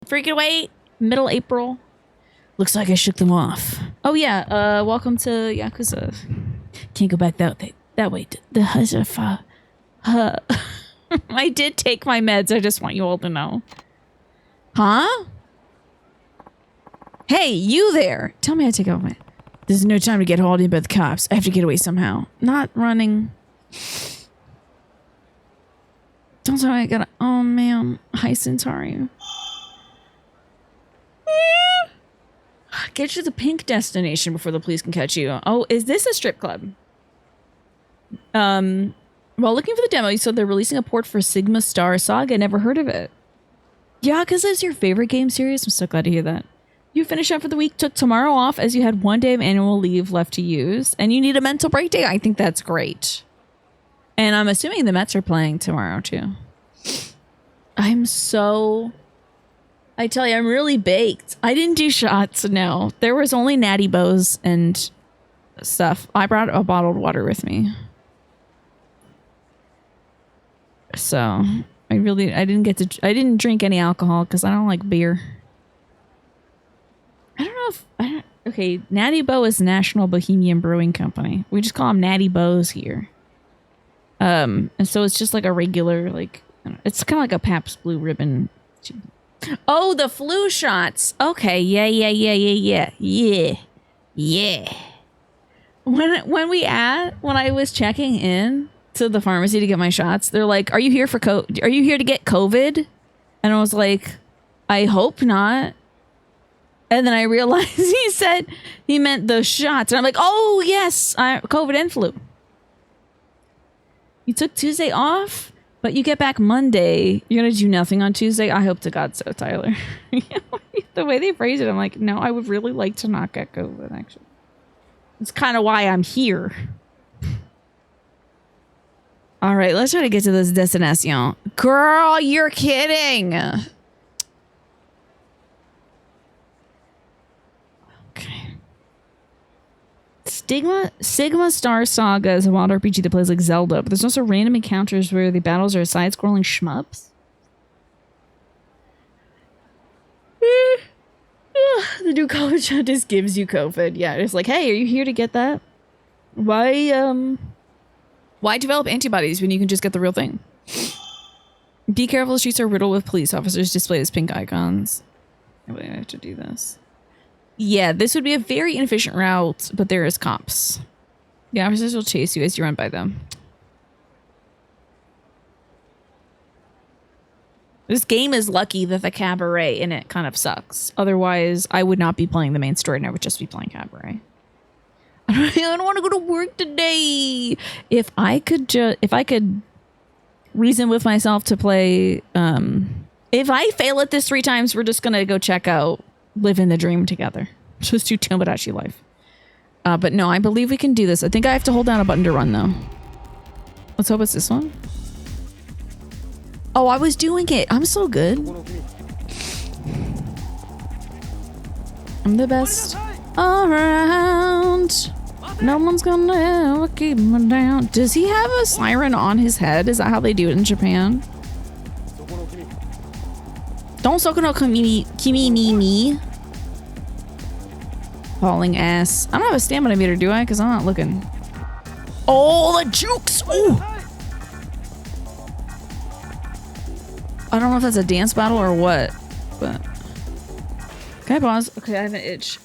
freaking away. Middle April. Looks like I shook them off. Oh yeah, welcome to Yakuza. Can't go back that way. The Hazafa. I did take my meds. I just want you all to know. Huh? Hey, you there. Tell me I take out my... There's no time to get hauled in by the cops. I have to get away somehow. Not running. Don't tell me I gotta... Oh, man. Hi, Centauri. Get you to the pink destination before the police can catch you. Oh, is this a strip club? While looking for the demo, you saw they're releasing a port for Sigma Star Saga. Never heard of it. Yakuza is your favorite game series? I'm so glad to hear that. You finished up for the week, took tomorrow off as you had 1 day of annual leave left to use, and you need a mental break day. I think that's great. And I'm assuming the Mets are playing tomorrow, too. I'm so... I tell you, I'm really baked. I didn't do shots, no. There was only Natty Bows and stuff. I brought a bottled water with me. So, I didn't drink any alcohol because I don't like beer. I don't know if, okay, Natty Boh is National Bohemian Brewing Company. We just call them Natty Bows here. And so it's just like a regular, like, it's kind of like a Pabst Blue Ribbon. Oh, the flu shots. Okay, yeah. When I was checking in to the pharmacy to get my shots, they're like, "Are you here to get COVID?" And I was like, "I hope not." And then I realized he meant the shots. And I'm like, "Oh, yes, COVID and flu." You took Tuesday off? But you get back Monday. You're going to do nothing on Tuesday? I hope to God so, Tyler. The way they phrase it, I'm like, no, I would really like to not get COVID, actually. It's kind of why I'm here. All right, let's try to get to this destination. Girl, you're kidding. Okay. Sigma Star Saga is a wild RPG that plays like Zelda, but there's also random encounters where the battles are side-scrolling shmups. The new COVID shot just gives you COVID. Yeah, it's like, hey, are you here to get that? Why develop antibodies when you can just get the real thing? Be careful, the streets are riddled with police officers displayed as pink icons. I have to do this. Yeah, this would be a very inefficient route, but there is cops. The officers will chase you as you run by them. This game is lucky that the cabaret in it kind of sucks. Otherwise, I would not be playing the main story and I would just be playing cabaret. I don't want to go to work today. If I could reason with myself to play, if I fail at this 3 times, we're just gonna go check out Living the Dream together. Just do Tomodachi Life. But no, I believe we can do this. I think I have to hold down a button to run though. Let's hope it's this one. Oh, I was doing it. I'm so good. I'm the best around. No one's gonna ever keep me down. Does he have a siren on his head? Is that how they do it in Japan? Don't Soko no Kimi ni me. Hauling ass. I don't have a stamina meter, do I? Because I'm not looking. Oh, the jukes! Ooh! I don't know if that's a dance battle or what, but... Can I pause? Okay, I have an itch.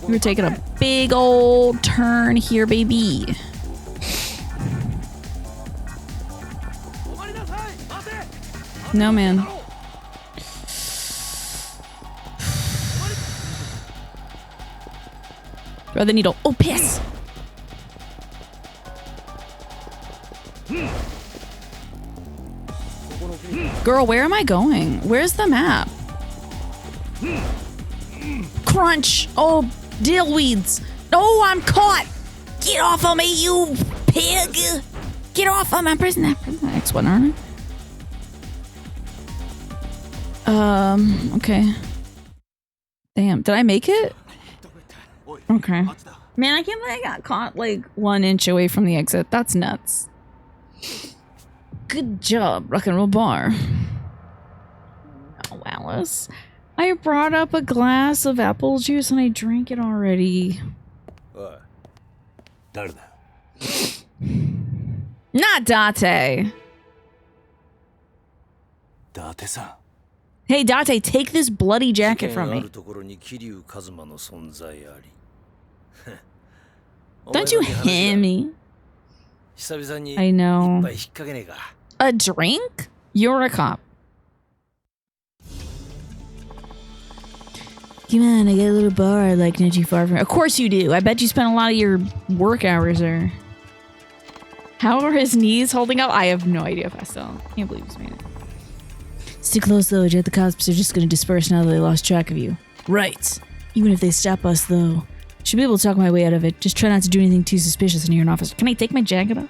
We're taking a big old turn here, baby. No, man. Throw the needle. Oh, piss! Girl, where am I going? Where's the map? Crunch! Oh, dillweeds! Oh, I'm caught! Get off of me, you pig! Get off of me! I'm pressing that X1, aren't I? Okay. Damn, did I make it? Okay. Man, I can't believe I got caught like 1 inch away from the exit. That's nuts. Good job, rock and roll bar. Oh, Alice. I brought up a glass of apple juice and I drank it already. Not Date. Hey, Date, take this bloody jacket from me. Don't you hit me. I know. A drink? You're a cop. Come on, I got a little bar I like not too far from. Of course you do. I bet you spent a lot of your work hours there. How are his knees holding up? I have no idea if I still can't believe he's made it. Stay close though, Jet. The cops are just gonna disperse now that they lost track of you. Right. Even if they stop us though. Should be able to talk my way out of it. Just try not to do anything too suspicious in here in office. Can I take my jacket off?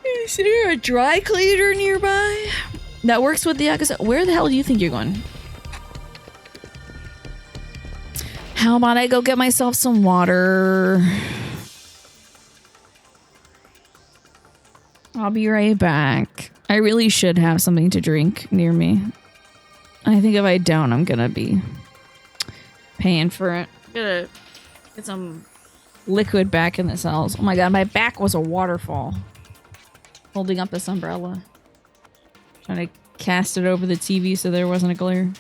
Is there a dry cleaner nearby? That works with the Yakuza. Where the hell do you think you're going? How about I go get myself some water? I'll be right back. I really should have something to drink near me. I think if I don't, I'm gonna be paying for it. I'm gonna get some liquid back in the cells. Oh my god, my back was a waterfall. Holding up this umbrella. Trying to cast it over the TV so there wasn't a glare.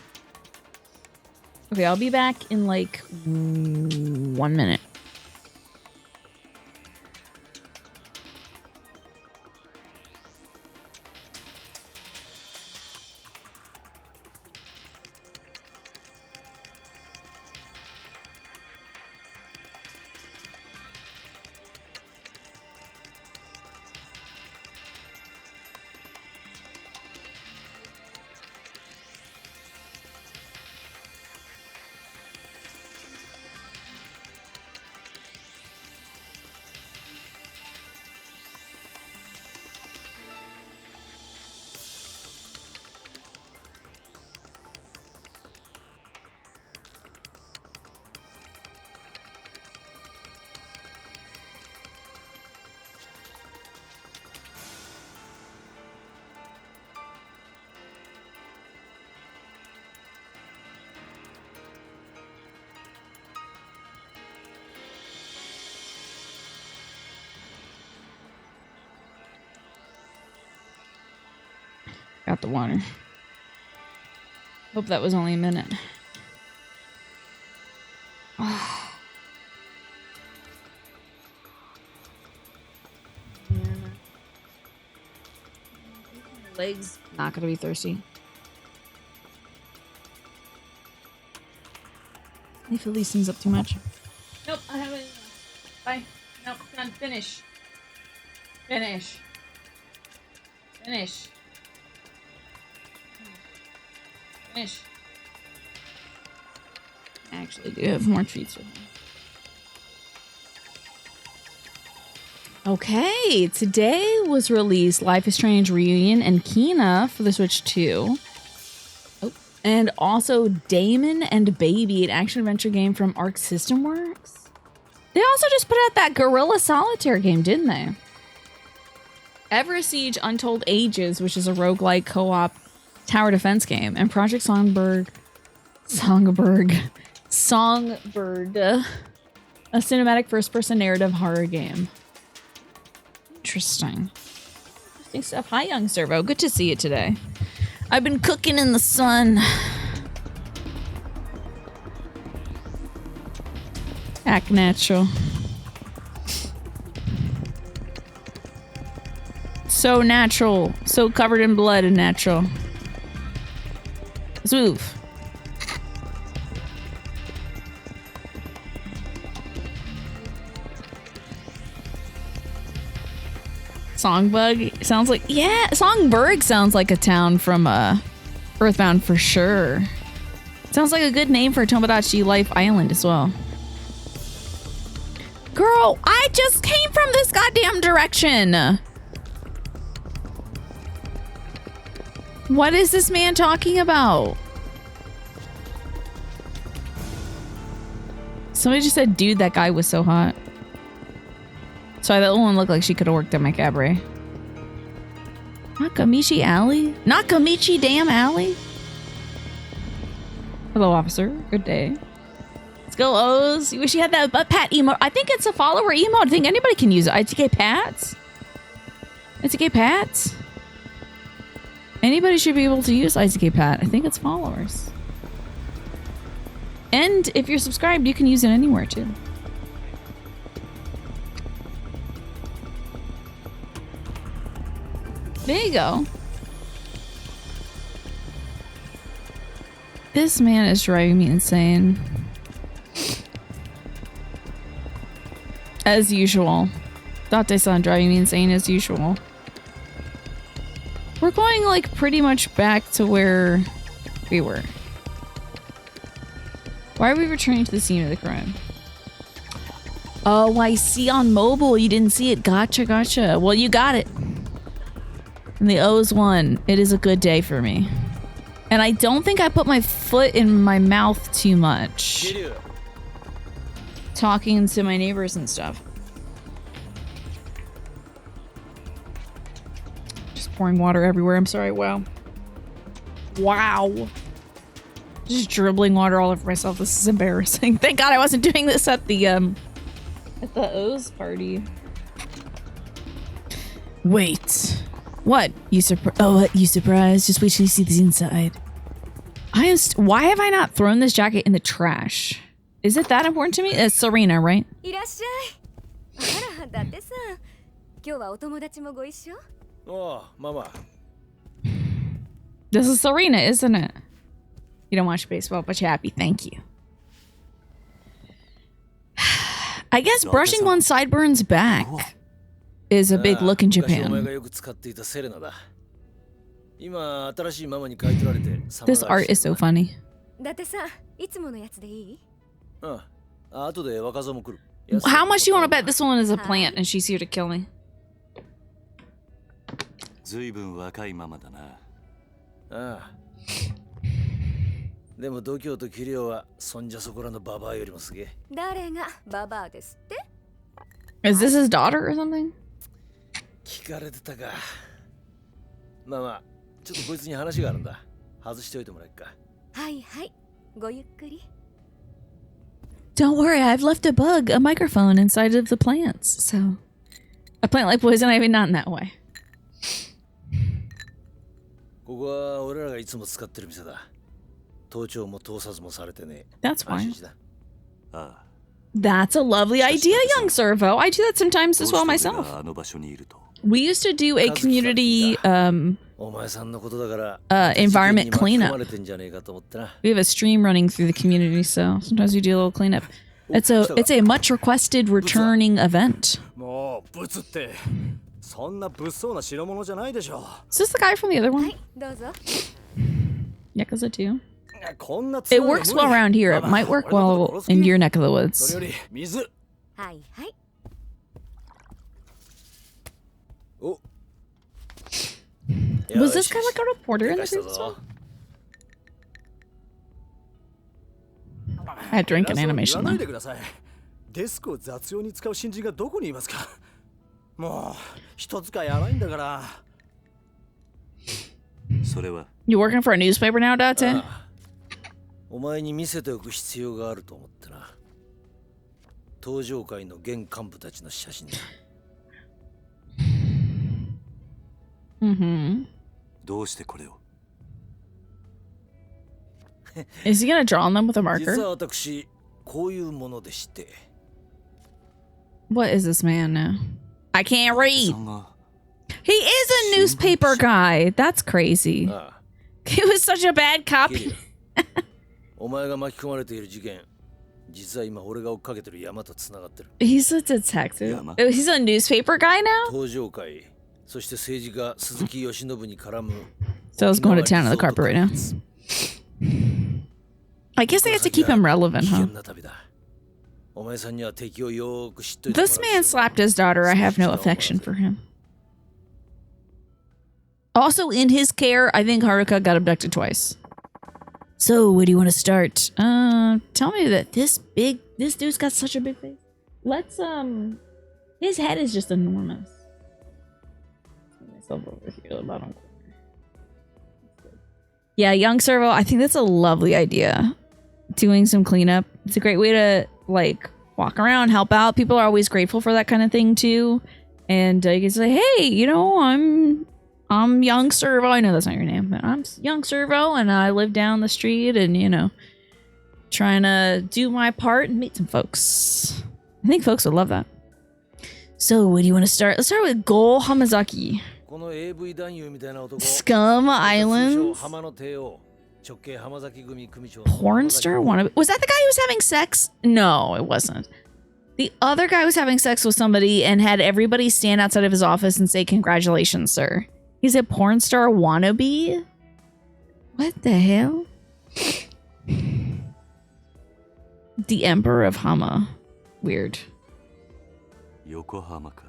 Okay, I'll be back in like 1 minute. Got the water. Hope that was only a minute. Legs not gonna be thirsty. I fill these things up too much. Nope, I haven't. Bye. Nope, done. Finish. Finish. Finish. Finish. I actually do have more treats with me. Okay, today was released Life is Strange Reunion and Kena for the Switch 2. Oh, and also Damon and Baby, an action-adventure game from Arc System Works. They also just put out that Gorilla Solitaire game, didn't they? Ever Siege Untold Ages, which is a roguelike co-op tower defense game, and Project Songbird, a cinematic first-person narrative horror game. Interesting. Interesting stuff. Hi, Young Servo. Good to see you today. I've been cooking in the sun. Act natural. So natural. So covered in blood and natural. Let's move. Songbug sounds like, yeah, Songbird sounds like a town from Earthbound for sure. Sounds like a good name for Tomodachi Life Island as well. Girl, I just came from this goddamn direction. What is this man talking about? Somebody just said, dude, that guy was so hot. Sorry, that one looked like she could have worked at my cabaret. Nakamichi Alley? Nakamichi damn alley? Hello, officer. Good day. Let's go, O's. You wish you had that butt pat emote. I think it's a follower emote. I think anybody can use it. ITK Pats? ITK Pats? Anybody should be able to use ITK Pat. I think it's followers. And if you're subscribed, you can use it anywhere too. There you go. This man is driving me insane. As usual. Date-san driving me insane as usual. We're going like pretty much back to where we were. Why are we returning to the scene of the crime? Oh, I see on mobile. You didn't see it. Gotcha, gotcha. Well, you got it. And the O's won. It is a good day for me. And I don't think I put my foot in my mouth too much. Talking to my neighbors and stuff. Just pouring water everywhere. I'm sorry. Wow. Wow. Just dribbling water all over myself. This is embarrassing. Thank God I wasn't doing this at the O's party. Wait. What? You surprised? Just wait till you see the inside. Why have I not thrown this jacket in the trash? Is it that important to me? It's Serena, right? This is Serena, isn't it? You don't watch baseball, but you're happy. Thank you. I guess brushing one's sideburns back is a big look in Japan. This art is so funny. How much do you want to bet this one is a plant and she's here to kill me? Is this his daughter or something? Don't worry, I've left a microphone inside of the plants, so a plant like poison ivy, not in that way. That's fine. That's a lovely idea, young Servo. I do that sometimes as well myself. We used to do a community environment cleanup. We have a stream running through the community, so sometimes we do a little cleanup. It's a much requested returning event. Is this the guy from the other one? Yakuza 2. It works well around here. It might work well in your neck of the woods. Was this guy like a reporter in the previous one? I had drink and animation though. You working for a newspaper now, Date? Mm-hmm. Is he gonna draw on them with a marker? What is this man now? I can't read. He is a newspaper guy. That's crazy. He was such a bad copy. He's a detective. He's a newspaper guy now? So I was going to town on the carpet right now. I guess they have to keep him relevant, huh? This man slapped his daughter. I have no affection for him. Also, in his care, I think Haruka got abducted twice. So, where do you want to start? Tell me that this big This dude's got such a big face. Let's his head is just enormous. Put myself over here, the bottom corner. Yeah, young servo. I think that's a lovely idea. Doing some cleanup. It's a great way to like walk around, help out. People are always grateful for that kind of thing too. And you can say, hey, you know, I'm young servo. I know that's not your name, but I'm young servo, and I live down the street, and you know, trying to do my part and meet some folks. I think folks would love that. So, where do you want to start? Let's start with Go Hamazaki. Scum Island. Porn star wannabe. Was that the guy who was having sex? No, it wasn't. The other guy was having sex with somebody and had everybody stand outside of his office and say, congratulations, sir. He's a porn star wannabe? What the hell? The Emperor of Hama. Weird. Yokohama ka.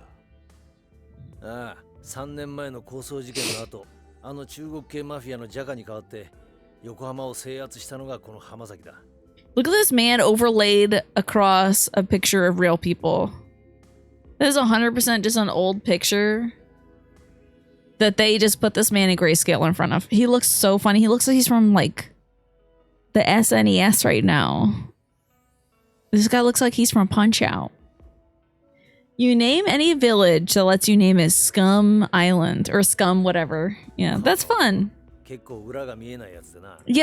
3年前の抗争事件の後、あの中国系マフィアのジャカに代わって横浜を制圧したのがこの浜崎だ。Look at this man overlaid across a picture of real people. That is 100% just an old picture that they just put this man in grayscale in front of. He looks so funny. He looks like he's from like the SNES right now. This guy looks like he's from Punch-Out. You name any village that lets you name it Scum Island or Scum whatever. Yeah, that's fun. Yeah,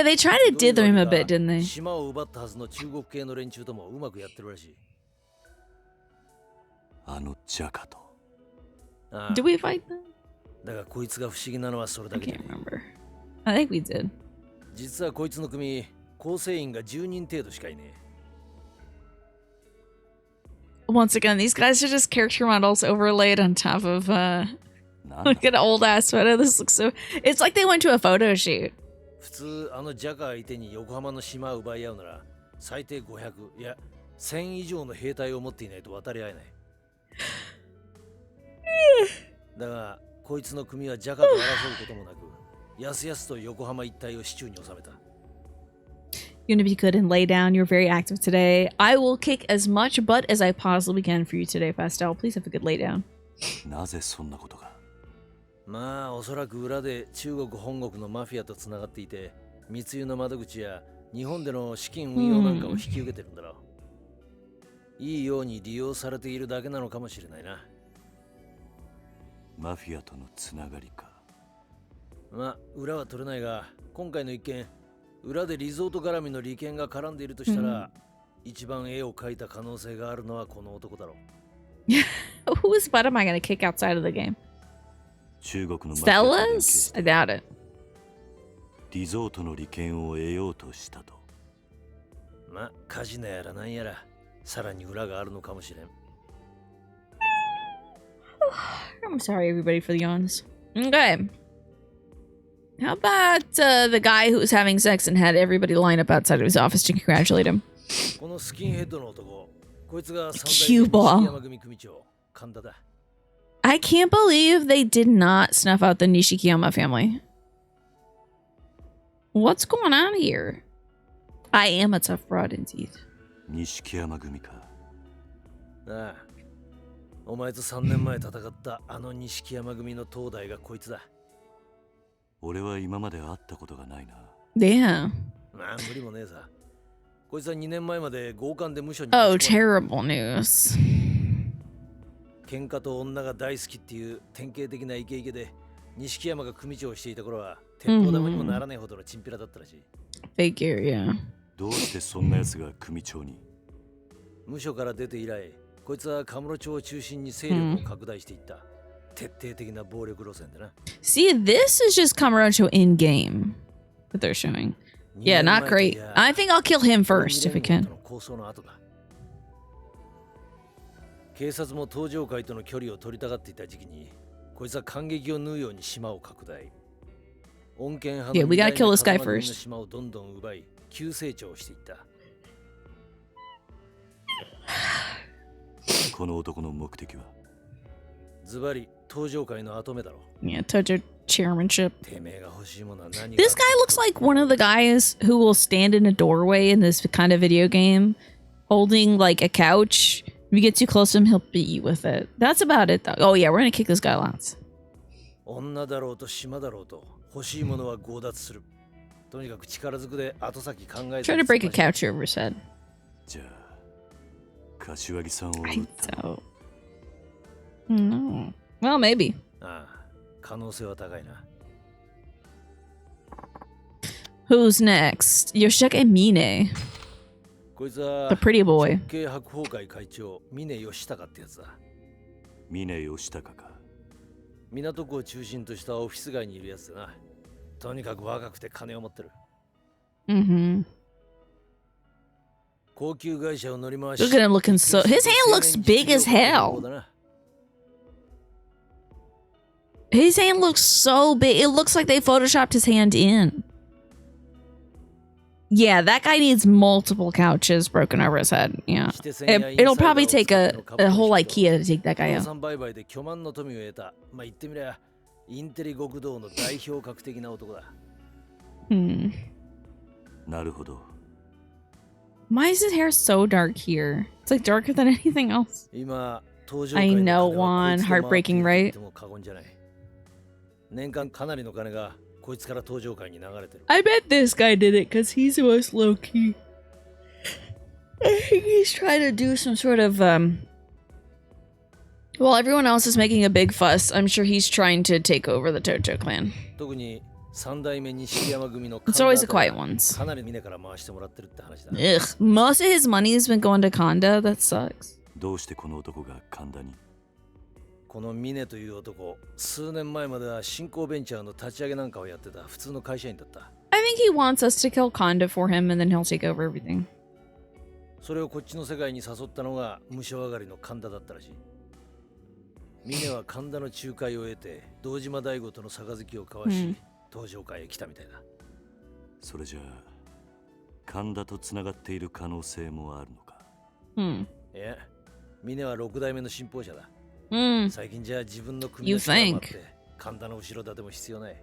they tried to dither him a bit, didn't they? Did we fight them? I can't remember. I think we did. Once again, these guys are just character models overlaid on top of look at old ass photo. This looks so. It's like they went to a photo shoot. You're gonna be good and lay down. You're very active today. I will kick as much butt as I possibly can for you today, Pastel. Please have a good lay down. なぜそんなことが。まあおそらく裏で中国本国のマフィアとつながっていて、密輸の窓口や日本での資金運用なんかを引き受けてるんだろう。いいように利用されているだけなのかもしれないな。マフィアとのつながりか。まあ裏は取れないが、今回の一件。裏でリゾート絡みの利権が絡んでいるとしたら、一番絵を描いた可能性があるのはこの男だろう。Whose butt am I gonna kick outside of the game? Stella's? I doubt it. リゾートの利権を得ようとしたと。ま、カジノやらなんやら、さらに裏があるのかもしれん。I'm sorry, everybody, for the yawns. Okay. How about the guy who was having sex and had everybody line up outside of his office to congratulate him? Cue ball. I can't believe they did not snuff out the Nishikiyama family. What's going on here? I am a tough broad indeed. Nishikiyama組か。ああ。お前と3年前戦ったあの錦山組の東大がこいつだ。俺は今まで会ったことがないな。Yeah. まあ無理もねえさ。こいつは2年前まで強姦で無所に。Oh, terrible news. 喧嘩と女が大好きっていう典型的なイケイケで、錦山が組長をしていた頃は鉄砲玉にもならないほどのチンピラだったらしい。Figure, yeah. どうしてそんな奴が組長に？無所から出て以来、こいつはカムロ町を中心に勢力を拡大していった。See, this is just Kamurocho in game that they're showing. Yeah, not great. I think I'll kill him first if I can. 警察も東上会との距離を取りたがっていた時期に、こいつは感激を縫うように島を拡大。Yeah, we gotta kill this guy first. 島をどんどん奪い、急成長していった。この男の目的はズバリ東上会の跡目だろ。Yeah, Tojo chairmanship. This guy looks like one of the guys who will stand in a doorway in this kind of video game holding like a couch. If you get too close to him, he'll beat you with it. That's about it though. Oh yeah, we're gonna kick this guy out. 女だろうと島だろうと欲しいものは強奪する。とにかく力ずくで後先考えて。 Try to break a couch over his head. じゃあ、柏木さんを撃 I った。 don't. No. Well, maybe. ああ、可能性は高いな。 Who's next? Yoshika Mine, こいつは the pretty boy. 直系白鵬会会長峰義孝ってやつだ。峰義孝か。港区を中心としたオフィス街にいるやつだな。とにかく若くて金を持ってる。Mm-hmm. 高級会社を乗り回し。 Look at him looking so. His hand looks big as hell. His hand looks so big. It looks like they photoshopped his hand in. Yeah, that guy needs multiple couches broken over his head. Yeah. It'll probably take a whole IKEA to take that guy out. 売買で巨万の富を得た。まあ言ってみりゃインテリ極道の代表格的な男だ。Hmm. なるほど。 Why is his hair so dark here? It's like darker than anything else. 今、 I know, Juan. Heartbreaking, right? 年間かなりの金がこいつから登場会に流れてる。 I bet this guy did it because he's the most low key. I think he's trying to do some sort of while everyone else is making a big fuss, I'm sure he's trying to take over the Tojo clan. 特に三代目錦山組の It's always the quiet ones. かなり峰から回してもらってるって話だ。 Ugh. Most of his money has been going to Kanda. That sucks. どうしてこの男が神田に？この峰という男、数年前までは新興ベンチャーの立ち上げなんかをやってた普通の会社員だった。 I think he wants us to kill Kanda for him and then he'll take over everything. それをこっちの世界に誘ったのが無償上がりの神田だったらしい。峰は神田の仲介を得て堂島大吾との杯を交わし、登場会へ来たみたいだ。それじゃあ神田とつながっている可能性もあるのか。いや、峰は6代目の信奉者だ。最近じゃ自分の組の力もあって神田の後ろ盾も必要ない。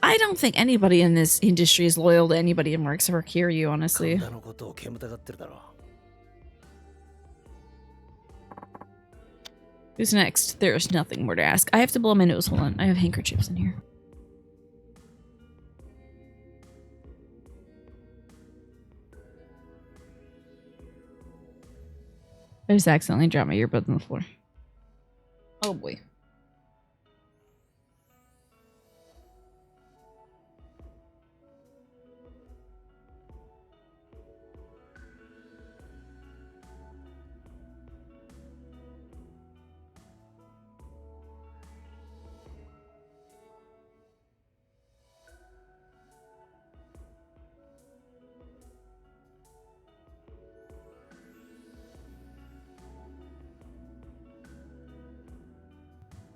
I don't think anybody in this industry is loyal to anybody in works for Kiryu, honestly. 神田のことを煙たがってるだろう。 Who's next? There's nothing more to ask. I have to blow my nose. Hold on. I have handkerchiefs in here. I just accidentally dropped my earbuds on the floor. Oh boy.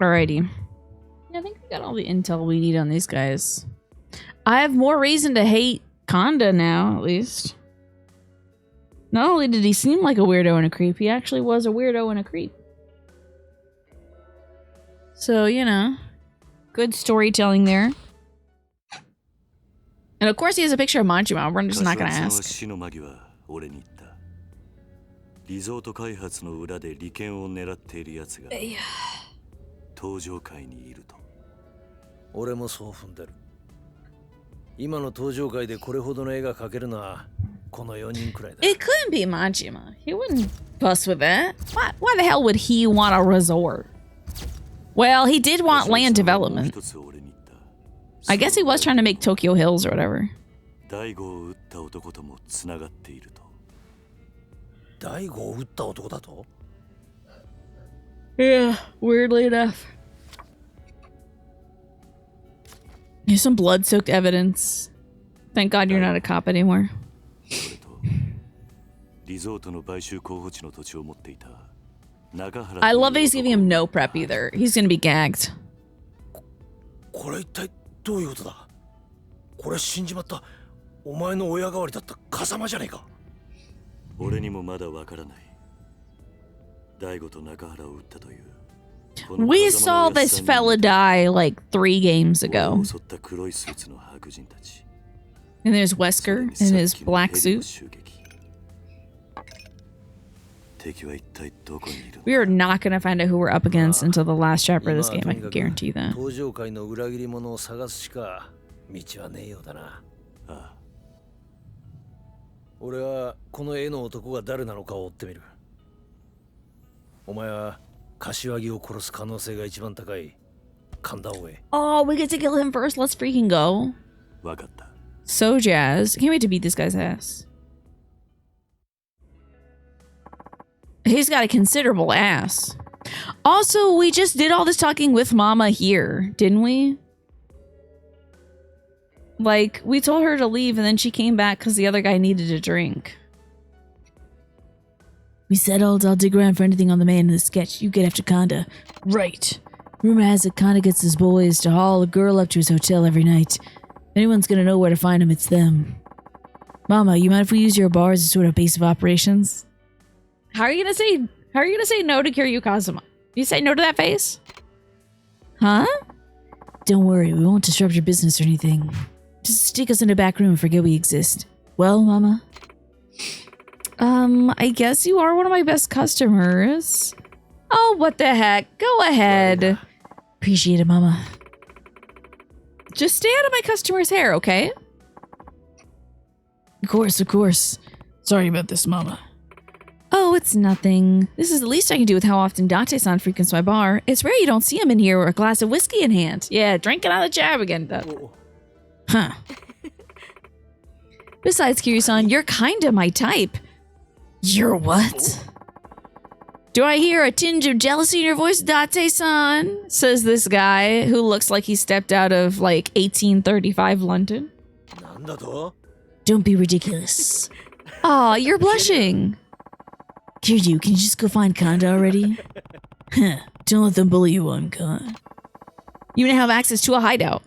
Alrighty. Yeah, I think we got all the intel we need on these guys. I have more reason to hate Kanda now, at least. Not only did he seem like a weirdo and a creep, he actually was a weirdo and a creep. So, you know, good storytelling there. And of course he has a picture of Majima. We're just not gonna ask. リゾート開発の裏で利権を狙っているやつが登場会にいると。俺もそう踏んでる。今の登場会でこれほどの絵が描けるのはこの4人くらいだ。 It couldn't be Majima. He wouldn't fuss with that. Why the hell would he want a resort? Well, he did want land development. I guess he was trying to make Tokyo Hills or whatever. 大悟を撃った男ともつながっていると。大悟を撃った男だと？ Yeah, weirdly enough. Here's some blood-soaked evidence. Thank God you're not a cop anymore. それとリゾートの買収候補地の土地を持っていた中原。 I love that he's giving him no prep either. He's gonna be gagged. これ一体どういうことだ？これ死んじまったお前の親代わりだった風間じゃねえか。俺にもまだわからない。大悟と中原を撃ったという。 We saw this fella die like 3 games ago. And there's Wesker in his black suit. 敵は一体どこにいるんだ。 We are not going to find out who we're up against until the last chapter of this game. I can guarantee that. 登場界の裏切り者を探すしか道はねえようだな。ああ、俺はこの絵の男が誰なのかを追ってみる。お前は柏木を殺す可能性が一番高い神田を追え。 Oh, we get to kill him first. Let's freaking go. わかった。 So jazzed. Can't wait to beat this guy's ass. He's got a considerable ass. Also, we just did all this talking with Mama here, didn't we? Like, we told her to leave and then she came back because the other guy needed a drink. We settled. I'll dig around for anything on the man in the sketch. You get after Kanda. Right. Rumor has it Kanda gets his boys to haul a girl up to his hotel every night. If anyone's gonna know where to find him, it's them. Mama, you mind if we use your bar as a sort of base of operations? How are you gonna say no to Kiryu Kazuma? You say no to that face? Huh? Don't worry, we won't disrupt your business or anything. Just take us in the back room and forget we exist. Well, Mama? I guess you are one of my best customers. Oh, what the heck? Go ahead. Appreciate it, Mama. Just stay out of my customer's hair, okay? Of course, of course. Sorry about this, Mama. Oh, it's nothing. This is the least I can do with how often Date-san frequents my bar. It's rare you don't see him in here with a glass of whiskey in hand. Yeah, drinking on the jab again. Huh. Besides, Kiryu-san, you're kinda my type. You're what? Do I hear a tinge of jealousy in your voice, Date-san? Says this guy who looks like he stepped out of, like, 1835 London. Don't be ridiculous. Aw, you're blushing. Kiryu, can you just go find Kanda already? Huh, don't let them bully you on Kanda. You even have access to a hideout.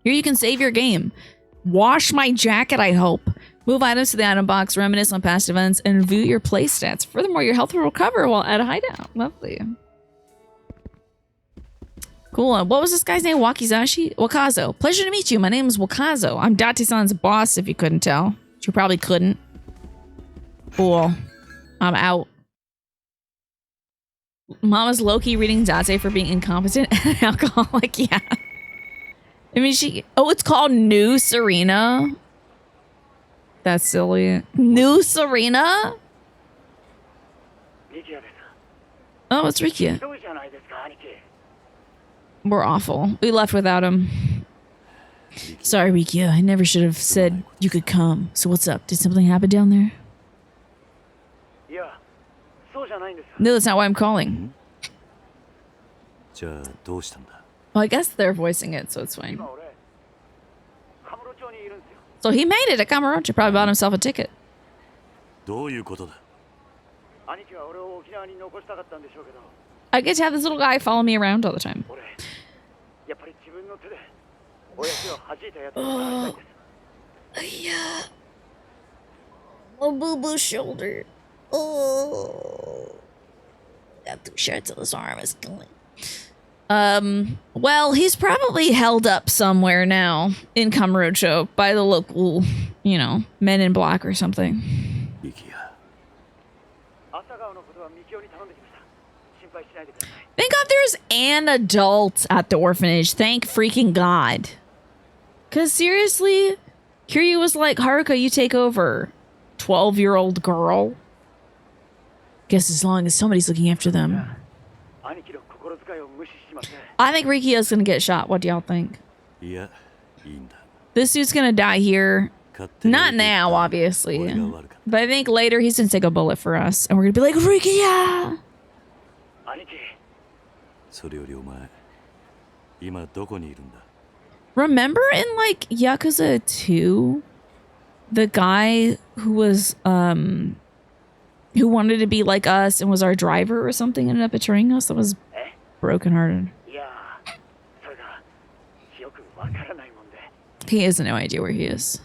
Here you can save your game. Wash my jacket, I hope. Move items to the item box, reminisce on past events, and view your play stats. Furthermore, your health will recover while at a hideout. Lovely. Cool. What was this guy's name? Wakazo. Pleasure to meet you. My name is Wakazo. I'm Date-san's boss, if you couldn't tell. You probably couldn't. Cool. I'm out. Mama's low-key reading Date for being incompetent and alcoholic. Yeah. I mean, oh, it's called New Serena. That's silly. New Serena? Oh, it's Rikia. We're awful. We left without him. Sorry, Rikia. I never should have said you could come. So what's up? Did something happen down there? No, that's not why I'm calling. Well, I guess they're voicing it, so it's fine. So he made it at Kamurocho. Probably bought himself a ticket. I get to have this little guy follow me around all the time. Oh, yeah. Oh, boo-boo shoulder. Oh. Got 2 shirts on his arm. It's killing. Well, he's probably held up somewhere now in Kamurocho by the local, you know, men in black or something. Thank God there's an adult at the orphanage. Thank freaking God. Because seriously, Kiryu was like, Haruka, you take over. 12-year-old girl. Guess as long as somebody's looking after them. I think Rikio's gonna get shot. What do y'all think? This dude's gonna die here. Not now, obviously. But I think later he's gonna take a bullet for us. And we're gonna be like, Rikia! Remember in, like, Yakuza 2? The guy who was, who wanted to be like us and was our driver or something ended up betraying us? That was brokenhearted. He has no idea where he is.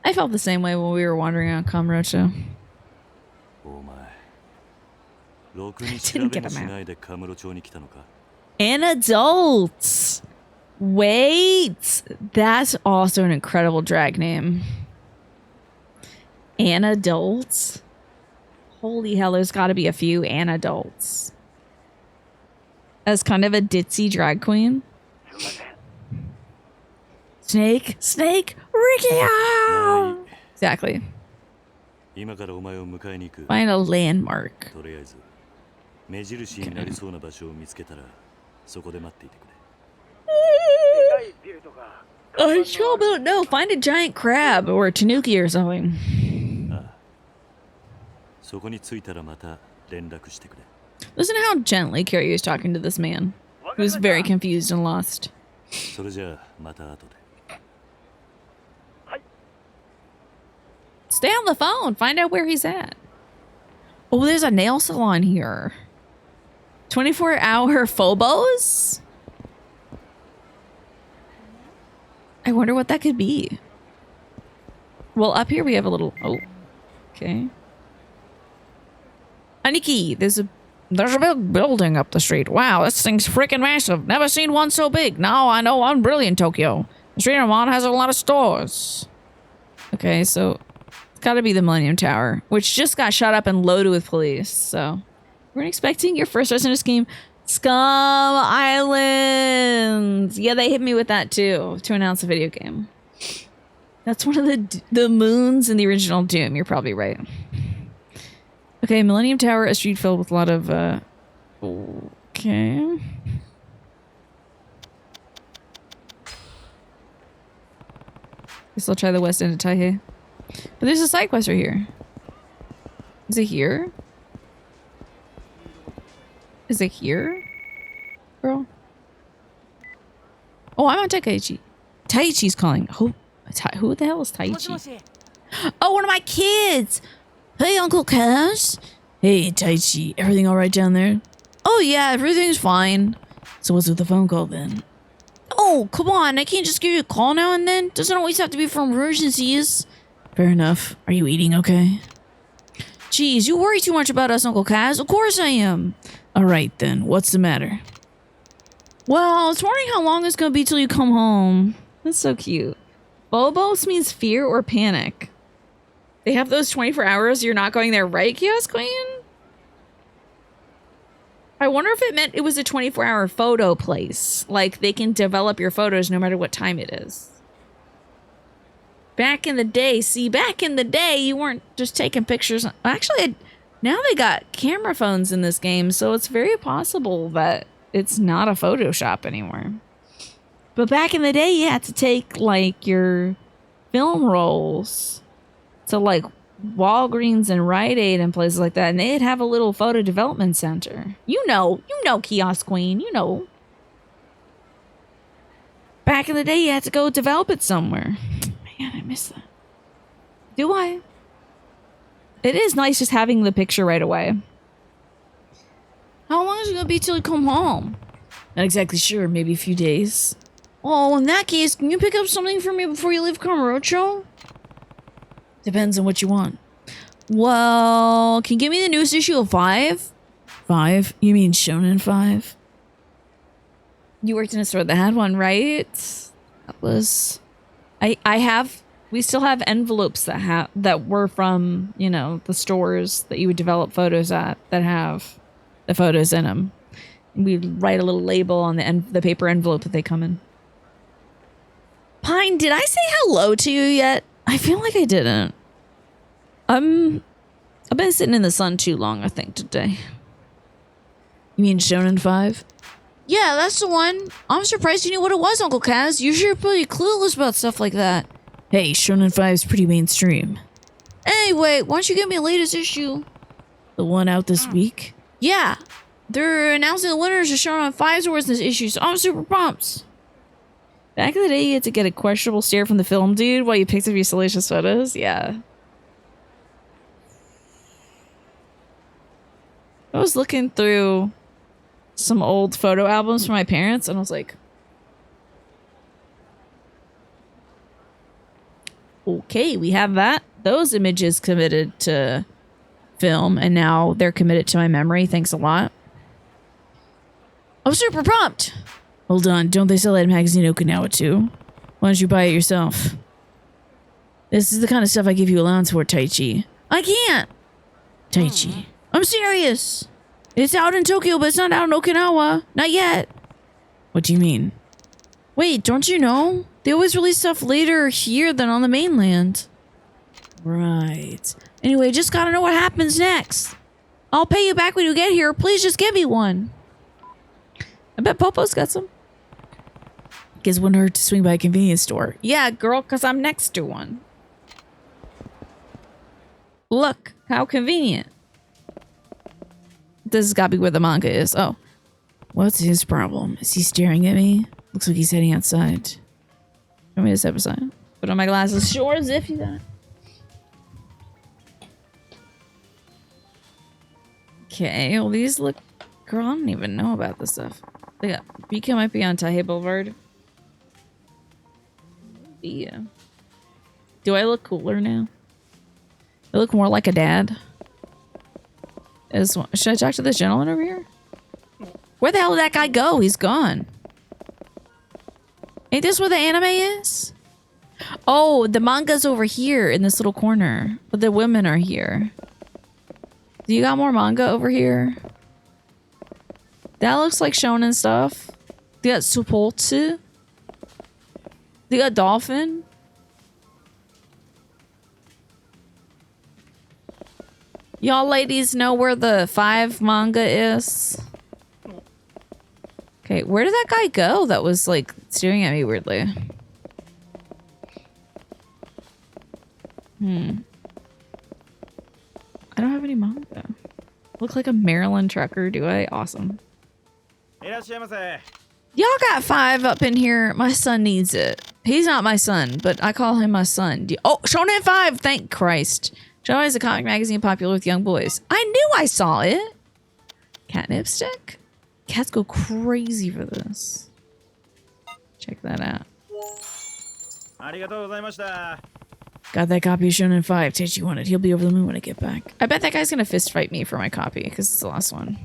I felt the same way when we were wandering around Kamurocho. Didn't get a map. And adults. Wait. That's also an incredible drag name. And adults. Holy hell, there's got to be a few and adults. As kind of a ditzy drag queen. Snake, Ricky! Exactly. Find a landmark. No, find a giant crab or a tanuki or something. Listen to how gently Kiryu is talking to this man, who's very confused and lost. Stay on the phone. Find out where he's at. Oh, there's a nail salon here. 24-hour phobos? I wonder what that could be. Well, up here we have a little... Oh, okay. Aniki, there's a big building up the street. Wow, this thing's freaking massive. Never seen one so big. Now I know I'm really in Tokyo. The street I'm on has a lot of stores. Okay, so it's got to be the Millennium Tower, which just got shot up and loaded with police. So we're expecting your first Resident game, Scum Island. Yeah, they hit me with that too to announce a video game. That's one of the moons in the original Doom. You're probably right. Okay, Millennium Tower, a street filled with a lot of, okay. Guess I'll try the west end of Taihei. But there's a side quest right here. Is it here? Is it here? Girl? Oh, I'm on Takaichi. Taichi's calling. Who the hell is Taichi? Oh, one of my kids! Hey, Uncle Cash. Hey, Taichi. Everything all right down there? Oh, yeah, everything's fine. So what's with the phone call then? Oh, come on. I can't just give you a call now and then. Doesn't always have to be for emergencies. Fair enough. Are you eating okay? Jeez, you worry too much about us, Uncle Kaz. Of course I am. All right, then. What's the matter? Well, I was wondering how long it's going to be till you come home. That's so cute. Phobos means fear or panic. They have those 24 hours. You're not going there, right, Kiosk Queen? I wonder if it meant it was a 24-hour photo place. Like, they can develop your photos no matter what time it is. Back in the day, you weren't just taking pictures. Actually, now they got camera phones in this game, so it's very possible that it's not a Photoshop anymore. But back in the day, you had to take, like, your film rolls to, like, Walgreens and Rite Aid and places like that, and they'd have a little photo development center. You know, Kiosk Queen, you know. Back in the day, you had to go develop it somewhere. Man, I miss that. Do I? It is nice just having the picture right away. How long is it going to be till you come home? Not exactly sure. Maybe a few days. Oh, in that case, can you pick up something for me before you leave Kamurocho? Depends on what you want. Well, can you give me the newest issue of 5? 5? You mean Shonen 5? You worked in a store that had one, right? That was... we still have envelopes that were from, you know, the stores that you would develop photos at that have the photos in them. We'd write a little label on the paper envelope that they come in. Pine, did I say hello to you yet? I feel like I didn't. I've been sitting in the sun too long, I think, today. You mean Shonen 5? Yeah, that's the one. I'm surprised you knew what it was, Uncle Kaz. You're sure pretty clueless about stuff like that. Hey, Shonen 5 is pretty mainstream. Anyway, why don't you give me the latest issue? The one out this week? Yeah. They're announcing the winners of Shonen 5's awards in this issue, so I'm super pumped. Back in the day, you had to get a questionable stare from the film dude while you picked up your salacious photos. Yeah. I was looking through some old photo albums from my parents, and I was like, okay, we have those images committed to film, and now they're committed to my memory. Thanks a lot. I'm super pumped. Hold on, don't they sell that magazine in Okinawa too? Why don't you buy it yourself? This is the kind of stuff I give you allowance for, Taichi. I can't! Taichi. I'm serious! It's out in Tokyo, but it's not out in Okinawa. Not yet. What do you mean? Wait, don't you know? They always release stuff later here than on the mainland. Right. Anyway, just gotta know what happens next. I'll pay you back when you get here. Please just give me one. I bet Popo's got some. Guess wouldn't hurt to swing by a convenience store. Yeah, girl, because I'm next to one. Look, how convenient. This has got to be where the manga is. Oh. What's his problem? Is he staring at me? Looks like he's heading outside. Show me this episode. Put on my glasses. Sure as if you got. Okay, well these look... Girl, I don't even know about this stuff. They got... BK might be on Taihei Boulevard. Yeah. Do I look cooler now? I look more like a dad? Should I talk to this gentleman over here? Where the hell did that guy go? He's gone. Ain't this where the anime is? Oh, the manga's over here in this little corner. But the women are here. Do you got more manga over here? That looks like shonen stuff. They got Supotsu. They got Dolphin. Y'all ladies know where the 5 manga is? Okay, where did that guy go that was like staring at me weirdly? I don't have any manga. Look like a Maryland trucker, do I? Awesome. Y'all got 5 up in here. My son needs it. He's not my son, but I call him my son. Oh, Shonen 5! Thank Christ. Shonen is a comic magazine popular with young boys. I knew I saw it! Catnip stick? Cats go crazy for this. Check that out. Got that copy of Shonen 5. Taichi wanted. He'll be over the moon when I get back. I bet that guy's gonna fist fight me for my copy, because it's the last one.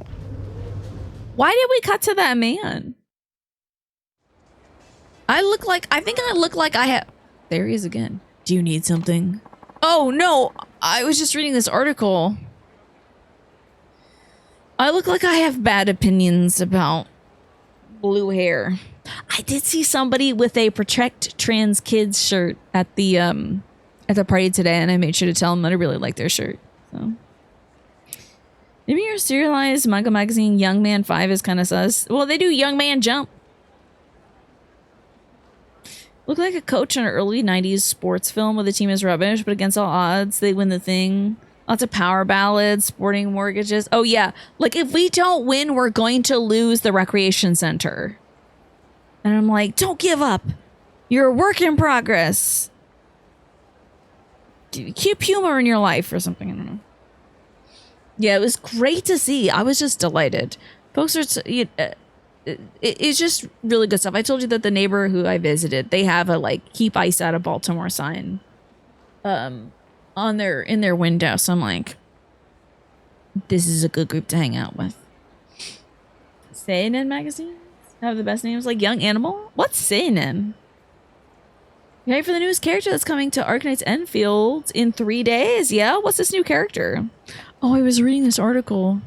Why did we cut to that man? I think I look like I have... There he is again. Do you need something? Oh, no. I was just reading this article. I look like I have bad opinions about blue hair. I did see somebody with a Protect Trans Kids shirt at the party today, and I made sure to tell them that I really like their shirt. So maybe your serialized manga magazine Young Man 5 is kind of sus. Well, they do Young Man Jump. Look like a coach in an early 90s sports film where the team is rubbish, but against all odds, they win the thing. Lots of power ballads, sporting mortgages. Oh, yeah. Like, if we don't win, we're going to lose the recreation center. And I'm like, don't give up. You're a work in progress. Keep humor in your life or something. I don't know. Yeah, it was great to see. I was just delighted. Folks are... it's just really good stuff. I told you that the neighbor who I visited, they have a like keep ice out of Baltimore sign in their window. So I'm like, this is a good group to hang out with. Seinen magazines have the best names, like Young Animal. What's Seinen? You ready for the newest character that's coming to Arknight's Enfield in 3 days? Yeah, what's this new character? Oh, I was reading this article.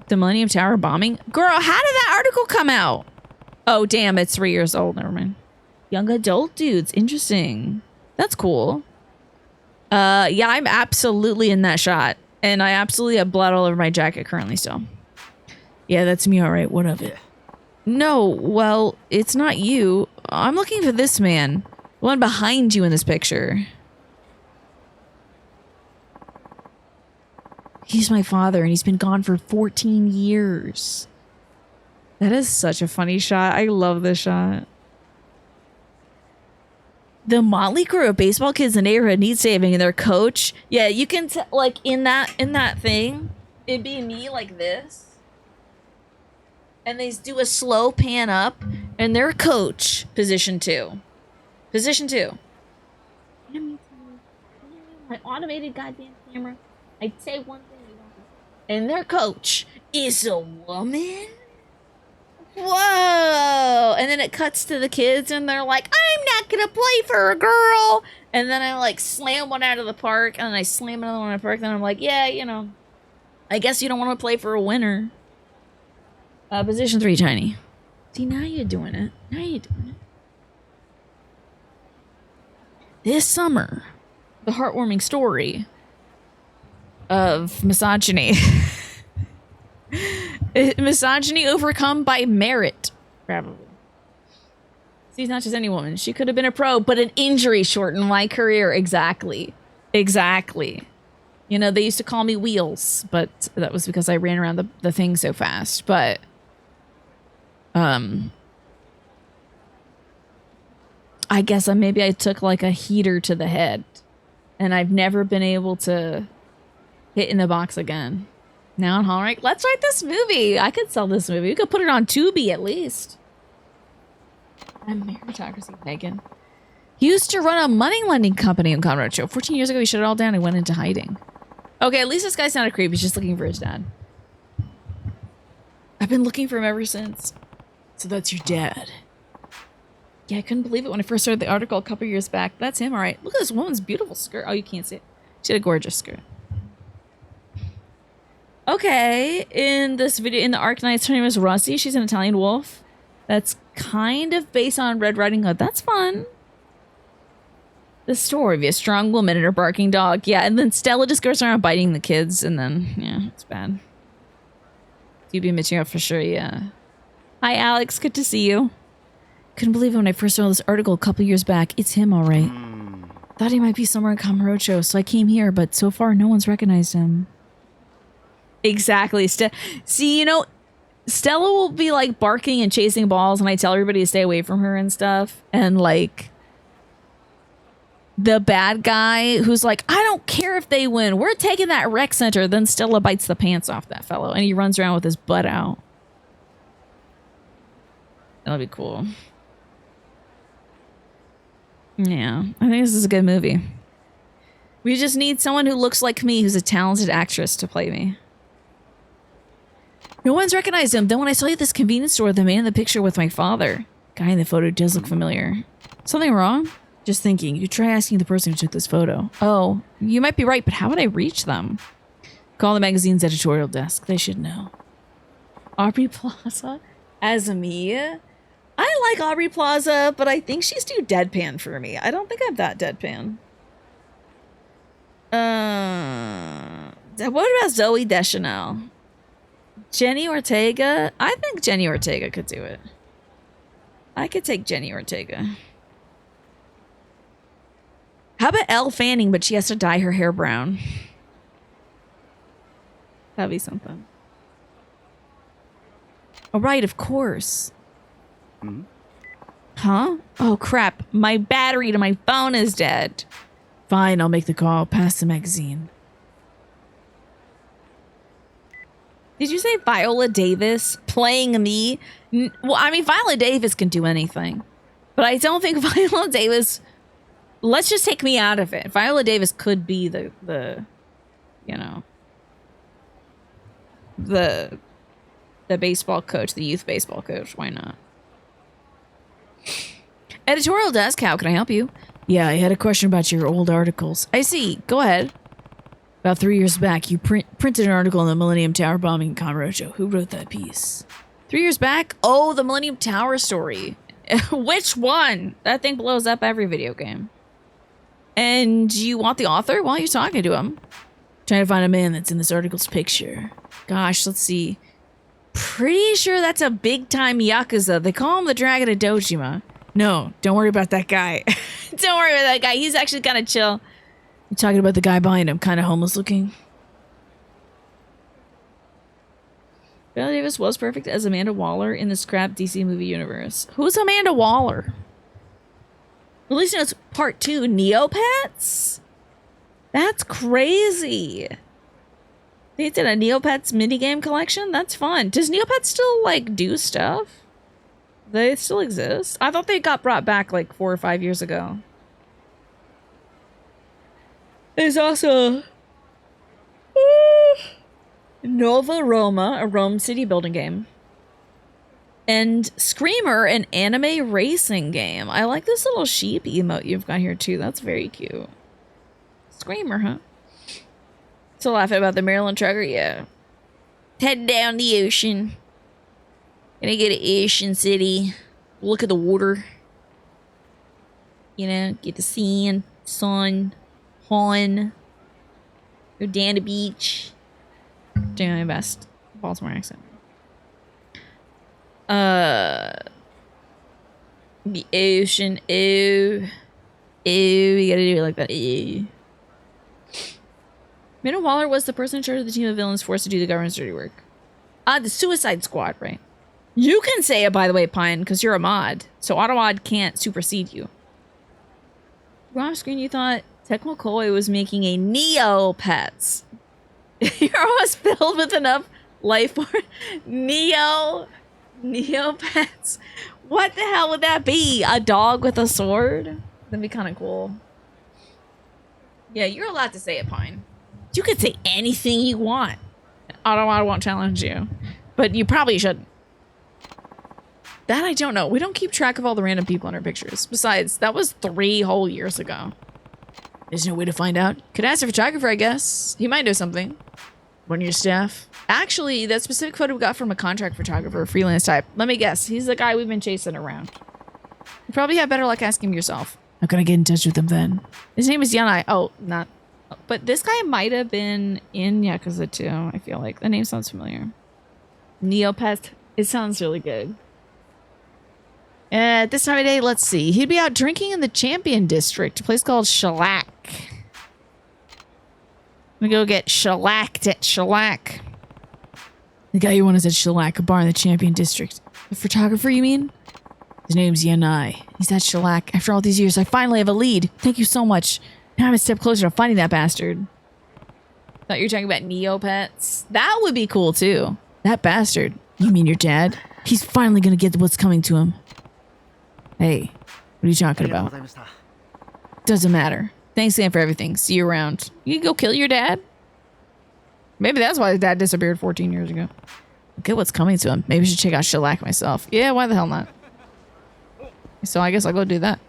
The Millennium Tower bombing? Girl, how did that article come out? Oh, damn, it's 3 years old. Never mind. Young adult dudes. Interesting. That's cool. Yeah, I'm absolutely in that shot. And I absolutely have blood all over my jacket currently still. Yeah, that's me, all right. What of it? No, well, it's not you. I'm looking for this man. The one behind you in this picture. He's my father, and he's been gone for 14 years. That is such a funny shot. I love this shot. The motley crew of baseball kids in the neighborhood need saving, and their coach. Yeah, you can like in that thing, it'd be me like this, and they do a slow pan up, and their coach position 2. My automated goddamn camera. I'd say one thing. And their coach is a woman? Whoa! And then it cuts to the kids and they're like, I'm not gonna play for a girl! And then I like slam one out of the park and then I slam another one out of the park. Then I'm like, yeah, you know, I guess you don't want to play for a winner. Position 3, Tiny. See, now you're doing it. Now you're doing it. This summer, the heartwarming story of misogyny. Misogyny overcome by merit, probably. She's not just any woman. She could have been a pro, but an injury shortened my career. Exactly. Exactly. You know, they used to call me Wheels, but that was because I ran around the thing so fast. But, I guess maybe I took like a heater to the head and I've never been able to hit in the box again. Now I'm like, let's write this movie. I could sell this movie. We could put it on Tubi at least. I'm meritocracy, Megan. He used to run a money lending company in Kamurocho. 14 years ago, he shut it all down and went into hiding. Okay, at least this guy's not a creep. He's just looking for his dad. I've been looking for him ever since. So that's your dad. Yeah, I couldn't believe it when I first read the article a couple years back. That's him, all right. Look at this woman's beautiful skirt. Oh, you can't see it. She had a gorgeous skirt. Okay, in this video, in the Arc Knight's, her name is Rossi. She's an Italian wolf. That's kind of based on Red Riding Hood. That's fun. The story of a strong woman and her barking dog. Yeah, and then Stella just goes around biting the kids, and then, yeah, it's bad. You'd be missing out for sure, yeah. Hi, Alex. Good to see you. Couldn't believe it when I first saw this article a couple years back. It's him, all right. Thought he might be somewhere in Kamurocho, so I came here, but so far no one's recognized him. Exactly. See, you know, Stella will be like barking and chasing balls, and I tell everybody to stay away from her and stuff. And like, the bad guy who's like, I don't care if they win. We're taking that rec center. Then Stella bites the pants off that fellow, and he runs around with his butt out. That'll be cool. Yeah, I think this is a good movie. We just need someone who looks like me, who's a talented actress, to play me. No one's recognized him. Then when I saw you at this convenience store, the man in the picture with my father. Guy in the photo does look familiar. Something wrong? Just thinking. You try asking the person who took this photo. Oh, you might be right, but how would I reach them? Call the magazine's editorial desk. They should know. Aubrey Plaza as Mia? I like Aubrey Plaza, but I think she's too deadpan for me. I don't think I'm that deadpan. What about Zoe Deschanel? Jenny Ortega? I think Jenny Ortega could do it. I could take Jenny Ortega. How about Elle Fanning, but she has to dye her hair brown? That'd be something. Oh, right, of course. Huh? Oh, crap. My battery to my phone is dead. Fine, I'll make the call. Pass the magazine. Did you say Viola Davis playing me? Well, I mean, Viola Davis can do anything. But I don't think Viola Davis... Let's just take me out of it. Viola Davis could be the you know... The baseball coach, the youth baseball coach. Why not? Editorial desk, how can I help you? Yeah, I had a question about your old articles. I see. Go ahead. About 3 years back, you printed an article on the Millennium Tower bombing in Kamurocho. Who wrote that piece? 3 years back? Oh, the Millennium Tower story. Which one? That thing blows up every video game. And you want the author? Well, you're talking to him. Trying to find a man that's in this article's picture. Gosh, let's see. Pretty sure that's a big-time Yakuza. They call him the Dragon of Dojima. No, don't worry about that guy. Don't worry about that guy. He's actually kind of chill. I'm talking about the guy behind him, kind of homeless looking. Viola Davis was perfect as Amanda Waller in the scrap DC movie universe. Who's Amanda Waller? Release Notes Part 2, Neopets? That's crazy. They did a Neopets minigame collection? That's fun. Does Neopets still, like, do stuff? They still exist? I thought they got brought back, like, 4 or 5 years ago. There's also... Nova Roma, a Rome city building game. And Screamer, an anime racing game. I like this little sheep emote you've got here too. That's very cute. Screamer, huh? So laughing about the Maryland trucker, yeah. Head down the ocean. Gonna get to Ocean City. Look at the water. You know, get the sand, sun, Han. Go down the beach. Doing my best Baltimore accent. The ocean. Oh. Oh, you gotta do it like that. Oh. Minna Waller was the person in charge of the team of villains forced to do the government's dirty work. The Suicide Squad, right? You can say it, by the way, Pine, because you're a mod. So Automod can't supersede you. Off screen, you thought Tech McCoy was making a Neopets. You're almost filled with enough life for Neopets. What the hell would that be? A dog with a sword? That'd be kind of cool. Yeah, you're allowed to say it, Pine. You could say anything you want. I won't challenge you. But you probably shouldn't. That I don't know. We don't keep track of all the random people in our pictures. Besides, that was 3 whole years ago. There's no way to find out. Could ask a photographer, I guess. He might know something. One of your staff. Actually, that specific photo we got from a contract photographer, freelance type. Let me guess. He's the guy we've been chasing around. You probably have better luck asking him yourself. How can I get in touch with him then? His name is Yanai. Oh, not... But this guy might have been in Yakuza too, I feel like. The name sounds familiar. Neopest. It sounds really good. At this time of day, let's see. He'd be out drinking in the Champion District, a place called Shellac. I'm gonna go get shellacked at Shellac. The guy you want is at Shellac, a bar in the Champion District. The photographer, you mean? His name's Yanai. He's at Shellac. After all these years, I finally have a lead. Thank you so much. Now I'm a step closer to finding that bastard. Thought you were talking about Neopets. That would be cool, too. That bastard. You mean your dad? He's finally gonna get what's coming to him. Hey, what are you talking about? Doesn't matter. Thanks again for everything. See you around. You can go kill your dad? Maybe that's why his dad disappeared 14 years ago. Get what's coming to him. Maybe I should check out Shellac myself. Yeah, why the hell not? So I guess I'll go do that.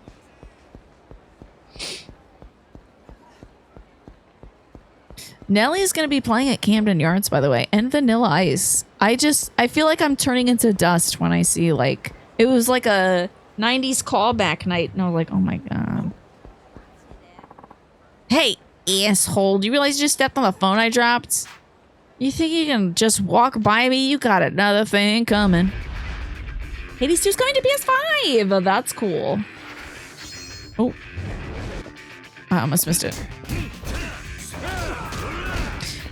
Nellie's going to be playing at Camden Yards, by the way, and Vanilla Ice. I feel like I'm turning into dust when I see, like, it was like a 90s callback night, and I was like, oh my god. Hey, asshole, do you realize you just stepped on the phone I dropped? You think you can just walk by me? You got another thing coming. Hades 2's coming to PS5! That's cool. Oh. I almost missed it.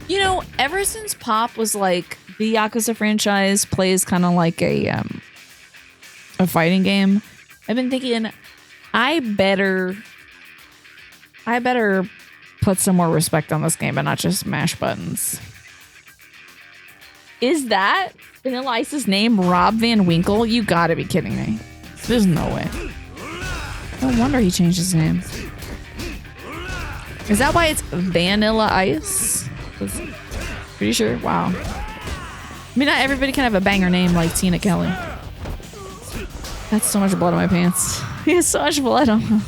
You know, ever since Pop was like, the Yakuza franchise plays kind of like a fighting game, I've been thinking, I better put some more respect on this game and not just mash buttons. Is that Vanilla Ice's name, Rob Van Winkle? You gotta be kidding me. There's no way. No wonder he changed his name. Is that why it's Vanilla Ice? Pretty sure. Wow. I mean, not everybody can have a banger name like Tina Kelly. That's so much blood on my pants. He has so much blood on him.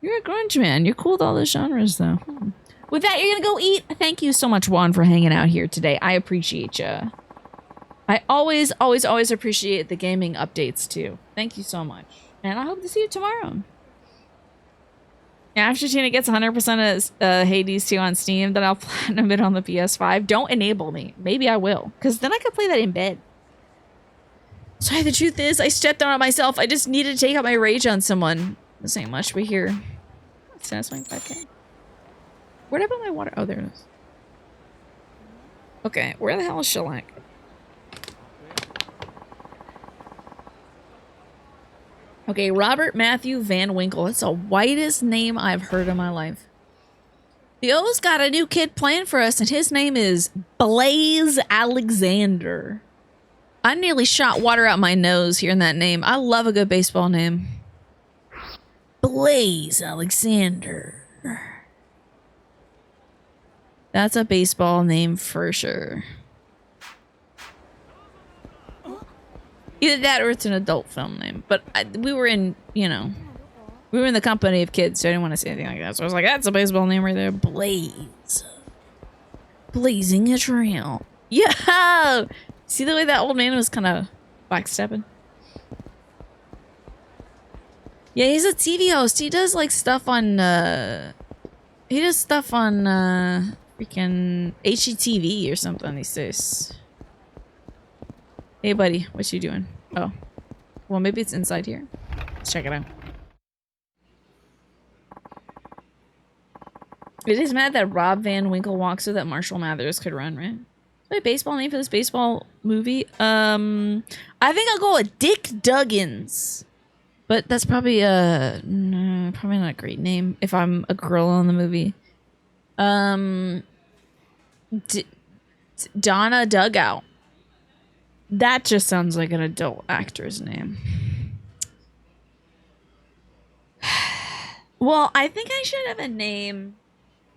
You're a grunge man. You're cool with all the genres, though. With that, you're gonna go eat. Thank you so much, Juan, for hanging out here today. I appreciate you. I always, always, always appreciate the gaming updates, too. Thank you so much. And I hope to see you tomorrow. After Tina gets 100% of Hades 2 on Steam, then I'll platinum it on the PS5. Don't enable me. Maybe I will. Because then I could play that in bed. Sorry, the truth is, I stepped on it myself. I just needed to take out my rage on someone. This ain't much, but here. Satisfying 5K. Where'd I put my water? Oh, there it is. Okay, where the hell is Shellac? Okay, Robert Matthew Van Winkle. That's the whitest name I've heard in my life. The O's got a new kid playing for us, and his name is Blaze Alexander. I nearly shot water out my nose hearing that name. I love a good baseball name. Blaze Alexander. That's a baseball name for sure. Either that or it's an adult film name. But we were in, you know, we were in the company of kids, so I didn't want to say anything like that. So I was like, that's a baseball name right there. Blaze. Blazing a trail. Yeah! See the way that old man was kind of backstepping? Yeah, he's a TV host. He does like stuff on, he does stuff on, freaking HGTV or something these days. Hey, buddy, what you doing? Oh. Well, maybe it's inside here. Let's check it out. It is mad that Rob Van Winkle walks so that Marshall Mathers could run, right? Is that a baseball name for this baseball movie? I think I'll go with Dick Duggins. But that's probably no, probably not a great name if I'm a girl in the movie. Donna Dugout. That just sounds like an adult actor's name. Well, I think I should have a name.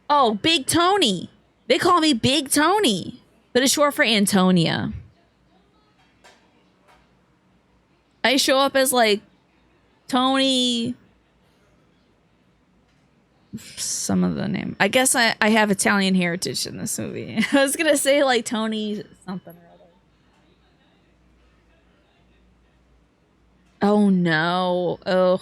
Oh, Big Tony. They call me Big Tony, but it's short for Antonia. I show up as like Tony. Some of the name. I guess I have Italian heritage in this movie. I was gonna say like Tony something or other. Oh no. Oh.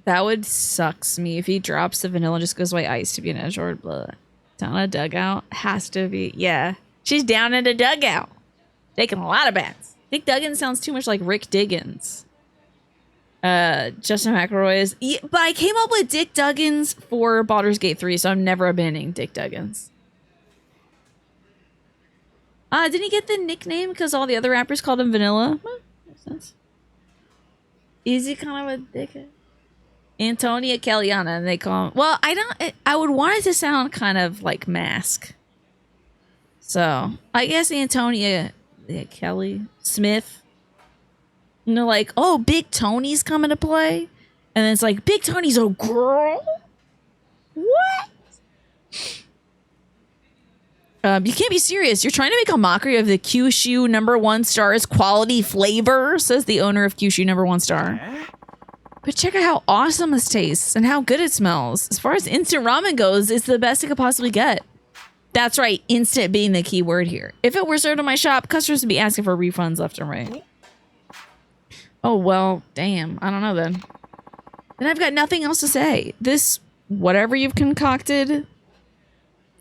That would sucks me if he drops the vanilla and just goes white ice to be an edge or blood. Down a dugout has to be. Yeah. She's down in a dugout. Taking a lot of bats. Dick Duggins sounds too much like Rick Diggins. Justin McElroy is. Yeah, but I came up with Dick Duggins for Baldur's Gate 3, so I'm never abandoning Dick Duggins. Didn't he get the nickname because all the other rappers called him Vanilla? Makes sense. Is he kind of a dickhead? Antonia Kellyanna, and they call him. Well, I would want it to sound kind of like Mask. So I guess Antonia Kelly Smith. You know, like, oh, Big Tony's coming to play, and then it's like Big Tony's a girl. What? You can't be serious. You're trying to make a mockery of the Kyushu #1 star's quality flavor, says the owner of Kyushu #1 star. But check out how awesome this tastes and how good it smells. As far as instant ramen goes, it's the best it could possibly get. That's right, instant being the key word here. If it were served in my shop, customers would be asking for refunds left and right. Oh, well, damn. I don't know then. Then I've got nothing else to say. This, whatever you've concocted,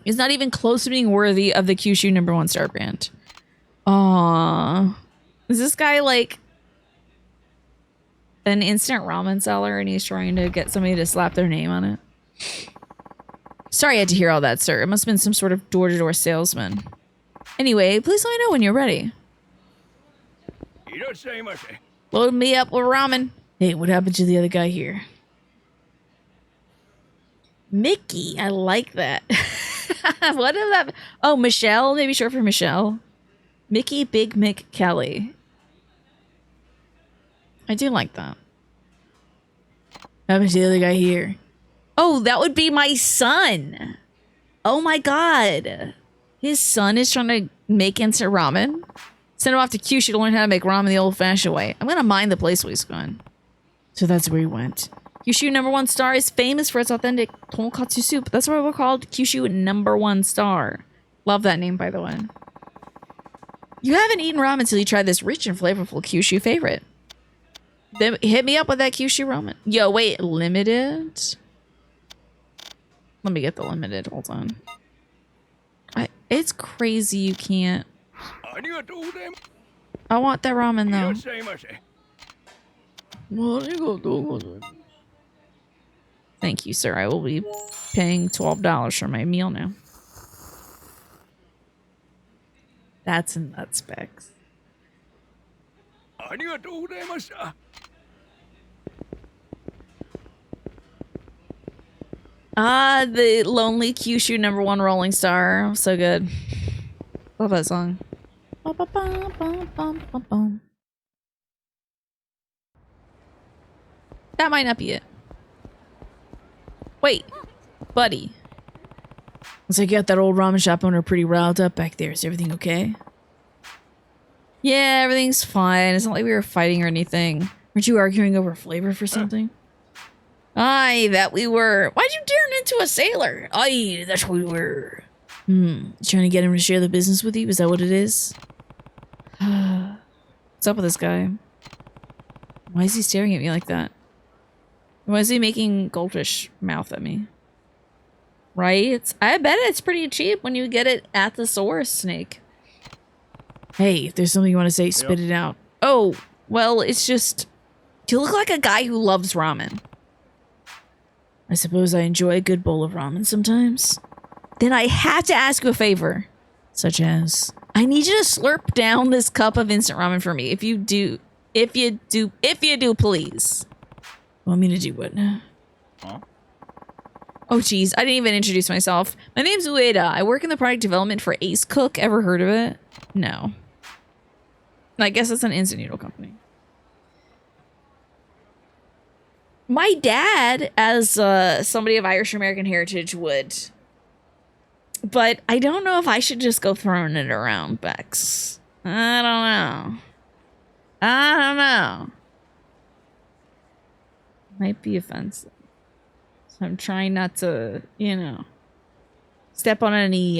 is not even close to being worthy of the Kyushu #1 star brand. Aww. Is this guy like an instant ramen seller and he's trying to get somebody to slap their name on it? Sorry I had to hear all that, sir. It must have been some sort of door-to-door salesman. Anyway, please let me know when you're ready. Load me up with ramen. Hey, what happened to the other guy here? Mickey, I like that. What is that? Oh, Michelle, maybe short for Michelle. Mickey Big Mick Kelly. I do like that. What happened to the other guy here? Oh, that would be my son. Oh my god. His son is trying to make instant ramen. Send him off to Kyushu to learn how to make ramen the old-fashioned way. I'm gonna mind the place where he's going. So that's where he went. Kyushu #1 star is famous for its authentic tonkatsu soup. That's why we're called Kyushu #1 star. Love that name, by the way. You haven't eaten ramen until you try this rich and flavorful Kyushu favorite. Then hit me up with that Kyushu ramen. Yo, wait, limited? Let me get the limited. Hold on. It's crazy you can't. I want that ramen though. Thank you, sir. I will be paying $12 for my meal now. That's in that specs. The lonely Kyushu #1 rolling star. So good. Love that song. That might not be it. Wait, buddy. Looks like you got that old ramen shop owner pretty riled up back there. Is everything okay? Yeah, everything's fine. It's not like we were fighting or anything. Weren't you arguing over flavor for something? Aye, that we were. Why'd you turn into a sailor? Aye, that's what we were. Trying to get him to share the business with you? Is that what it is? What's up with this guy? Why is he staring at me like that? Why is he making goldfish mouth at me? Right? I bet it's pretty cheap when you get it at the source, Snake. Hey, if there's something you want to say, spit it out. Oh, well, it's just... You look like a guy who loves ramen. I suppose I enjoy a good bowl of ramen sometimes. Then I have to ask you a favor. Such as... I need you to slurp down this cup of instant ramen for me. If you do, please. Want me to do what now? Huh? Oh, geez. I didn't even introduce myself. My name's Ueda. I work in the product development for Ace Cook. Ever heard of it? No. I guess it's an instant noodle company. My dad, as somebody of Irish American heritage, would. But I don't know if I should just go throwing it around, Bex. I don't know. Might be offensive. So I'm trying not to, step on any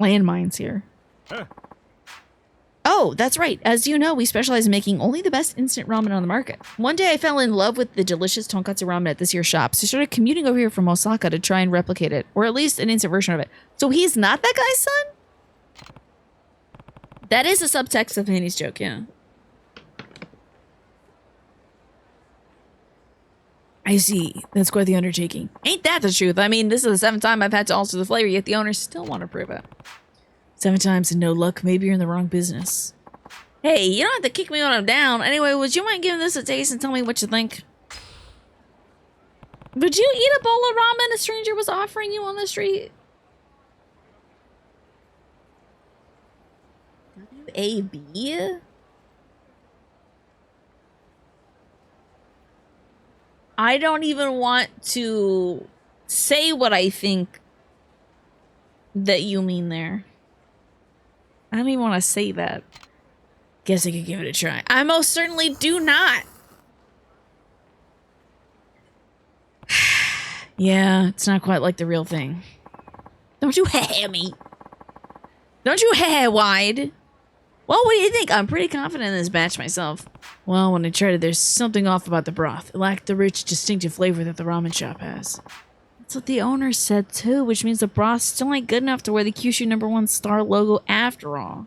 landmines here. Huh. Oh, that's right. As you know, we specialize in making only the best instant ramen on the market. One day I fell in love with the delicious tonkatsu ramen at this year's shop, so I started commuting over here from Osaka to try and replicate it, or at least an instant version of it. So he's not that guy's son? That is a subtext of Manny's joke, yeah. I see. That's quite the undertaking. Ain't that the truth? I mean, this is the 7th time I've had to alter the flavor, yet the owners still want to prove it. 7 times and no luck. Maybe you're in the wrong business. Hey, you don't have to kick me when I'm down. Anyway, would you mind giving this a taste and tell me what you think? Would you eat a bowl of ramen a stranger was offering you on the street? W-A-B? I don't even want to say what I think that you mean there. I don't even want to say that. Guess I could give it a try. I most certainly do not. Yeah, it's not quite like the real thing. Don't you hair me. Don't you hair wide. Well, what do you think? I'm pretty confident in this batch myself. Well, when I tried it, there's something off about the broth. It lacked the rich, distinctive flavor that the ramen shop has. That's what the owner said too, which means the broth still ain't good enough to wear the Kyushu #1 star logo after all.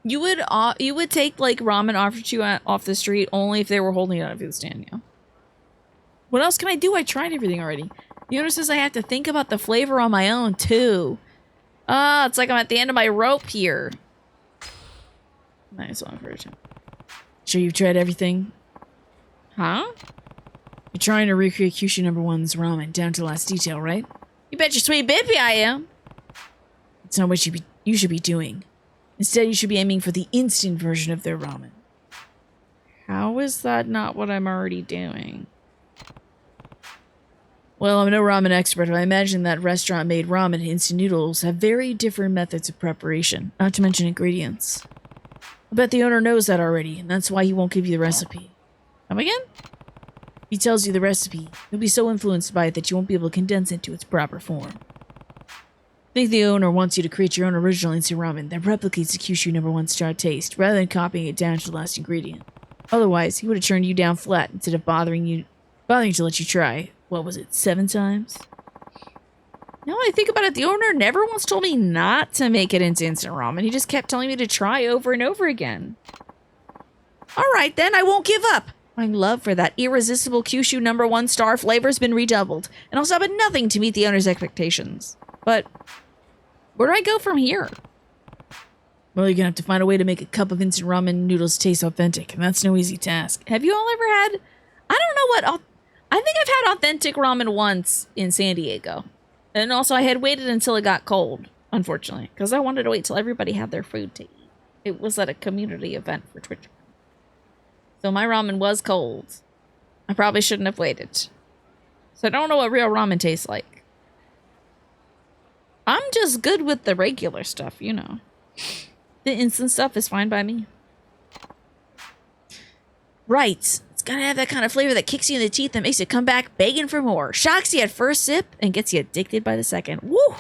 You would take like ramen offered to you off the street only if they were holding it on a food stand, yeah. What else can I do? I tried everything already. The owner says I have to think about the flavor on my own too. Ah, it's like I'm at the end of my rope here. Nice one for it. Sure you've tried everything? Huh? You're trying to recreate Kyushu #1's ramen down to the last detail, right? You bet your sweet baby I am. It's not what you should be doing. Instead, you should be aiming for the instant version of their ramen. How is that not what I'm already doing? Well, I'm no ramen expert, but I imagine that restaurant-made ramen and instant noodles have very different methods of preparation, not to mention ingredients. I bet the owner knows that already, and that's why he won't give you the recipe. Come again? If he tells you the recipe, you'll be so influenced by it that you won't be able to condense it to its proper form. I think the owner wants you to create your own original instant ramen that replicates the Kyushu #1 star taste, rather than copying it down to the last ingredient. Otherwise, he would have turned you down flat instead of bothering to let you try. What was it, 7 times? Now I think about it, the owner never once told me not to make it into instant ramen. He just kept telling me to try over and over again. Alright then, I won't give up. My love for that irresistible Kyushu #1 star flavor has been redoubled, and I'll stop at nothing to meet the owner's expectations. But where do I go from here? Well, you're gonna have to find a way to make a cup of instant ramen noodles taste authentic, and that's no easy task. Have you all ever had... I don't know what... I think I've had authentic ramen once in San Diego. And also I had waited until it got cold, unfortunately, because I wanted to wait till everybody had their food to eat. It was at a community event for Twitch. So my ramen was cold. I probably shouldn't have waited. So I don't know what real ramen tastes like. I'm just good with the regular stuff, you know. The instant stuff is fine by me. Right. It's gotta have that kind of flavor that kicks you in the teeth and makes you come back begging for more. Shocks you at first sip and gets you addicted by the second. Woo!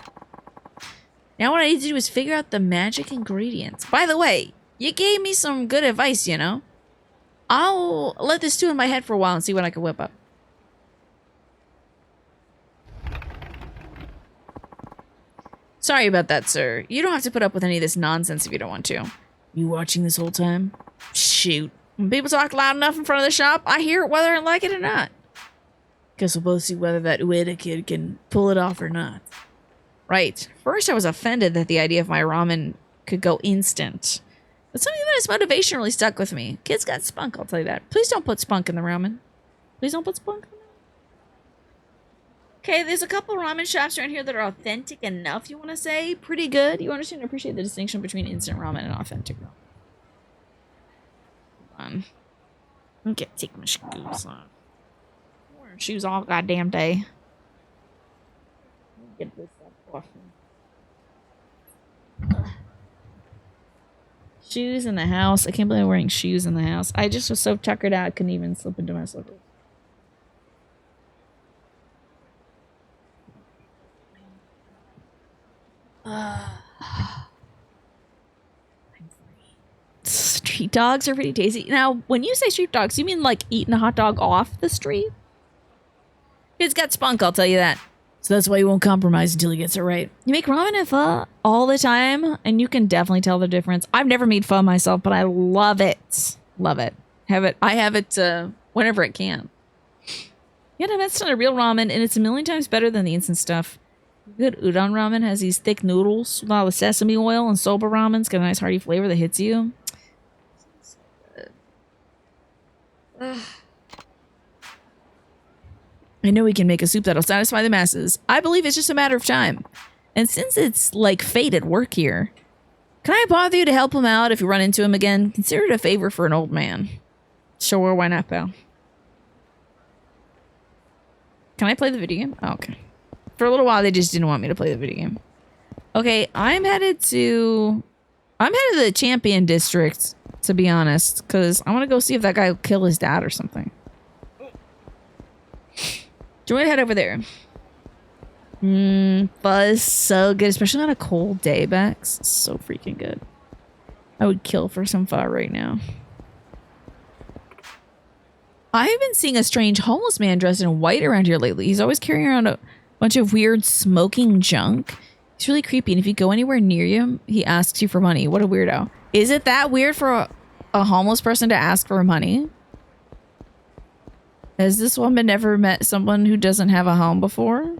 Now what I need to do is figure out the magic ingredients. By the way, you gave me some good advice, you know. I'll let this stew in my head for a while and see what I can whip up. Sorry about that, sir. You don't have to put up with any of this nonsense if you don't want to. You watching this whole time? Shoot. When people talk loud enough in front of the shop, I hear it whether I like it or not. Guess we'll both see whether that Ueda kid can pull it off or not. Right. First, I was offended that the idea of my ramen could go instant. But something about his motivation really stuck with me. Kid's got spunk, I'll tell you that. Please don't put spunk in the ramen. Please don't put spunk in it. Okay, there's a couple ramen shops around here that are authentic enough, you want to say? Pretty good. You understand and appreciate the distinction between instant ramen and authentic ramen. Hold on. Okay, take my shoes off. I'm wearing shoes all goddamn day. Get this up off me. Shoes in the house. I can't believe I'm wearing shoes in the house. I just was so tuckered out I couldn't even slip into my slippers. Street dogs are pretty tasty. Now, when you say street dogs, you mean like eating a hot dog off the street? It's got spunk, I'll tell you that. So that's why you won't compromise until he gets it right. You make ramen and pho all the time, and you can definitely tell the difference. I've never made pho myself, but I love it. Love it. I have it whenever I can. Yeah, that's not a real ramen, and it's a million times better than the instant stuff. Good udon ramen has these thick noodles with all the sesame oil, and soba ramen's got a nice hearty flavor that hits you. I know we can make a soup that'll satisfy the masses. I believe it's just a matter of time. And since it's like fate at work here, can I bother you to help him out if you run into him again? Consider it a favor for an old man. Sure, why not, pal? Can I play the video game? Oh, okay. For a little while, they just didn't want me to play the video game. Okay, I'm headed to the Champion District, to be honest, because I want to go see if that guy will kill his dad or something. Do you want to head over there? Buzz, so good, especially on a cold day, Bex. So freaking good. I would kill for some pho right now. I've been seeing a strange homeless man dressed in white around here lately. He's always carrying around a bunch of weird smoking junk. He's really creepy, and if you go anywhere near him, he asks you for money. What a weirdo. Is it that weird for a homeless person to ask for money? Has this woman never met someone who doesn't have a home before?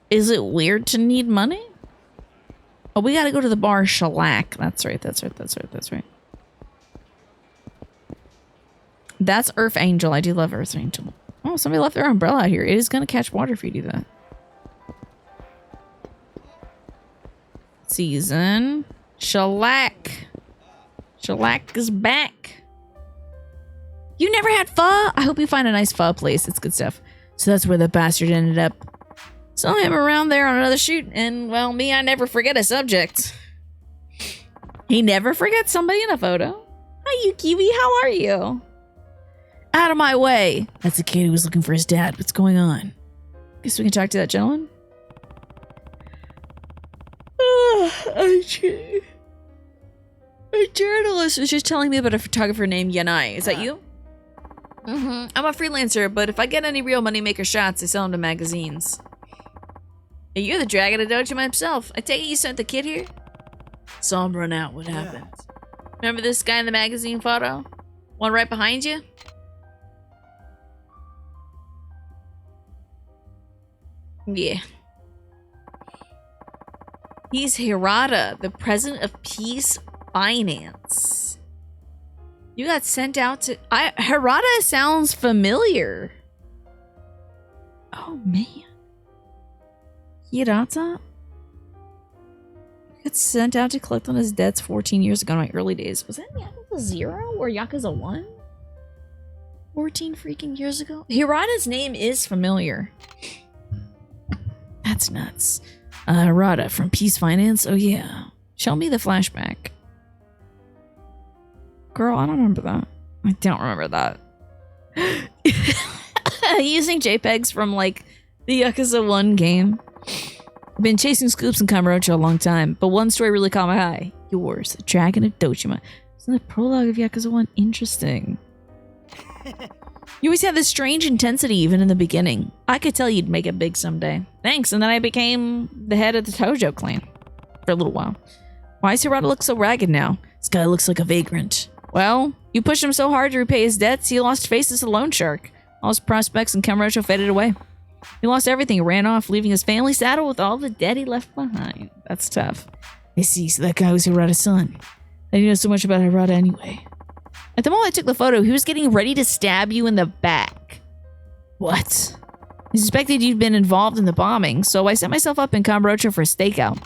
Is it weird to need money? Oh, we gotta go to the bar Shellac. That's right. That's Earth Angel. I do love Earth Angel. Oh, somebody left their umbrella out here. It is gonna catch water if you do that. Season. Shellac. Shellac is back. You never had pho? I hope you find a nice pho place. It's good stuff. So that's where the bastard ended up. Saw him around there on another shoot, and well, me, I never forget a subject. He never forgets somebody in a photo. Hi, you Kiwi. How are you? Out of my way. That's the kid who was looking for his dad. What's going on? Guess we can talk to that gentleman. A journalist was just telling me about a photographer named Yanai. Is that you? I'm a freelancer, but if I get any real moneymaker shots, I sell them to magazines. Hey, you're the dragon of Dojo himself. I take it you sent the kid here? Saw him run out. What happened? Remember this guy in the magazine photo? One right behind you? Yeah. He's Hirata, the president of Peace Finance. You got sent out to... Hirata sounds familiar. Oh, man. Hirata? Got sent out to collect on his debts 14 years ago in my early days. Was that Yakuza 0 or Yakuza 1? 14 freaking years ago? Hirata's name is familiar. That's nuts. Hirata from Peace Finance? Oh yeah. Show me the flashback. Girl, I don't remember that. I don't remember that. Using JPEGs from like the Yakuza 1 game. I've been chasing scoops in Kamurocho a long time, but one story really caught my eye. Yours, the Dragon of Doshima. Isn't the prologue of Yakuza 1 interesting? You always had this strange intensity even in the beginning. I could tell you'd make it big someday. Thanks, and then I became the head of the Tojo clan. For a little while. Why does Hirata look so ragged now? This guy looks like a vagrant. Well, you pushed him so hard to repay his debts, he lost face as a loan shark. All his prospects in Kamurocho faded away. He lost everything and ran off, leaving his family saddled with all the debt he left behind. That's tough. I see, so that guy was Hirata's son. I didn't know so much about Hirata anyway. At the moment I took the photo, he was getting ready to stab you in the back. What? I suspected you'd been involved in the bombing, so I set myself up in Kamurocho for a stakeout.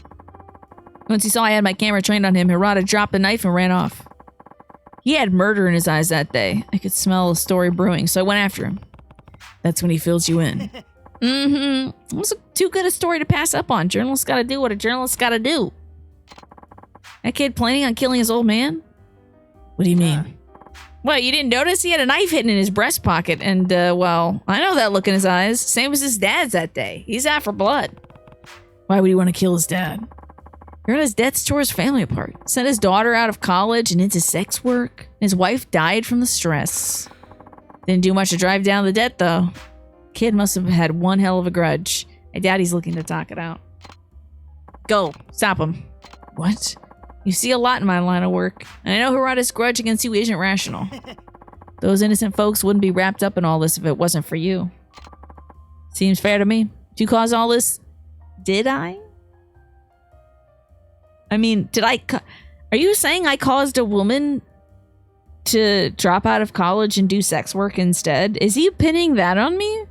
Once he saw I had my camera trained on him, Hirata dropped the knife and ran off. He had murder in his eyes that day. I could smell a story brewing, so I went after him. That's when he fills you in. Mm-hmm. It was too good a story to pass up on. Journalists gotta do what a journalist gotta do. That kid planning on killing his old man? What do you mean? Well, you didn't notice he had a knife hidden in his breast pocket, and, well, I know that look in his eyes. Same as his dad's that day. He's out for blood. Why would he want to kill his dad? Hirata's debts tore his family apart. Sent his daughter out of college and into sex work. His wife died from the stress. Didn't do much to drive down the debt, though. Kid must have had one hell of a grudge. I doubt he's looking to talk it out. Go. Stop him. What? You see a lot in my line of work. And I know Hirata's grudge against you isn't rational. Those innocent folks wouldn't be wrapped up in all this if it wasn't for you. Seems fair to me. Did you cause all this? Did I? I mean, did I... Are you saying I caused a woman to drop out of college and do sex work instead? Is he pinning that on me?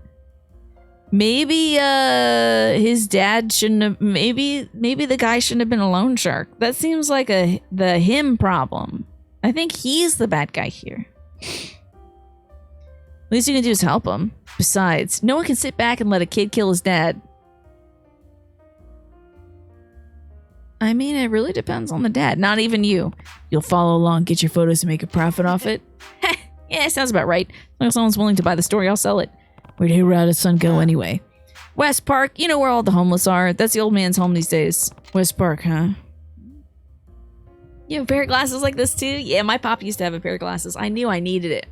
Maybe his dad shouldn't have... Maybe the guy shouldn't have been a loan shark. That seems like the him problem. I think he's the bad guy here. Least you can do is help him. Besides, no one can sit back and let a kid kill his dad. I mean, it really depends on the dad. Not even you. You'll follow along, get your photos, and make a profit off it. Yeah, sounds about right. As long as someone's willing to buy the story, I'll sell it. Where'd Hirata's son go anyway? West Park. You know where all the homeless are. That's the old man's home these days. West Park, huh? You have a pair of glasses like this too? Yeah, my pop used to have a pair of glasses. I knew I needed it.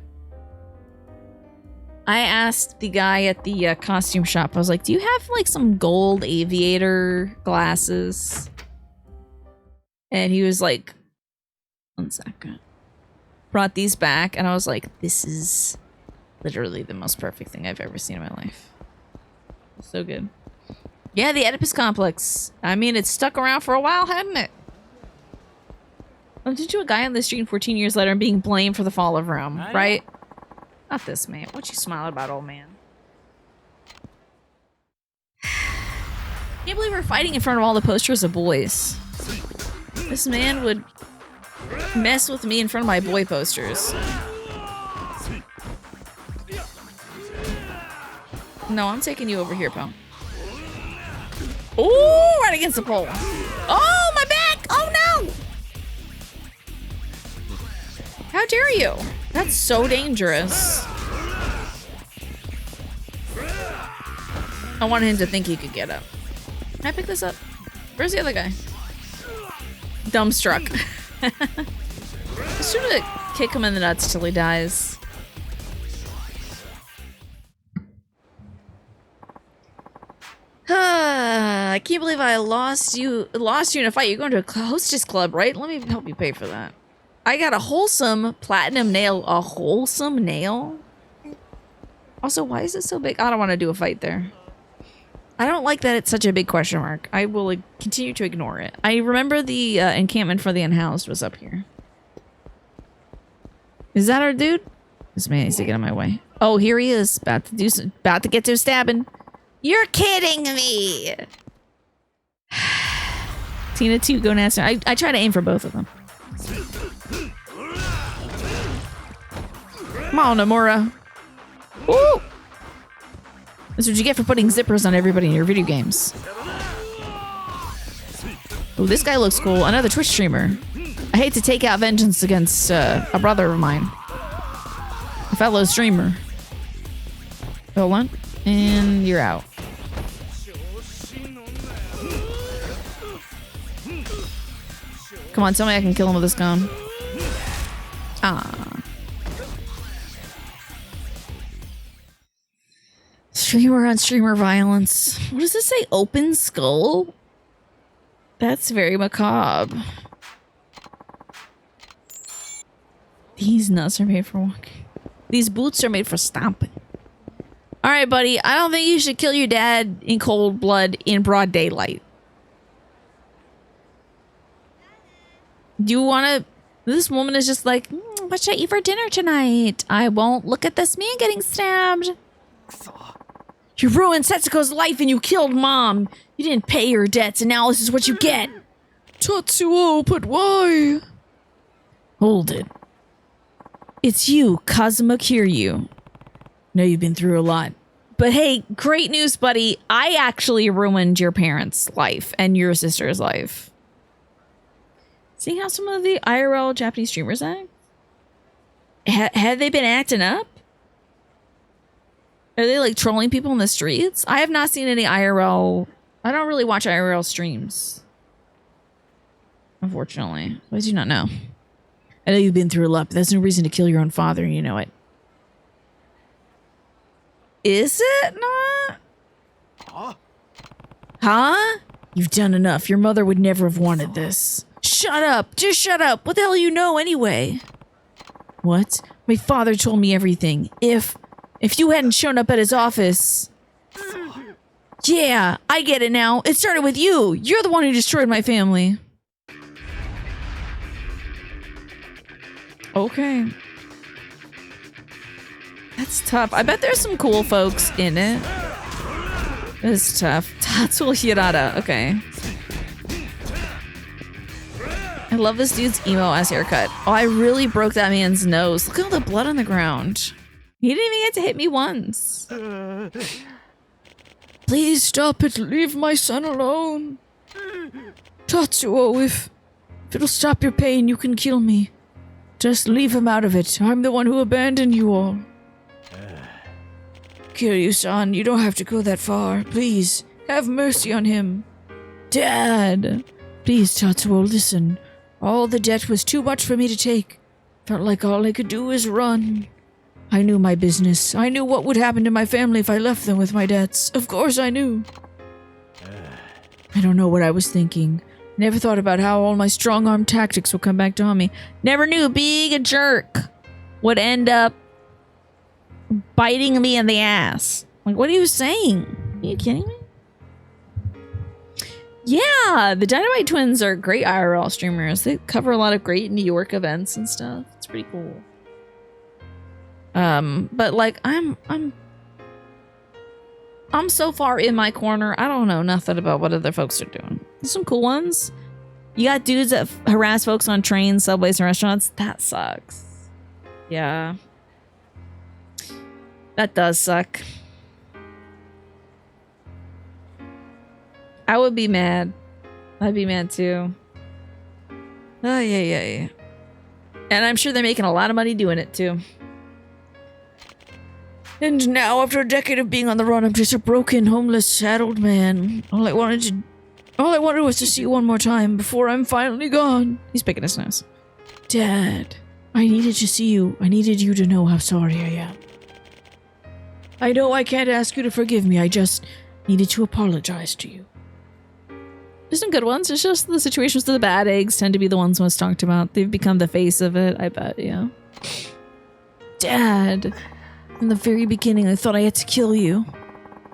I asked the guy at the costume shop. I was like, do you have like some gold aviator glasses? And he was like, 1 second. Brought these back, and I was like, this is literally the most perfect thing I've ever seen in my life. So good. Yeah, the Oedipus complex. I mean, it's stuck around for a while, hadn't it? Bumped into a guy on the street 14 years later and being blamed for the fall of Rome, right? Not this man. What you smiling about, old man? Can't believe we're fighting in front of all the posters of boys. This man would mess with me in front of my boy posters. No, I'm taking you over here, pal. Ooh, right against the pole. Oh, my back! Oh, no! How dare you? That's so dangerous. I wanted him to think he could get up. Can I pick this up? Where's the other guy? Dumbstruck. Just trying to kick him in the nuts till he dies. I can't believe I lost you in a fight. You're going to a hostess club, right? Let me help you pay for that. I got a wholesome platinum nail. A wholesome nail? Also, why is it so big? I don't want to do a fight there. I don't like that it's such a big question mark. I will continue to ignore it. I remember the encampment for the unhoused was up here. Is that our dude? This man needs to get in my way. Oh, here he is. About to get to a stabbing. You're kidding me. Tina 2, go nasty. I try to aim for both of them. Come on, Nomura. Ooh! That's what you get for putting zippers on everybody in your video games. Oh, this guy looks cool. Another Twitch streamer. I hate to take out vengeance against a brother of mine. A fellow streamer. Hold on. And you're out. Come on, tell me I can kill him with this gun. Ah. Streamer on streamer violence. What does this say? Open skull? That's very macabre. These nuts are made for walking. These boots are made for stomping. Alright, buddy. I don't think you should kill your dad in cold blood in broad daylight. Do you want to... This woman is just like, what should I eat for dinner tonight? I won't look at this man getting stabbed. You ruined Setsuko's life and you killed Mom. You didn't pay your debts and now this is what you get. Tatsuo, but why? Hold it. It's you, Kazuma Kiryu. Know you've been through a lot. But hey, great news, buddy. I actually ruined your parents' life and your sister's life. See how some of the IRL Japanese streamers act? Have they been acting up? Are they like trolling people in the streets? I have not seen any IRL. I don't really watch IRL streams. Unfortunately. I do not know. I know you've been through a lot, but that's no reason to kill your own father, and you know it. Is it not? Huh? You've done enough. Your mother would never have wanted this. Shut up! Just shut up! What the hell you know anyway? What? My father told me everything. If you hadn't shown up at his office... Yeah, I get it now. It started with you. You're the one who destroyed my family. Okay. That's tough. I bet there's some cool folks in it. It's tough. Tatsuo Hirata. Okay. I love this dude's emo-ass haircut. Oh, I really broke that man's nose. Look at all the blood on the ground. He didn't even get to hit me once. Please stop it. Leave my son alone. Tatsuo, if it'll stop your pain, you can kill me. Just leave him out of it. I'm the one who abandoned you all. Kiryu-san, you don't have to go that far. Please, have mercy on him. Dad! Please, Tatsuo, listen. All the debt was too much for me to take. Felt like all I could do was run. I knew my business. I knew what would happen to my family if I left them with my debts. Of course I knew. I don't know what I was thinking. Never thought about how all my strong-arm tactics would come back to haunt me. Never knew being a jerk would end up biting me in the ass. Like, what are you saying? Are you kidding me? Yeah, the Dynamite Twins are great IRL streamers. They cover a lot of great New York events and stuff. It's pretty cool. But like, I'm so far in my corner, I don't know nothing about what other folks are doing. There's some cool ones. You got dudes that harass folks on trains, subways, and restaurants. That sucks. Yeah. That does suck. I would be mad. I'd be mad too. Oh, yeah. And I'm sure they're making a lot of money doing it too. And now, after a decade of being on the run, I'm just a broken, homeless, saddled man. All I wanted was to see you one more time before I'm finally gone. He's picking his nose. Dad, I needed to see you. I needed you to know how sorry I am. I know I can't ask you to forgive me. I just needed to apologize to you. There's some good ones. It's just the situations with the bad eggs tend to be the ones most talked about. They've become the face of it, I bet, yeah. Dad, in the very beginning, I thought I had to kill you.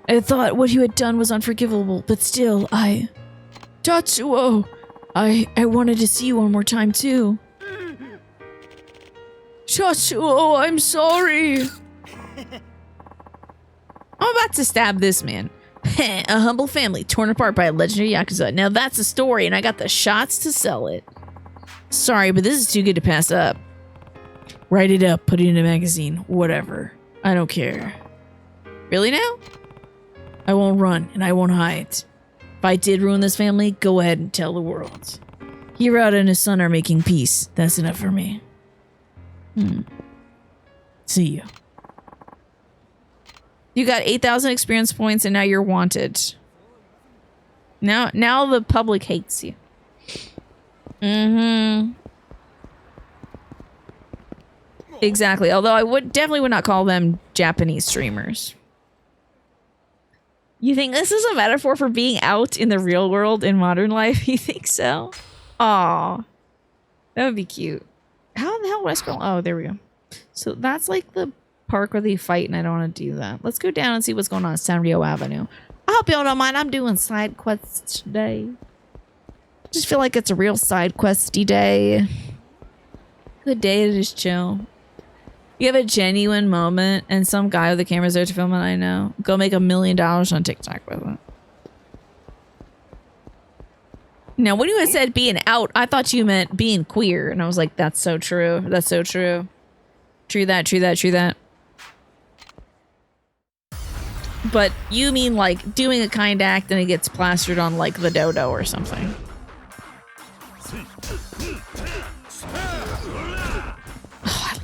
I thought what you had done was unforgivable, but still, Tatsuo, I wanted to see you one more time, too. Tatsuo, I'm sorry. I'm about to stab this man. A humble family torn apart by a legendary Yakuza. Now that's a story, and I got the shots to sell it. Sorry, but this is too good to pass up. Write it up, put it in a magazine, whatever. I don't care. Really now? I won't run and I won't hide. If I did ruin this family, go ahead and tell the world. Hirata and his son are making peace. That's enough for me. See you. You got 8,000 experience points and now you're wanted. Now the public hates you. Exactly. Although I definitely would not call them Japanese streamers. You think this is a metaphor for being out in the real world in modern life? You think so? Aw. That would be cute. How the hell would I scroll? Oh, there we go. So that's like the park where they fight, and I don't want to do that. Let's go down and see what's going on Sanrio Avenue. I hope y'all don't mind. I'm doing side quests today. Just feel like it's a real side questy day. Good day to just chill. You have a genuine moment and some guy with a camera's there to film it, I know. Go make $1 million on TikTok with it. Now, when you had said being out, I thought you meant being queer. And I was like, that's so true. That's so true. True that, true that, true that. But you mean like doing a kind act and it gets plastered on like the dodo or something.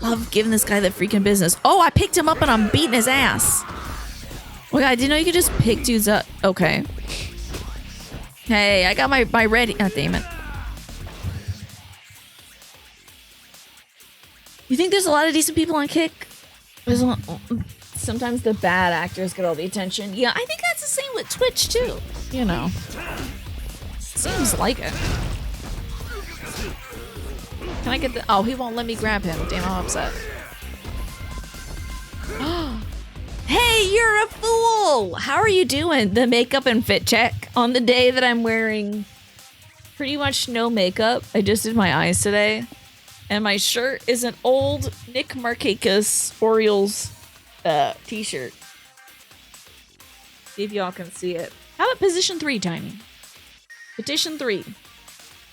Love giving this guy the freaking business. Oh, I picked him up and I'm beating his ass. Oh, God, I didn't know you could just pick dudes up. Okay. Hey, I got my ready. Oh, damn it. You think there's a lot of decent people on Kick? Sometimes the bad actors get all the attention. Yeah, I think that's the same with Twitch, too. You know. Seems like it. Can I get the... Oh, he won't let me grab him. Damn, I'm upset. Hey, you're a fool! How are you doing? The makeup and fit check on the day that I'm wearing pretty much no makeup. I just did my eyes today. And my shirt is an old Nick Markakis Orioles t-shirt. See if y'all can see it. How about position 3, Tiny? Petition 3.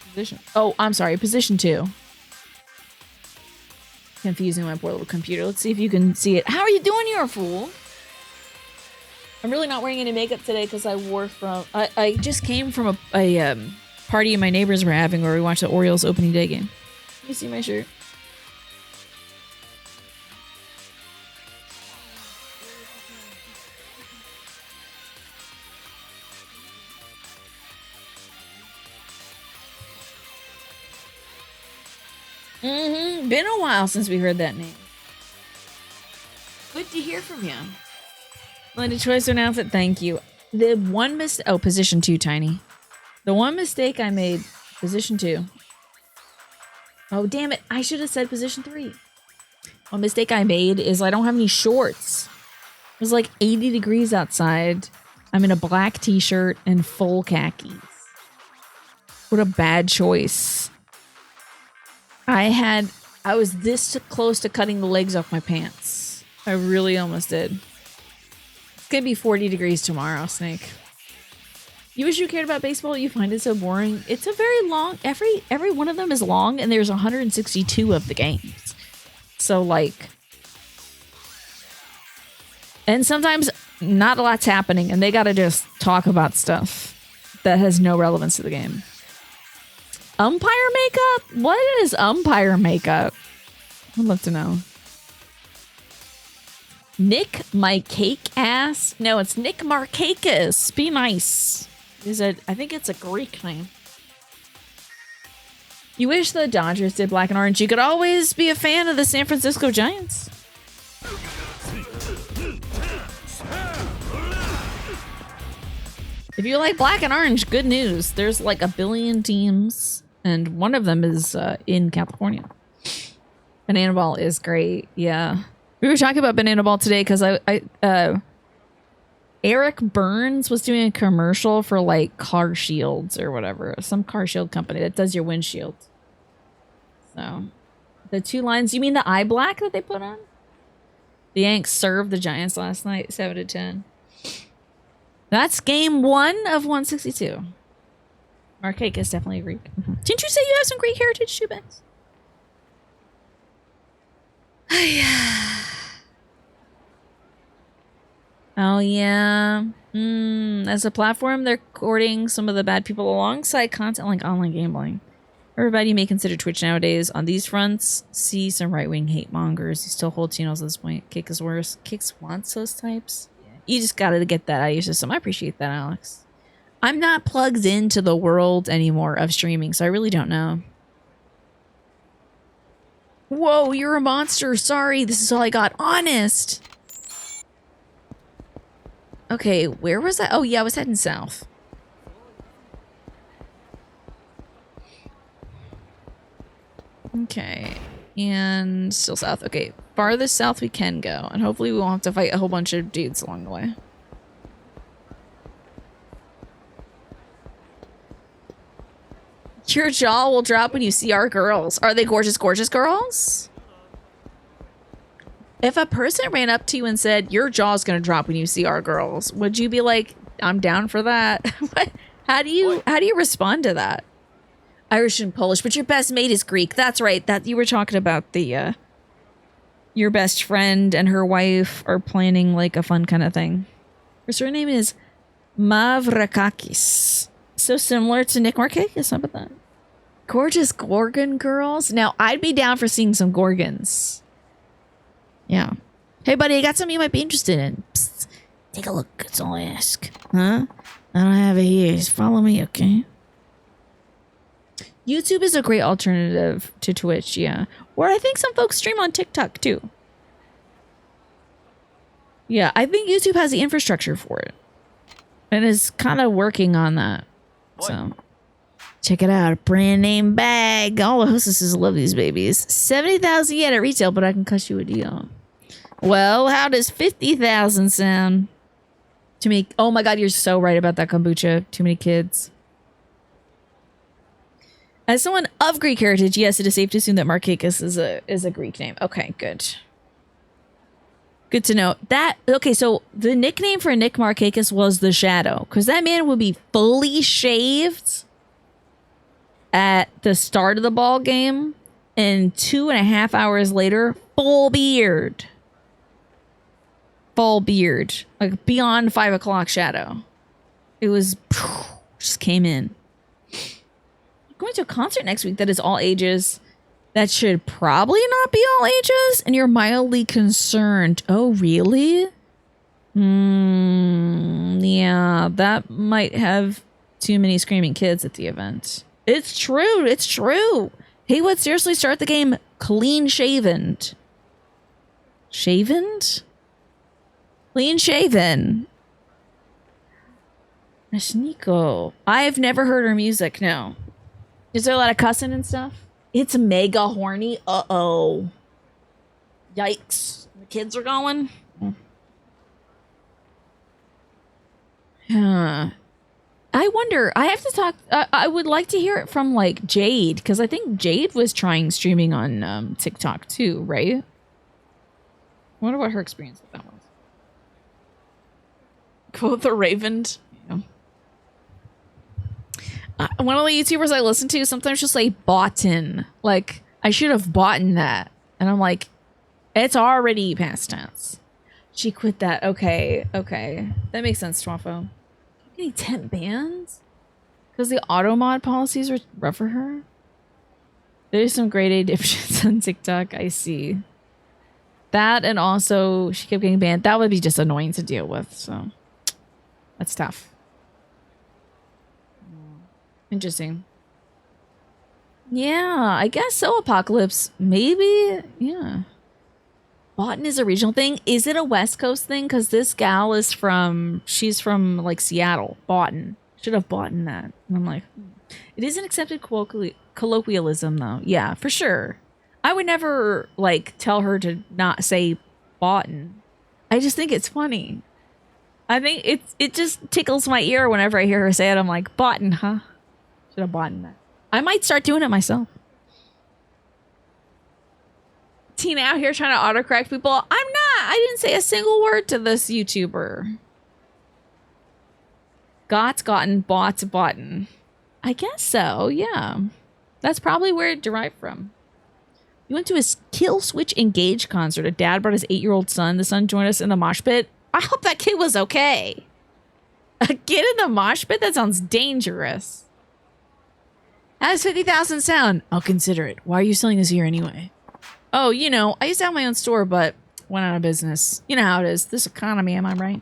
Position... Oh, I'm sorry. Position 2. Confusing my poor little computer. Let's see if you can see it. How are you doing, you're a fool? I'm really not wearing any makeup today because I wore from... I just came from a party my neighbors were having where we watched the Orioles opening day game. Let me see my shirt. Been a while since we heard that name. Good to hear from you. Linda choice or an outfit, thank you. The one mistake... Oh, position 2, Tiny. The one mistake I made... Position 2. Oh, damn it. I should have said position 3. One mistake I made is I don't have any shorts. It was like 80 degrees outside. I'm in a black t-shirt and full khakis. What a bad choice. I was this close to cutting the legs off my pants. I really almost did. It's gonna be 40 degrees tomorrow, Snake. You wish you cared about baseball? You find it so boring? It's a very long... Every one of them is long, and there's 162 of the games. So, like... And sometimes not a lot's happening, and they gotta just talk about stuff that has no relevance to the game. Umpire makeup? What is umpire makeup? I'd love to know. Nick my cake ass? No, it's Nick Markakis. Be nice. I think it's a Greek name. You wish the Dodgers did black and orange. You could always be a fan of the San Francisco Giants. If you like black and orange, good news. There's like 1 billion teams. And one of them is in California. Banana Ball is great. Yeah. We were talking about Banana Ball today because Eric Burns was doing a commercial for like car shields or whatever. Some car shield company that does your windshield. So the 2 lines, you mean the eye black that they put on? The Yanks served the Giants last night, 7-10. That's game 1 of 162. Markakis is definitely a Greek. Didn't you say you have some Greek heritage too, Bex? Oh, yeah. As a platform, they're courting some of the bad people alongside content like online gambling. Everybody may consider Twitch nowadays on these fronts. See some right-wing hate mongers who still hold channels at this point. Kick is worse. Kicks wants those types. Yeah. You just gotta get that out of your system. I appreciate that, Alex. I'm not plugged into the world anymore of streaming, so I really don't know. Whoa, you're a monster. Sorry, this is all I got. Honest. Okay, where was I? Oh, yeah, I was heading south. Okay, and still south. Okay, farthest south we can go, and hopefully we won't have to fight a whole bunch of dudes along the way. Your jaw will drop when you see our girls. Are they gorgeous, gorgeous girls? If a person ran up to you and said, your jaw's gonna drop when you see our girls, would you be like, I'm down for that? How do you respond to that? Irish and Polish, but your best mate is Greek. That's right. That you were talking about the your best friend and her wife are planning like a fun kind of thing. Her surname is Mavrakakis. So similar to Nick Markakis. How about that? Gorgeous Gorgon girls. Now, I'd be down for seeing some Gorgons. Yeah. Hey, buddy, I got something you might be interested in. Psst, take a look. That's all I ask. Huh? I don't have it here. Just follow me, okay? YouTube is a great alternative to Twitch, yeah. Or I think some folks stream on TikTok, too. Yeah, I think YouTube has the infrastructure for it. And is kind of working on that. So, check it out. A brand name bag. All the hostesses love these babies. 70,000 yen at retail, but I can cut you a deal. Well, how does 50,000 sound? Too many. Oh my god, you're so right about that kombucha. Too many kids. As someone of Greek heritage, yes, it is safe to assume that Markakis is a Greek name. Okay, good. Good to know. That okay, so the nickname for Nick Markakis was the Shadow, because that man would be fully shaved at the start of the ball game, and 2.5 hours later, full beard. Full beard. Like beyond 5 o'clock shadow. It was just came in. I'm going to a concert next week that is all ages. That should probably not be all ages, and you're mildly concerned. Oh, really? Yeah, that might have too many screaming kids at the event. It's true. It's true. He would seriously start the game clean shaven. Shaven? Clean shaven. Ashniko. I've never heard her music, no. Is there a lot of cussing and stuff? It's mega horny. Uh-oh. Yikes. The kids are going? I wonder. I have to talk. I would like to hear it from, like, Jade, because I think Jade was trying streaming on TikTok, too, right? I wonder what her experience with that was. Quote the Raven. Yeah. One of the YouTubers I listen to sometimes just say boughten. Like, I should have bought that. And I'm like, it's already past tense. She quit that. Okay. Okay. That makes sense, Twafo. Getting 10 bans? Because the auto mod policies are rough for her? There's some grade A dipshits on TikTok. I see. That, and also she kept getting banned. That would be just annoying to deal with, so that's tough. Interesting. Yeah, I guess so, Apocalypse. Maybe, yeah. Boughton is a regional thing. Is it a West Coast thing? Because this gal is she's from, like, Seattle. Boughton. Should have bought that. And I'm like, it is an accepted colloquialism, though. Yeah, for sure. I would never, like, tell her to not say Boughton. I just think it's funny. I think it just tickles my ear whenever I hear her say it. I'm like, Boughton, huh? Should have bought that. I might start doing it myself. Tina out here trying to autocorrect people. I'm not. I didn't say a single word to this YouTuber. Gotten, boughten. I guess so, yeah. That's probably where it derived from. We went to a Kill Switch Engage concert. A dad brought his 8-year-old son. The son joined us in the mosh pit. I hope that kid was okay. A kid in the mosh pit? That sounds dangerous. How does 50,000 sound? I'll consider it. Why are you selling this here anyway? Oh, you know, I used to have my own store, but went out of business. You know how it is. This economy, am I right?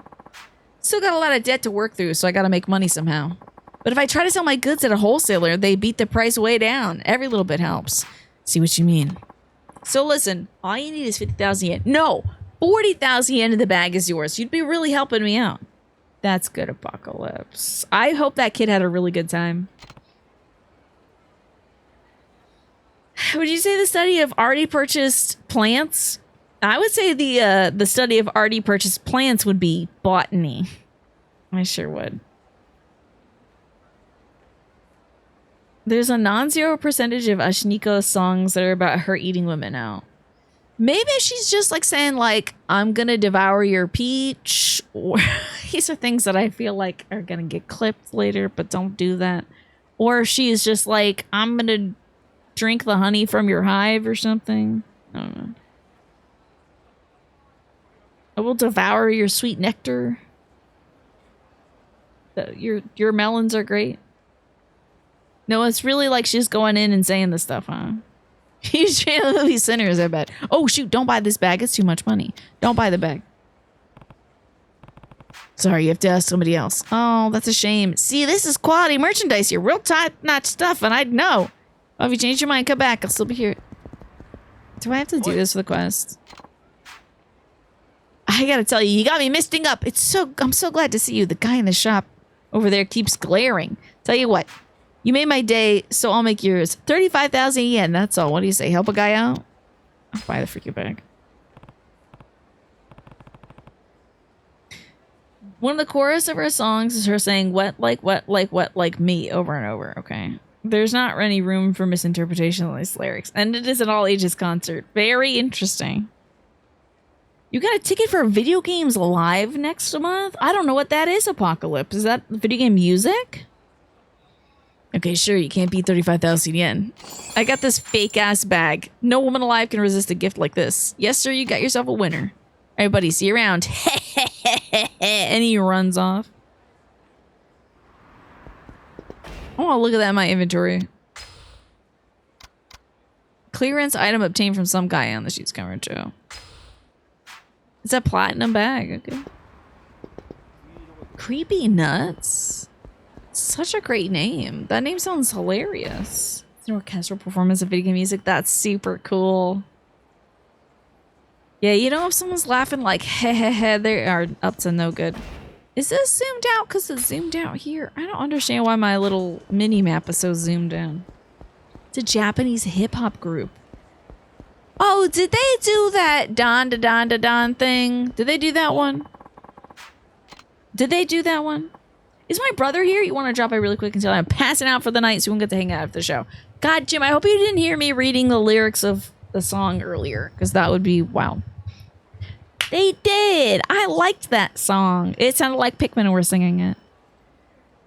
Still got a lot of debt to work through, so I gotta make money somehow. But if I try to sell my goods at a wholesaler, they beat the price way down. Every little bit helps. See what you mean. So listen, all you need is 50,000 yen. No, 40,000 yen in the bag is yours. You'd be really helping me out. That's good, Apocalypse. I hope that kid had a really good time. Would you say the study of already purchased plants? I would say the study of already purchased plants would be botany. I sure would. There's a non-zero percentage of Ashiniko's songs that are about her eating women out. Maybe she's just like saying like, I'm gonna devour your peach. Or these are things that I feel like are gonna get clipped later, but don't do that. Or she is just like, I'm gonna drink the honey from your hive or something. I don't know. I will devour your sweet nectar. Your melons are great. No, it's really like she's going in and saying this stuff, huh? He's trying to be sinners, I bet. Oh, shoot, don't buy this bag. It's too much money. Don't buy the bag. Sorry, you have to ask somebody else. Oh, that's a shame. See, this is quality merchandise here. Real top-notch stuff, and I'd know. Oh, if you change your mind, come back. I'll still be here. Do I have to do this for the quest? I gotta tell you, you got me misting up. I'm so glad to see you. The guy in the shop over there keeps glaring. Tell you what, you made my day, so I'll make yours. 35,000 yen, that's all. What do you say? Help a guy out? I'll buy the freaking bag. One of the chorus of her songs is her saying wet like me over and over, okay? There's not any room for misinterpretation of these lyrics. And it is an all ages concert. Very interesting. You got a ticket for Video Games Live next month? I don't know what that is, Apocalypse. Is that video game music? Okay, sure, you can't beat 35,000 yen. I got this fake-ass bag. No woman alive can resist a gift like this. Yes, sir, you got yourself a winner. All right, buddy, see you around. And he runs off. Oh, look at that in my inventory. Clearance item obtained from some guy on the sheets Kamurocho. It's a platinum bag, okay. Creepy Nuts. Such a great name. That name sounds hilarious. It's an orchestral performance of video game music. That's super cool. Yeah, you know, if someone's laughing like, heh, they are up to no good. Is this zoomed out? Because it's zoomed out here. I don't understand why my little mini map is so zoomed in. It's a Japanese hip hop group. Oh, did they do that Don da Don da Don thing? Did they do that one? Did they do that one? Is my brother here? You want to drop by really quick until I'm passing out for the night so we won't get to hang out after the show. God, Jim, I hope you didn't hear me reading the lyrics of the song earlier, because that would be, wow. They did. I liked that song. It sounded like Pikmin were singing it.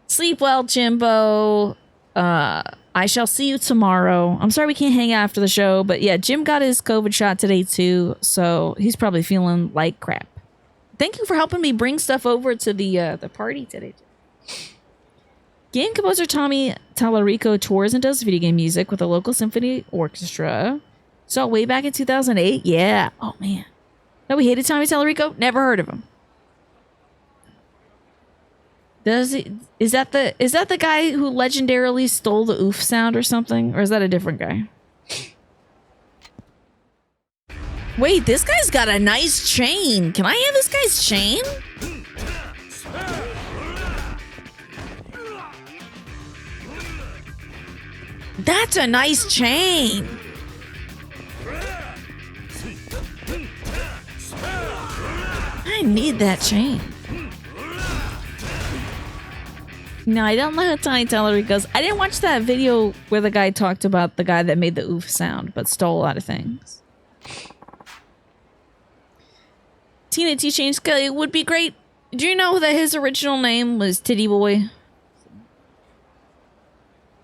Sleep well, Jimbo. I shall see you tomorrow. I'm sorry we can't hang out after the show, but yeah, Jim got his COVID shot today too, so he's probably feeling like crap. Thank you for helping me bring stuff over to the party today. Game composer Tommy Tallarico tours and does video game music with a local symphony orchestra. Saw way back in 2008. Yeah. Oh man. No, we hated Tommy Tallarico. Never heard of him. Is that the guy who legendarily stole the oof sound or something? Or is that a different guy? Wait, this guy's got a nice chain. Can I have this guy's chain? That's a nice chain. I need that chain. No, I don't know how Tiny Tellerico goes. I didn't watch that video where the guy talked about the guy that made the oof sound, but stole a lot of things. Tina T. Chain Skelly would be great. Do you know that his original name was Titty Boy?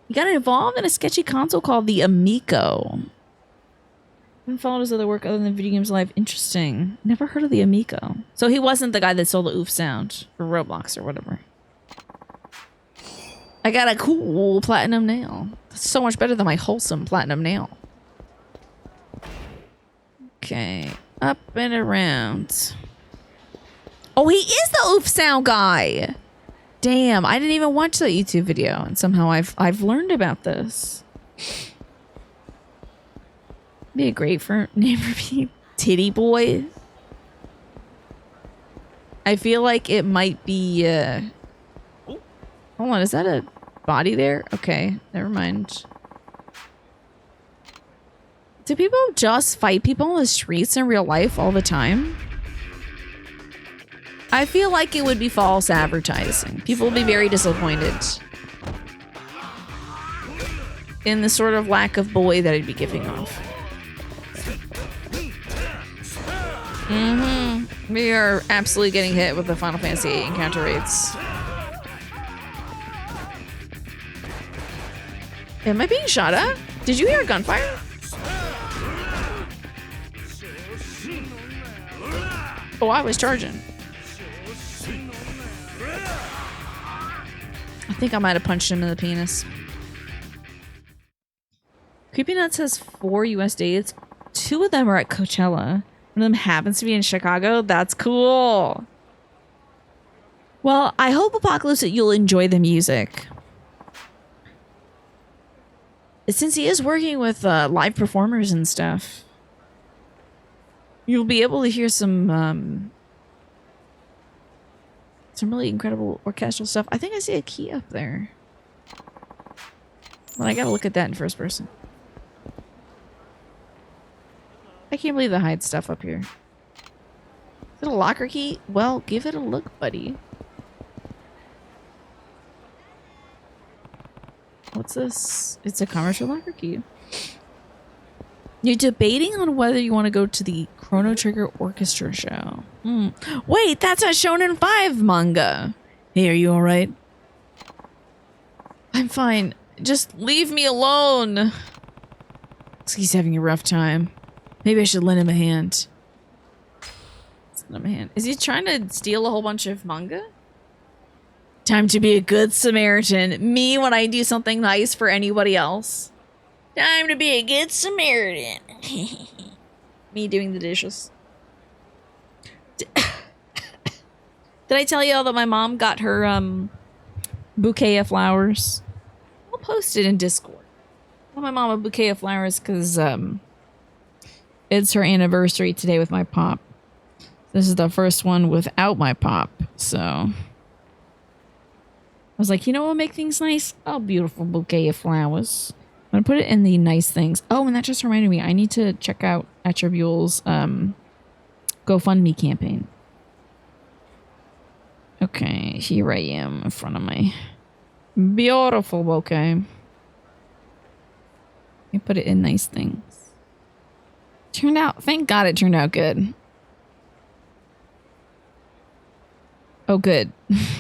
He got involved in a sketchy console called the Amico. Haven't followed his other work other than Video Games Live. Interesting. Never heard of the Amico. So he wasn't the guy that sold the oof sound for Roblox or whatever. I got a cool platinum nail. That's so much better than my wholesome platinum nail. Okay. Up and around. Oh, he is the oof sound guy. Damn, I didn't even watch that YouTube video, and somehow I've learned about this. Be a great name for me, Titty Boy. I feel like it might be. Hold on, is that a body there? Okay, never mind. Do people just fight people on the streets in real life all the time? I feel like it would be false advertising. People would be very disappointed in the sort of lack of boy that I'd be giving off. We are absolutely getting hit with the Final Fantasy VIII encounter rates. Am I being shot at? Did you hear gunfire? Oh, I was charging. I think I might have punched him in the penis. Creepy Nuts has 4 US dates. 2 of them are at Coachella. One of them happens to be in Chicago. That's cool. Well, I hope, Apocalypse, that you'll enjoy the music. Since he is working with live performers and stuff, you'll be able to hear some really incredible orchestral stuff. I think I see a key up there. Well, I gotta look at that in first person. I can't believe they hide stuff up here. Is it a locker key? Well, give it a look, buddy. What's this? It's a commercial locker key. You're debating on whether you want to go to the Chrono Trigger Orchestra show. Wait, that's a Shonen 5 manga. Hey, are you alright? I'm fine. Just leave me alone. He's having a rough time. Maybe I should lend him a hand. Lend him a hand. Is he trying to steal a whole bunch of manga? Time to be a good Samaritan. Me when I do something nice for anybody else. Time to be a good Samaritan. Me doing the dishes. Did I tell you all that my mom got her bouquet of flowers? I'll post it in Discord. I got my mom a bouquet of flowers because it's her anniversary today with my pop. This is the first one without my pop, so I was like, you know what will make things nice? A beautiful bouquet of flowers. I'm gonna put it in the nice things. Oh, and that just reminded me, I need to check out Attribule's GoFundMe campaign. Okay, here I am in front of my beautiful bouquet. Let me put it in nice things. Turned out, thank God it turned out good. Oh, good.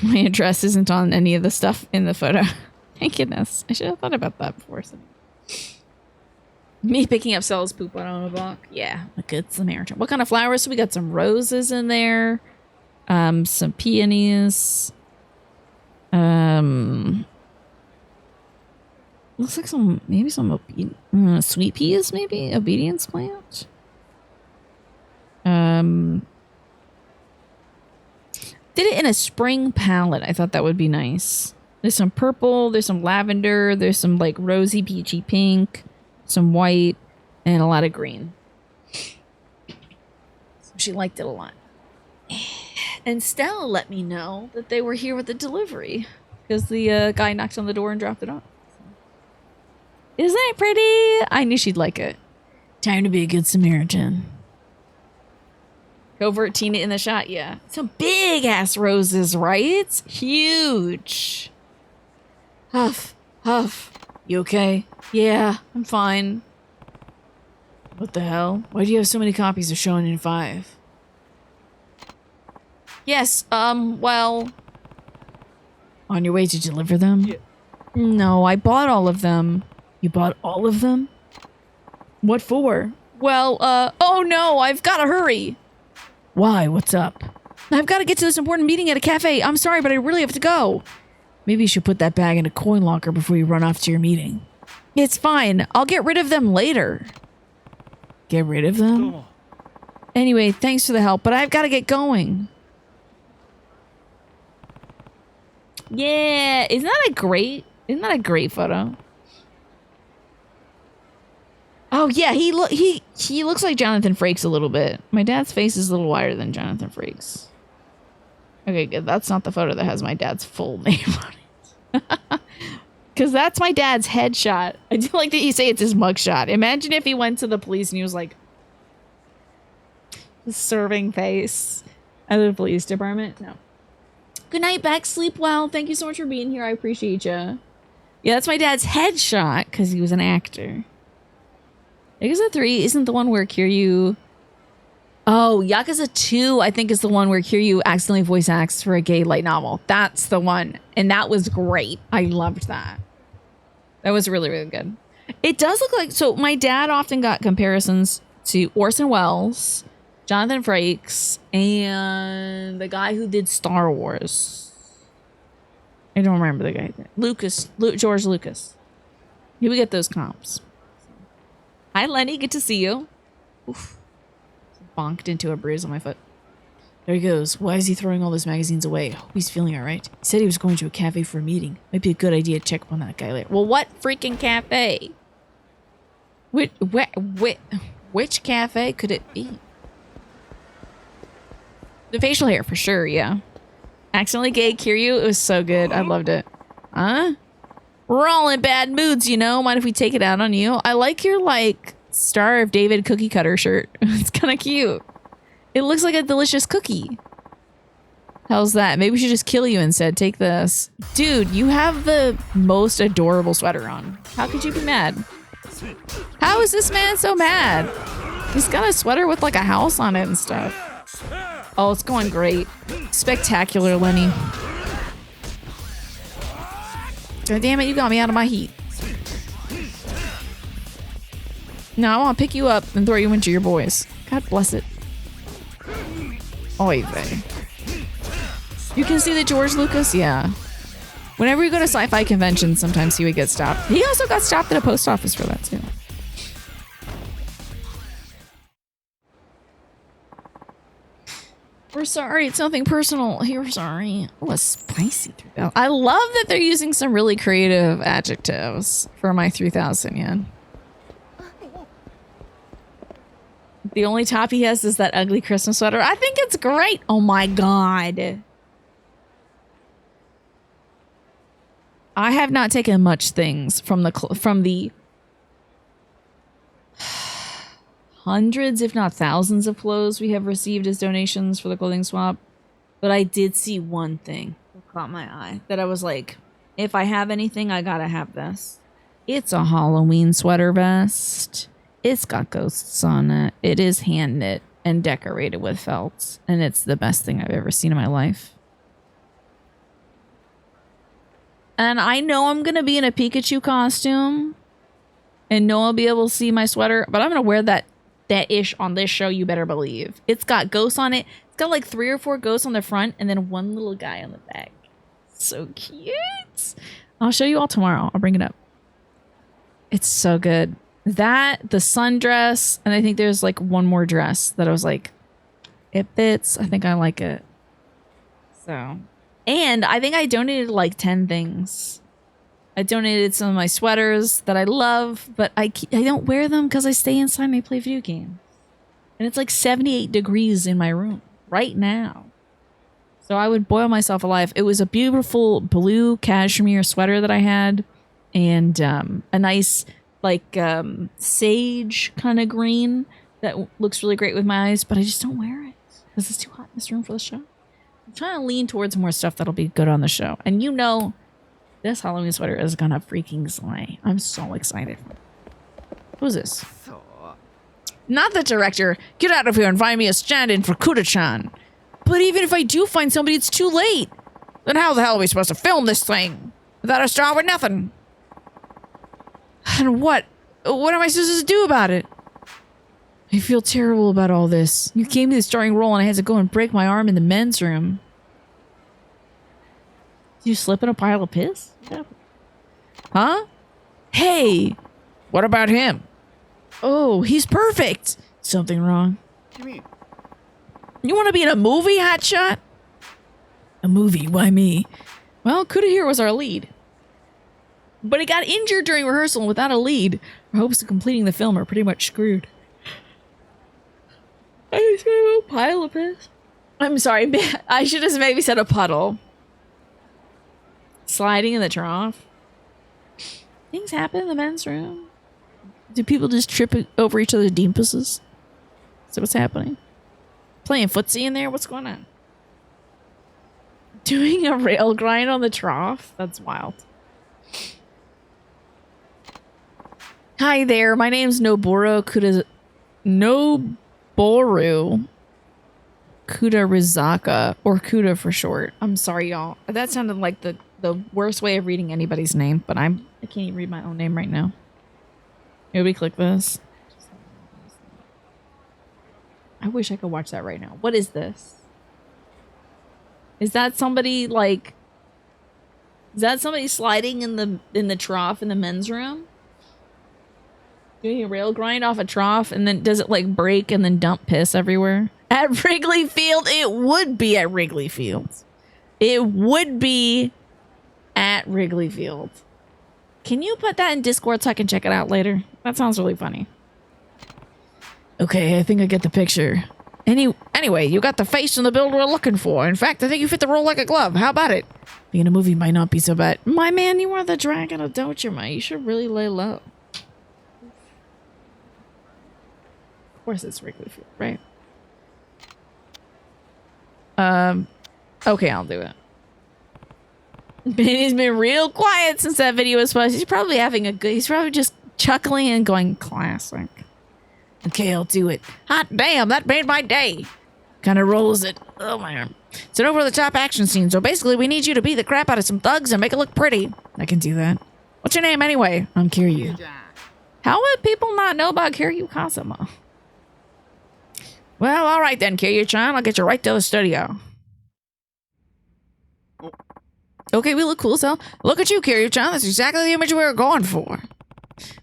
My address isn't on any of the stuff in the photo. Thank goodness. I should have thought about that before. Me picking up Cella's poop on a block. Yeah, a good Samaritan. What kind of flowers? So we got some roses in there. Some peonies. Looks like maybe some sweet peas, maybe? Obedience plant? Did it in a spring palette. I thought that would be nice. There's some purple, there's some lavender, there's some like rosy peachy pink, some white, and a lot of green. So she liked it a lot. And Stella let me know that they were here with the delivery because the guy knocked on the door and dropped it off. Isn't it pretty? I knew she'd like it. Time to be a good Samaritan. Covert Tina in the shot, yeah. Some big ass roses, right? Huge. Huff, huff. You okay? Yeah, I'm fine. What the hell? Why do you have so many copies of Shonen 5? Yes, well... On your way to deliver them? Yeah. No, I bought all of them. You bought all of them? What for? Well, oh no, I've got to hurry. Why? What's up? I've got to get to this important meeting at a cafe. I'm sorry, but I really have to go. Maybe you should put that bag in a coin locker before you run off to your meeting. It's fine. I'll get rid of them later. Get rid of them? Anyway, thanks for the help, but I've got to get going. Yeah, isn't that a great photo? Oh yeah, he looks like Jonathan Frakes a little bit. My dad's face is a little wider than Jonathan Frakes. Okay, good. That's not the photo that has my dad's full name on it. Because that's my dad's headshot. I do like that you say it's his mugshot. Imagine if he went to the police and he was like, serving face at the police department. No. Good night, Beck. Sleep well. Thank you so much for being here. I appreciate you. Yeah, that's my dad's headshot because he was an actor. Yakuza 3 isn't the one where Kiryu... Oh, Yakuza 2, I think, is the one where Kiryu accidentally voice acts for a gay light novel. That's the one. And that was great. I loved that. That was really, really good. It does look like... So my dad often got comparisons to Orson Welles, Jonathan Frakes, and the guy who did Star Wars. I don't remember the guy. George Lucas. He would get those comps. Hi, Lenny. Good to see you. Oof. Bonked into a bruise on my foot. There he goes. Why is he throwing all those magazines away? Hope he's feeling all right. He said he was going to a cafe for a meeting. Might be a good idea to check up on that guy later. Well, what freaking cafe? Which cafe could it be? The facial hair, for sure, yeah. Accidentally gay Kiryu. It was so good. I loved it. Huh? We're all in bad moods, you know? Mind if we take it out on you? I like your, like, Star of David cookie cutter shirt. It's kind of cute. It looks like a delicious cookie. How's that? Maybe we should just kill you instead. Take this. Dude, you have the most adorable sweater on. How could you be mad? How is this man so mad? He's got a sweater with, like, a house on it and stuff. Oh, it's going great. Spectacular, Lenny. God damn it, you got me out of my heat. Now I want to pick you up and throw you into your boys. God bless it. Oy vey. You can see the George Lucas? Yeah. Whenever we go to sci-fi conventions, sometimes he would get stopped. He also got stopped at a post office for that, too. We're sorry, it's nothing personal. We're sorry. Oh, a spicy 3000. I love that they're using some really creative adjectives for my 3000 yen. The only top he has is that ugly Christmas sweater. I think it's great. Oh my god. I have not taken much things from the hundreds, if not thousands of clothes we have received as donations for the clothing swap. But I did see one thing that caught my eye that I was like, if I have anything, I gotta have this. It's a Halloween sweater vest. It's got ghosts on it. It is hand knit and decorated with felt. And it's the best thing I've ever seen in my life. And I know I'm gonna be in a Pikachu costume. And no one will be able to see my sweater. But I'm gonna wear that ish on this show, you better believe. It's got ghosts on it. It's got like 3 or 4 ghosts on the front and then one little guy on the back. So cute. I'll show you all tomorrow. I'll bring it up. It's so good. That, the sundress, and I think there's like one more dress that I was like, it fits. I think I like it. So, and I think I donated like 10 things. I donated some of my sweaters that I love, but I don't wear them because I stay inside and I play video games. And it's like 78 degrees in my room right now. So I would boil myself alive. It was a beautiful blue cashmere sweater that I had. And a nice like sage kind of green that looks really great with my eyes. But I just don't wear it because it's too hot in this room for the show. I'm trying to lean towards more stuff that'll be good on the show. And you know... this Halloween sweater is gonna freaking slay. I'm so excited. Who's this? Not the director. Get out of here and find me a stand-in for Kuda-chan. But even if I do find somebody, it's too late. Then how the hell are we supposed to film this thing? Without a star with nothing? And what? What am I supposed to do about it? I feel terrible about all this. You gave me the starring role and I had to go and break my arm in the men's room. Did you slip in a pile of piss? Yeah. Huh? Hey! What about him? Oh, he's perfect! Something wrong. What do you mean? You want to be in a movie, hotshot? A movie? Why me? Well, Kuda here was our lead. But he got injured during rehearsal and without a lead. Our hopes of completing the film are pretty much screwed. I just got a pile of piss. I'm sorry, I should have maybe said a puddle. Sliding in the trough. Things happen in the men's room. Do people just trip over each other's deempuses? Is that what's happening? Playing footsie in there? What's going on? Doing a rail grind on the trough? That's wild. Hi there, my name's Noboru Kudarizaka, or Kuda for short. I'm sorry, y'all. That sounded like the worst way of reading anybody's name, but I can't even read my own name right now. Maybe click this. I wish I could watch that right now. What is this? Is that somebody like? Is that somebody sliding in the trough in the men's room? Doing a rail grind off a trough, and then does it like break and then dump piss everywhere? At Wrigley Field, it would be at Wrigley Field. It would be at Wrigley Field. Can you put that in Discord so I can check it out later? That sounds really funny. Okay, I think I get the picture. Anyway, you got the face and the build we're looking for. In fact, I think you fit the role like a glove. How about it? Being in a movie might not be so bad. My man, you are the dragon of Dochima. You should really lay low. Of course it's Wrigley Field, right? Okay, I'll do it. He's been real quiet since that video was posted. He's probably having a good... He's probably just chuckling and going, classic. Okay, I'll do it. Hot damn, that made my day. Kind of rolls it. Oh, man. It's an over-the-top action scene, so basically we need you to beat the crap out of some thugs and make it look pretty. I can do that. What's your name anyway? I'm Kiryu. How would people not know about Kiryu Kazama? Well, all right then, Kiryu-chan. I'll get you right to the studio. Okay, we look cool as hell. Look at you, Kiryu-chan. That's exactly the image we were going for.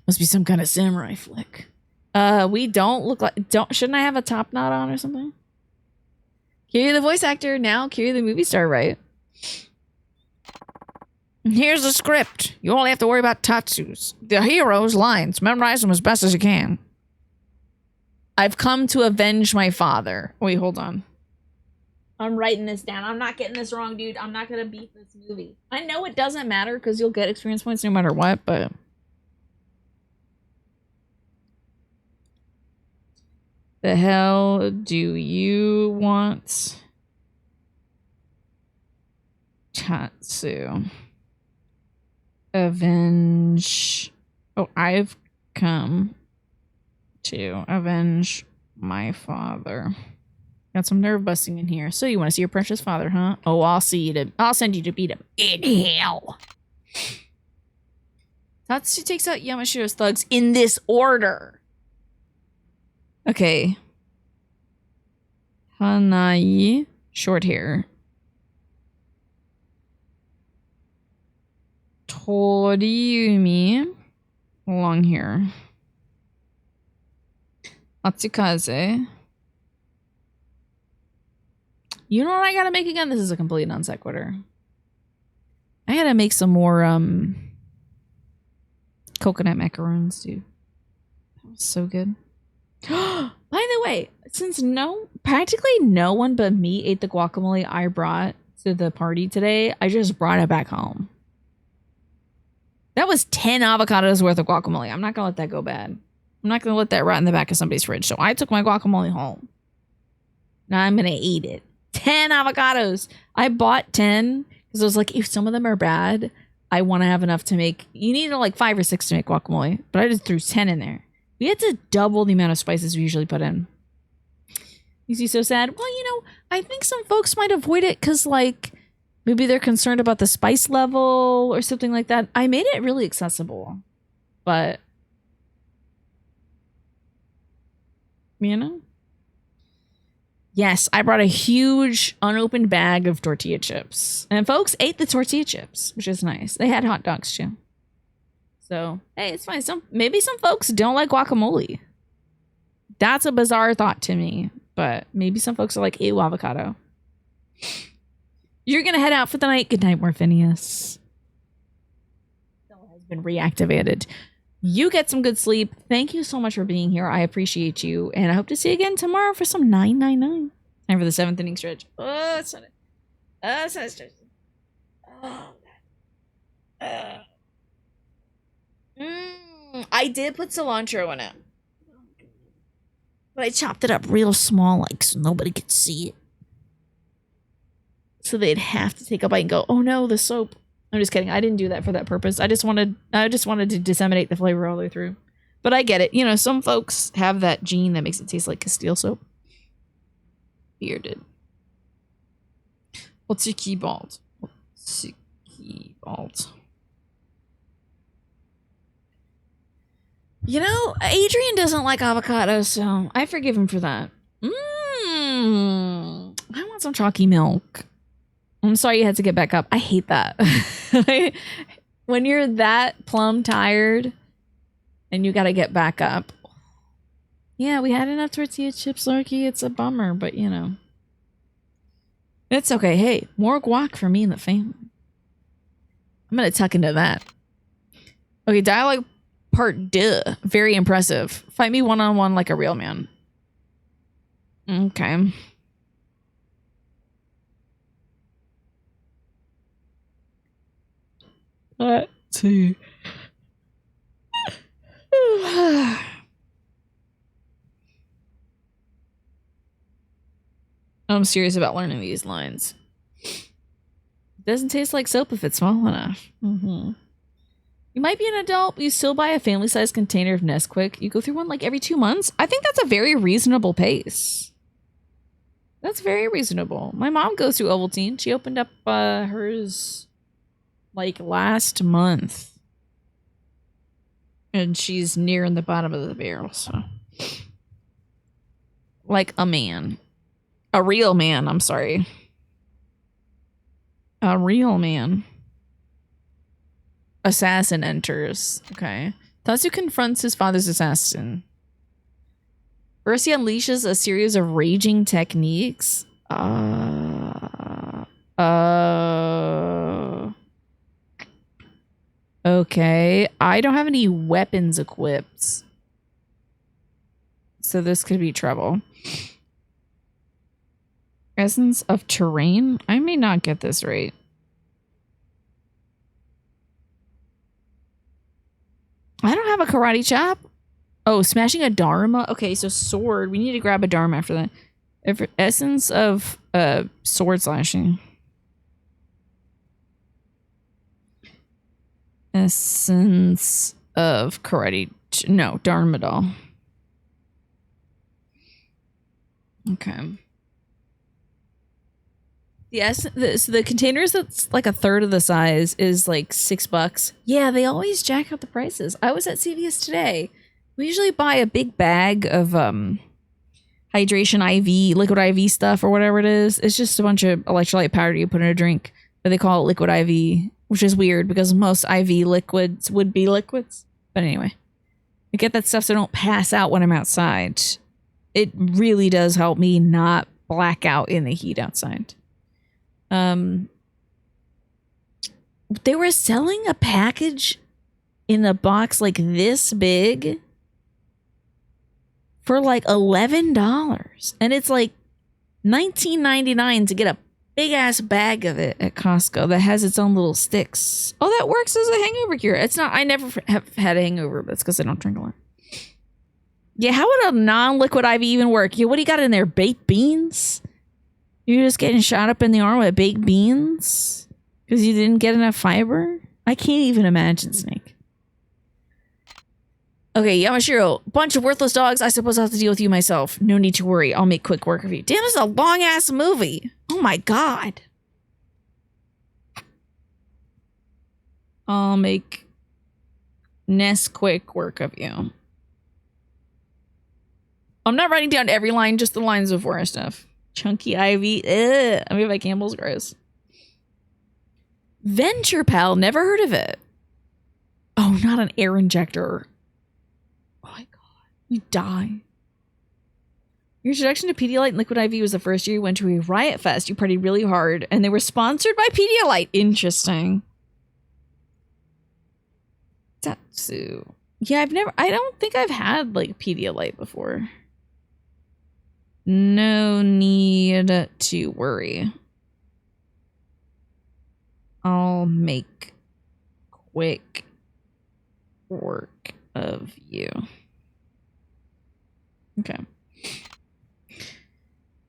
Must be some kind of samurai flick. We don't look like... Shouldn't I have a top knot on or something? Kiryu the voice actor, now Kiryu the movie star, right? Here's the script. You only have to worry about Tatsu's. The hero's lines. Memorize them as best as you can. I've come to avenge my father. Wait, hold on. I'm writing this down. I'm not getting this wrong, dude. I'm not gonna beat this movie. I know it doesn't matter because you'll get experience points no matter what, but... The hell do you want? Tatsu. Avenge. Oh, I've come to avenge my father. Got some nerve busting in here. So you want to see your precious father, huh? Oh, I'll send you to beat him in hell. Tatsu takes out Yamashiro's thugs in this order. Okay. Hanai, short hair. Toriumi, long hair. Atsukaze. You know what I gotta make again? This is a complete non sequitur. I gotta make some more coconut macaroons, dude. That was so good. By the way, since practically no one but me ate the guacamole I brought to the party today, I just brought it back home. That was 10 avocados worth of guacamole. I'm not gonna let that go bad. I'm not gonna let that rot in the back of somebody's fridge. So I took my guacamole home. Now I'm gonna eat it. 10 avocados. I bought 10 because I was like, if some of them are bad, I want to have enough to make. You need like 5 or 6 to make guacamole, but I just threw 10 in there. We had to double the amount of spices we usually put in. You see, so sad. Well, I think some folks might avoid it because, like, maybe they're concerned about the spice level or something like that. I made it really accessible, but You know? Yes, I brought a huge unopened bag of tortilla chips. And folks ate the tortilla chips, which is nice. They had hot dogs too. So, hey, it's fine. Maybe some folks don't like guacamole. That's a bizarre thought to me. But maybe some folks are like, ew, avocado. You're going to head out for the night. Good night, Morphinius. Has been reactivated. You get some good sleep. Thank you so much for being here. I appreciate you. And I hope to see you again tomorrow for some 999. Time for the 7th inning stretch. Oh, it's not it. Oh, it's not a stretch. Oh, I did put cilantro in it. But I chopped it up real small, like, so nobody could see it. So they'd have to take a bite and go, oh no, the soap. I'm just kidding. I didn't do that for that purpose. I just wanted to disseminate the flavor all the way through. But I get it. You know, some folks have that gene that makes it taste like Castile soap. Beer did. What's your keyboard? You know, Adrian doesn't like avocado, so I forgive him for that. I want some chalky milk. I'm sorry you had to get back up. I hate that. When you're that plumb tired and you got to get back up. Yeah, we had enough tortilla chips, Lurky. It's a bummer, but you know. It's okay. Hey, more guac for me and the family. I'm going to tuck into that. Okay, dialogue part 2. Very impressive. Fight me one-on-one like a real man. Okay. Let's see. I'm serious about learning these lines. It doesn't taste like soap if it's small enough. You might be an adult, but you still buy a family-sized container of Nesquik. You go through one like every 2 months. I think that's a very reasonable pace. That's very reasonable. My mom goes through Ovaltine. She opened up hers like last month. And she's nearing the bottom of the barrel, so. Like a man. A real man, I'm sorry. A real man. Assassin enters. Okay. Tatsu confronts his father's assassin. First, he unleashes a series of raging techniques. Okay. I don't have any weapons equipped. So this could be trouble. Essence of terrain? I may not get this right. I don't have a karate chop. Oh, smashing a dharma? Okay, so sword. We need to grab a dharma after that. Essence of sword slashing. Essence of karate. No, dharma doll. Okay. Yes, the containers that's like a third of the size is like $6. Yeah, they always jack up the prices. I was at CVS today. We usually buy a big bag of hydration IV, liquid IV stuff or whatever it is. It's just a bunch of electrolyte powder you put in a drink, but they call it liquid IV, which is weird because most IV liquids would be liquids. But anyway, I get that stuff so I don't pass out when I'm outside. It really does help me not black out in the heat outside. They were selling a package in a box like this big for like $11, and it's like $19.99 to get a big ass bag of it at Costco that has its own little sticks. Oh, that works as a hangover cure. It's not. I never have had a hangover, but it's because I don't drink a lot. Yeah, how would a non-liquid IV even work? Yeah, what do you got in there? Baked beans? You're just getting shot up in the arm with baked beans? Because you didn't get enough fiber? I can't even imagine, Snake. Okay, Yamashiro. Bunch of worthless dogs. I suppose I'll have to deal with you myself. No need to worry. I'll make quick work of you. Damn, this is a long-ass movie. Oh my god. I'll make Ness quick work of you. I'm not writing down every line, just the lines before and stuff. Chunky Ivy. Ugh. I mean, by Campbell's gross. Venture Pal. Never heard of it. Oh, not an air injector. Oh my god. You die. Your introduction to Pedialyte and Liquid IV was the first year you went to a Riot Fest. You partied really hard, and they were sponsored by Pedialyte. Interesting. Tatsu. Yeah, I don't think I've had, like, Pedialyte before. No need to worry. I'll make quick work of you. Okay.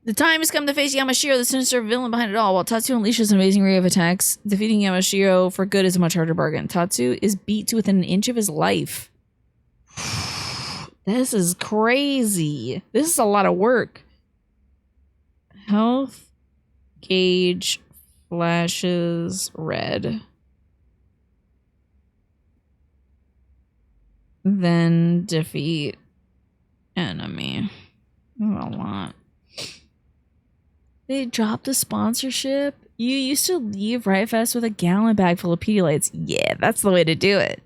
The time has come to face Yamashiro, the sinister villain behind it all. While Tatsu unleashes an amazing array of attacks, defeating Yamashiro for good is a much harder bargain. Tatsu is beat to within an inch of his life. This is crazy. This is a lot of work. Health gauge flashes red. Then defeat enemy. A lot. They dropped the sponsorship. You used to leave Riot Fest with a gallon bag full of Pedialytes. Yeah, that's the way to do it.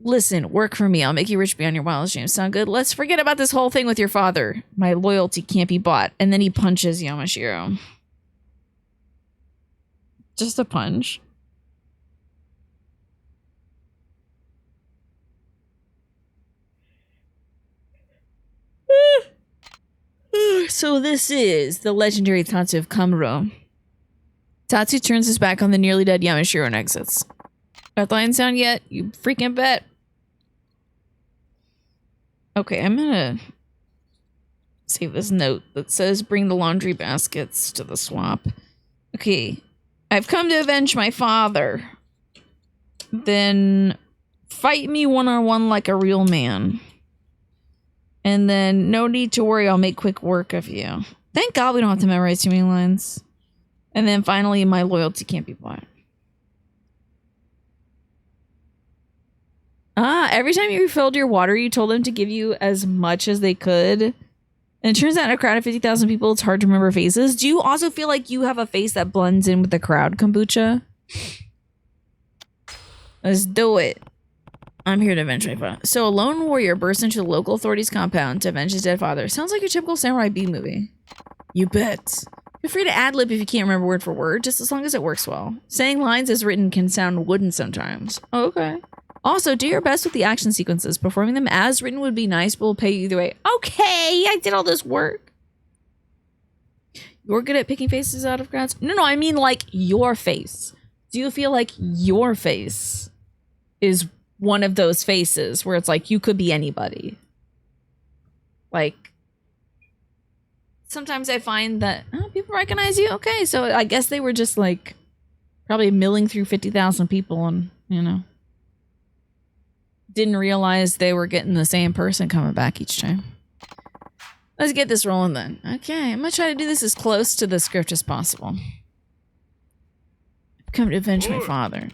Listen, work for me. I'll make you rich beyond your wildest dreams. Sound good? Let's forget about this whole thing with your father. My loyalty can't be bought. And then he punches Yamashiro. Just a punch. So this is the legendary Tatsu of Kamuro. Tatsu turns his back on the nearly dead Yamashiro and exits. Got the line sound yet? You freaking bet. Okay, I'm gonna save this note that says bring the laundry baskets to the swap. Okay, I've come to avenge my father. Then fight me one-on-one like a real man. And then, no need to worry, I'll make quick work of you. Thank God we don't have to memorize too many lines. And then finally, my loyalty can't be bought. Every time you refilled your water, you told them to give you as much as they could. And it turns out in a crowd of 50,000 people, it's hard to remember faces. Do you also feel like you have a face that blends in with the crowd, Kombucha? Let's do it. I'm here to avenge my father. So a lone warrior bursts into the local authorities' compound to avenge his dead father. Sounds like your typical Samurai B movie. You bet. Feel free to ad-lib if you can't remember word for word, just as long as it works well. Saying lines as written can sound wooden sometimes. Oh, okay. Also, do your best with the action sequences. Performing them as written would be nice, but we'll pay you either way. Okay, I did all this work. You're good at picking faces out of crowds? No, I mean like your face. Do you feel like your face is one of those faces where it's like you could be anybody? Like, sometimes I find that people recognize you. Okay, so I guess they were just like probably milling through 50,000 people and, you know, didn't realize they were getting the same person coming back each time. Let's get this rolling then. Okay, I'm gonna try to do this as close to the script as possible. I've come to avenge my father.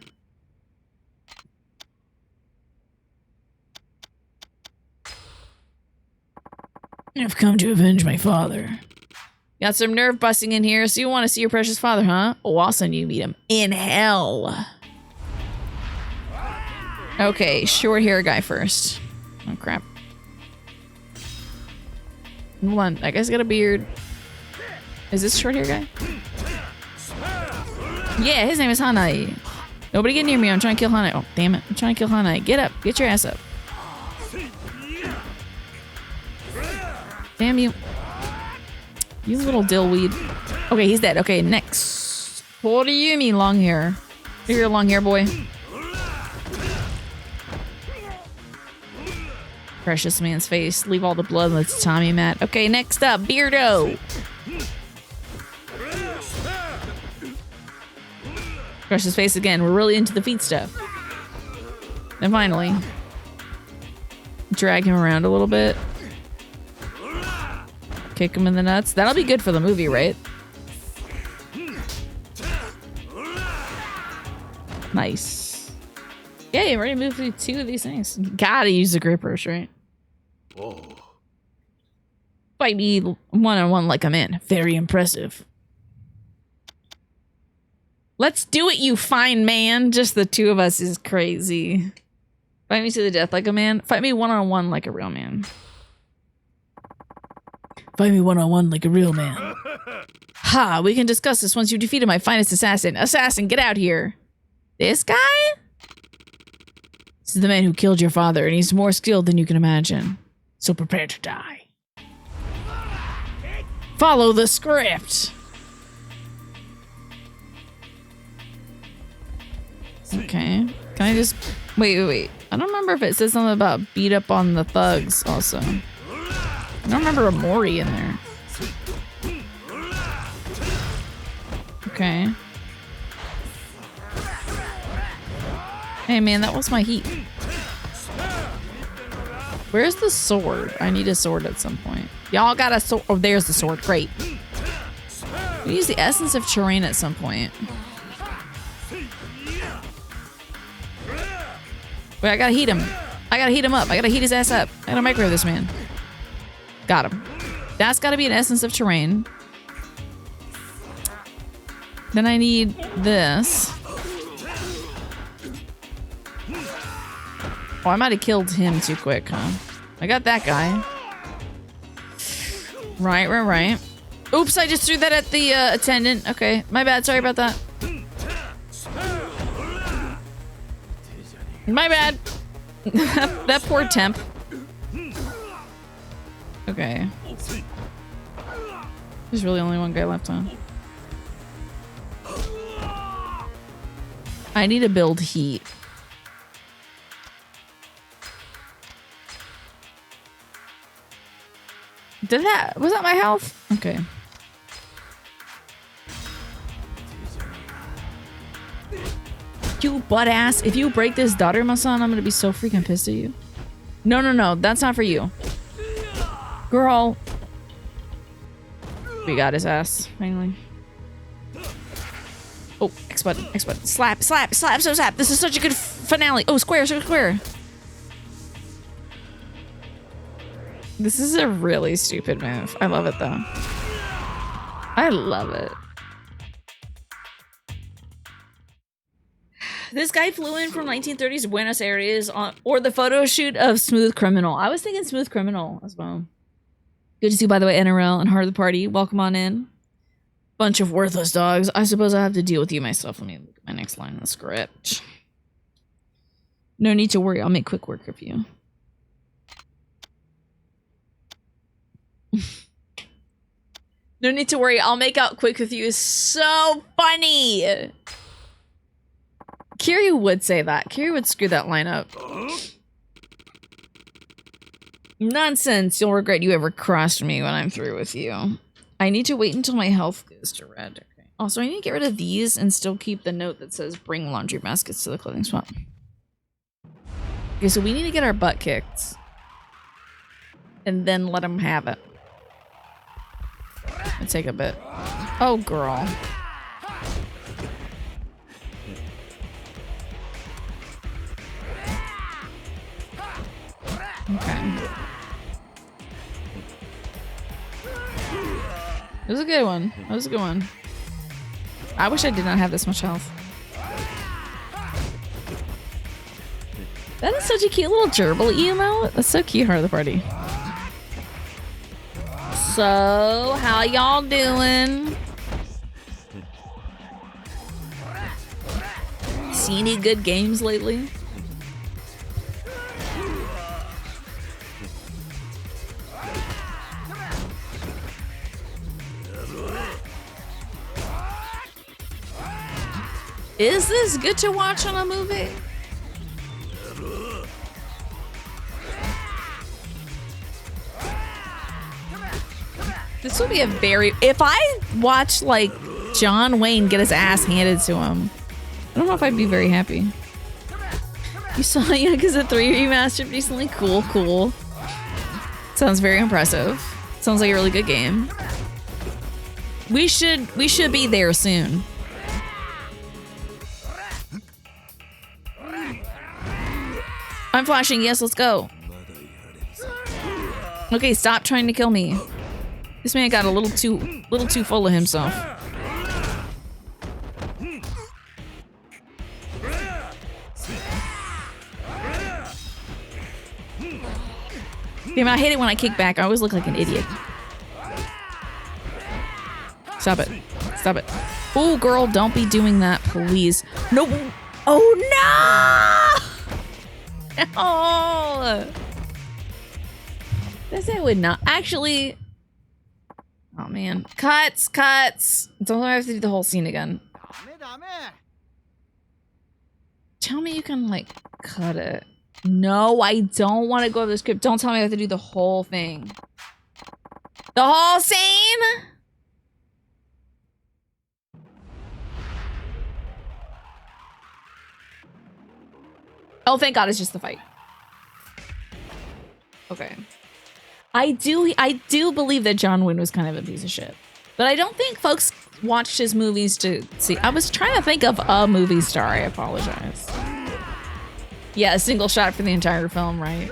I've come to avenge my father. Got some nerve busting in here, so you want to see your precious father, huh? Oh, I'll send you to meet him in hell. Okay, short hair guy first. Oh, crap. Hold on, that guy's got a beard. Is this short hair guy? Yeah, his name is Hanai. Nobody get near me, I'm trying to kill Hanai. Oh, damn it, I'm trying to kill Hanai. Get up, get your ass up. Damn you. You little dillweed. Okay, he's dead. Okay, next. What do you mean, long hair? You're a long hair boy. Precious man's face. Leave all the blood. Let's Tommy Matt. Okay, next up, Beardo. Crush his face again. We're really into the feet stuff. And finally, drag him around a little bit. Kick him in the nuts. That'll be good for the movie, right? Nice. Yeah, you already moved through 2 of these things. Gotta use the grippers, right? Fight me one-on-one like a man. Very impressive. Let's do it, you fine man. Just the two of us is crazy. Fight me to the death like a man. Fight me one-on-one like a real man. Fight me one-on-one like a real man. Ha, we can discuss this once you've defeated my finest assassin. Assassin, get out here. This guy? This is the man who killed your father, and he's more skilled than you can imagine. So prepare to die. Follow the script. Okay. Can I just... Wait. I don't remember if it says something about beat up on the thugs also. I don't remember a Mori in there. Okay. Hey man, that was my heat. Where's the sword? I need a sword at some point. Y'all got a sword. Oh, there's the sword. Great. We use the essence of terrain at some point. Wait, I gotta heat him. I gotta heat him up. I gotta heat his ass up. I gotta microwave this man. Got him. That's gotta be an essence of terrain. Then I need this. Oh, I might have killed him too quick, huh? I got that guy. Right. Oops, I just threw that at the attendant. Okay, my bad. Sorry about that. My bad. That poor temp. Okay. There's really only one guy left, huh? I need to build heat. Was that my health? Okay. You butt ass. If you break this daughter, my son, I'm gonna be so freaking pissed at you. No. That's not for you. Girl. We got his ass, finally. Oh, X button. Slap. This is such a good finale. Oh, square. This is a really stupid move. I love it, though. I love it. This guy flew in from 1930s Buenos Aires or the photo shoot of Smooth Criminal. I was thinking Smooth Criminal as well. Good to see you, by the way, NRL and Heart of the Party. Welcome on in. Bunch of worthless dogs. I suppose I have to deal with you myself. Let me look at my next line in the script. No need to worry. I'll make quick work of you. No need to worry. I'll make out quick with you is so funny. Kiryu would say that. Kiryu would screw that line up. Nonsense. You'll regret you ever crossed me when I'm through with you. I need to wait until my health goes to red. Okay. Also, I need to get rid of these and still keep the note that says bring laundry baskets to the clothing swap. Okay, so we need to get our butt kicked. And then let them have it. It'll take a bit. Oh, girl. Okay. It was a good one. I wish I did not have this much health. That is such a cute little gerbil emote. That's so cute, Heart of the Party. So, how y'all doing? See any good games lately? Is this good to watch on a movie? This would be a very... If I watched, like, John Wayne get his ass handed to him, I don't know if I'd be very happy. You saw Yakuza 3 Remastered recently? Cool. Sounds very impressive. Sounds like a really good game. We should be there soon. I'm flashing. Yes, let's go. Okay, stop trying to kill me. This man got a little too full of himself. Damn, I hate it when I kick back. I always look like an idiot. Stop it. Stop it. Oh, girl, don't be doing that, please. No. Oh, no! No! This I would not. Actually. Oh, man. Cuts. Don't I have to do the whole scene again. Tell me you can, like, cut it. No, I don't want to go to the script. Don't tell me I have to do the whole thing. The whole scene? Oh, thank God, it's just the fight. Okay. I do believe that John Wayne was kind of a piece of shit. But I don't think folks watched his movies to see. I was trying to think of a movie star. I apologize. Yeah, a single shot for the entire film, right?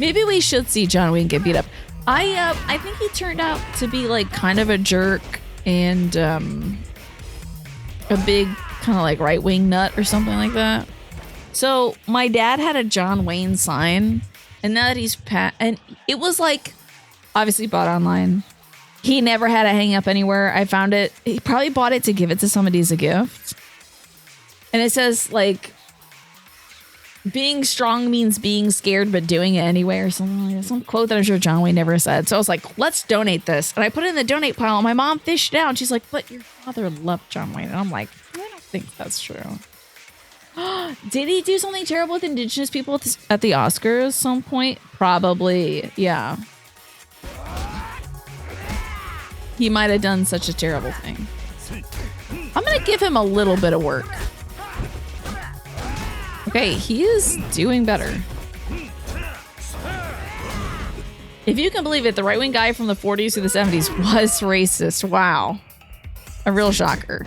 Maybe we should see John Wayne get beat up. I think he turned out to be like kind of a jerk and a big kind of like right-wing nut or something like that. So my dad had a John Wayne sign, and now that he's and it was like obviously bought online. He never had it hang up anywhere. I found it. He probably bought it to give it to somebody as a gift. And it says like, being strong means being scared but doing it anyway, or something like that. Some quote that I'm sure John Wayne never said. So I was like, let's donate this. And I put it in the donate pile, and my mom fished it out. And she's like, but your father loved John Wayne. And I'm like, I don't think that's true. Did he do something terrible with Indigenous people at the Oscars at some point? Probably, yeah. He might have done such a terrible thing. I'm going to give him a little bit of work. Okay, he is doing better. If you can believe it, the right-wing guy from the 40s to the 70s was racist. Wow. A real shocker.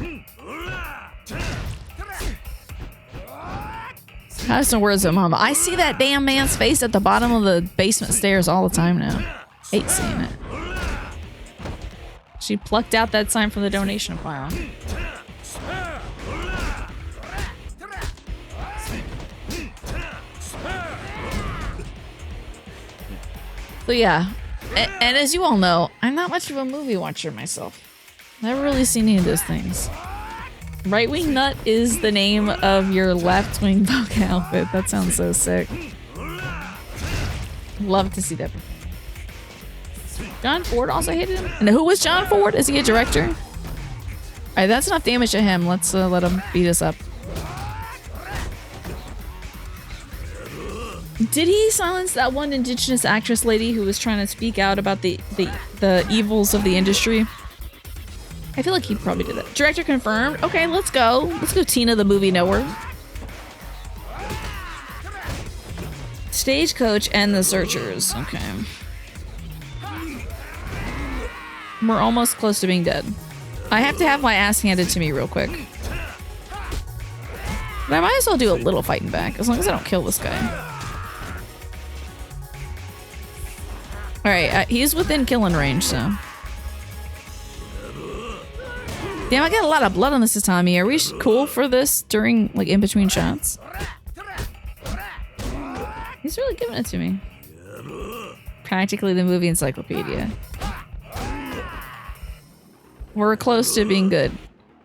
I have some words with Mama. I see that damn man's face at the bottom of the basement stairs all the time now. Hate seeing it. She plucked out that sign from the donation pile. So yeah, and as you all know, I'm not much of a movie watcher myself. Never really seen any of those things. Right wing nut is the name of your left wing bokeh outfit. That sounds so sick. Love to see that. John Ford also hated him. And who was John Ford? Is he a director? All right, that's enough damage to him. Let's let him beat us up. Did he silence that one Indigenous actress lady who was trying to speak out about the evils of the industry? I feel like he probably did that. Director confirmed. Okay, let's go. Let's go, Tina, the movie knower. Stagecoach and the Searchers. Okay. We're almost close to being dead. I have to have my ass handed to me real quick. But I might as well do a little fighting back, as long as I don't kill this guy. Alright, he's within killing range, so. Damn, I got a lot of blood on this Tatami. Are we cool for this during, like, in between shots? He's really giving it to me. Practically the movie encyclopedia. We're close to being good.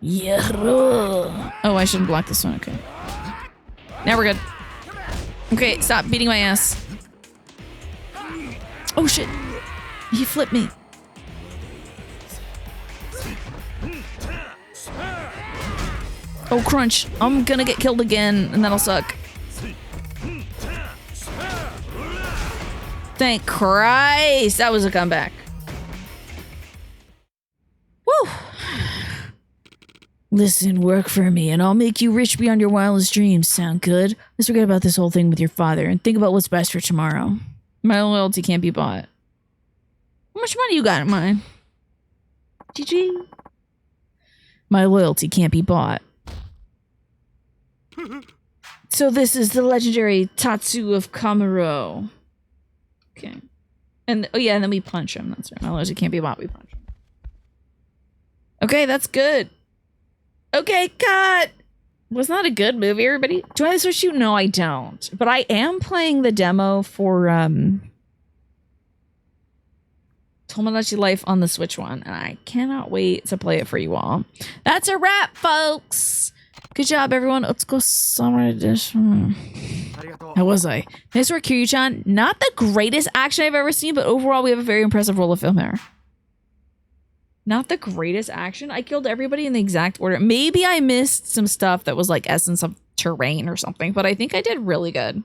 Yeah. Oh, I shouldn't block this one. Okay. Now we're good. Okay, stop beating my ass. Oh shit. He flipped me. Oh crunch. I'm gonna get killed again and that'll suck. Thank Christ. That was a comeback. Woo. Listen, work for me and I'll make you rich beyond your wildest dreams. Sound good? Let's forget about this whole thing with your father and think about what's best for tomorrow. My loyalty can't be bought. How much money you got in mine? GG. My loyalty can't be bought. So this is the legendary Tatsu of Kamuro. Okay. And oh yeah, and then we punch him. That's right. Otherwise, it can't be bought. We punch him. Okay, that's good. Okay, cut. Was not a good movie, everybody. Do I have to switch you? No, I don't. But I am playing the demo for Tomodachi Life on the Switch one, and I cannot wait to play it for you all. That's a wrap, folks. Good job, everyone. Let's go Summer Edition. How was I? Nice work, Kiryu-chan. Not the greatest action I've ever seen, but overall, we have a very impressive roll of film here. Not the greatest action. I killed everybody in the exact order. Maybe I missed some stuff that was like Essence of Terrain or something, but I think I did really good.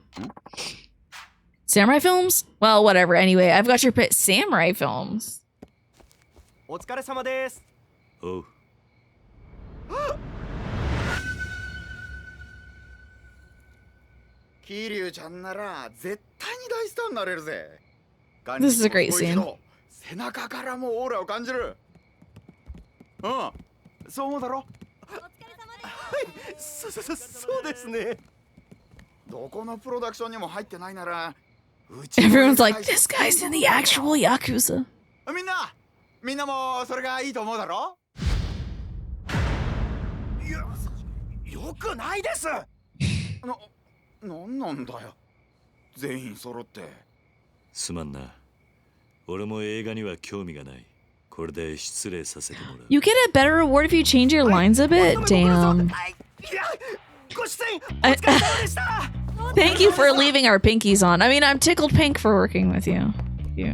Samurai films? Well, whatever. Anyway, I've got your pick. Samurai films. Oh. This is a great scene. そうだろ。そうですね。どこのプロダクションにも入ってないなら。Everyone's like, this guy's in the actual Yakuza. みんなもそれがいいと思うだろ。いや、よくないです。なんなんだよ。全員揃って。すまんな。俺も映画には興味がない。 You get a better reward if you change your lines a bit? Damn. Thank you for leaving our pinkies on. I mean, I'm tickled pink for working with you. Yeah.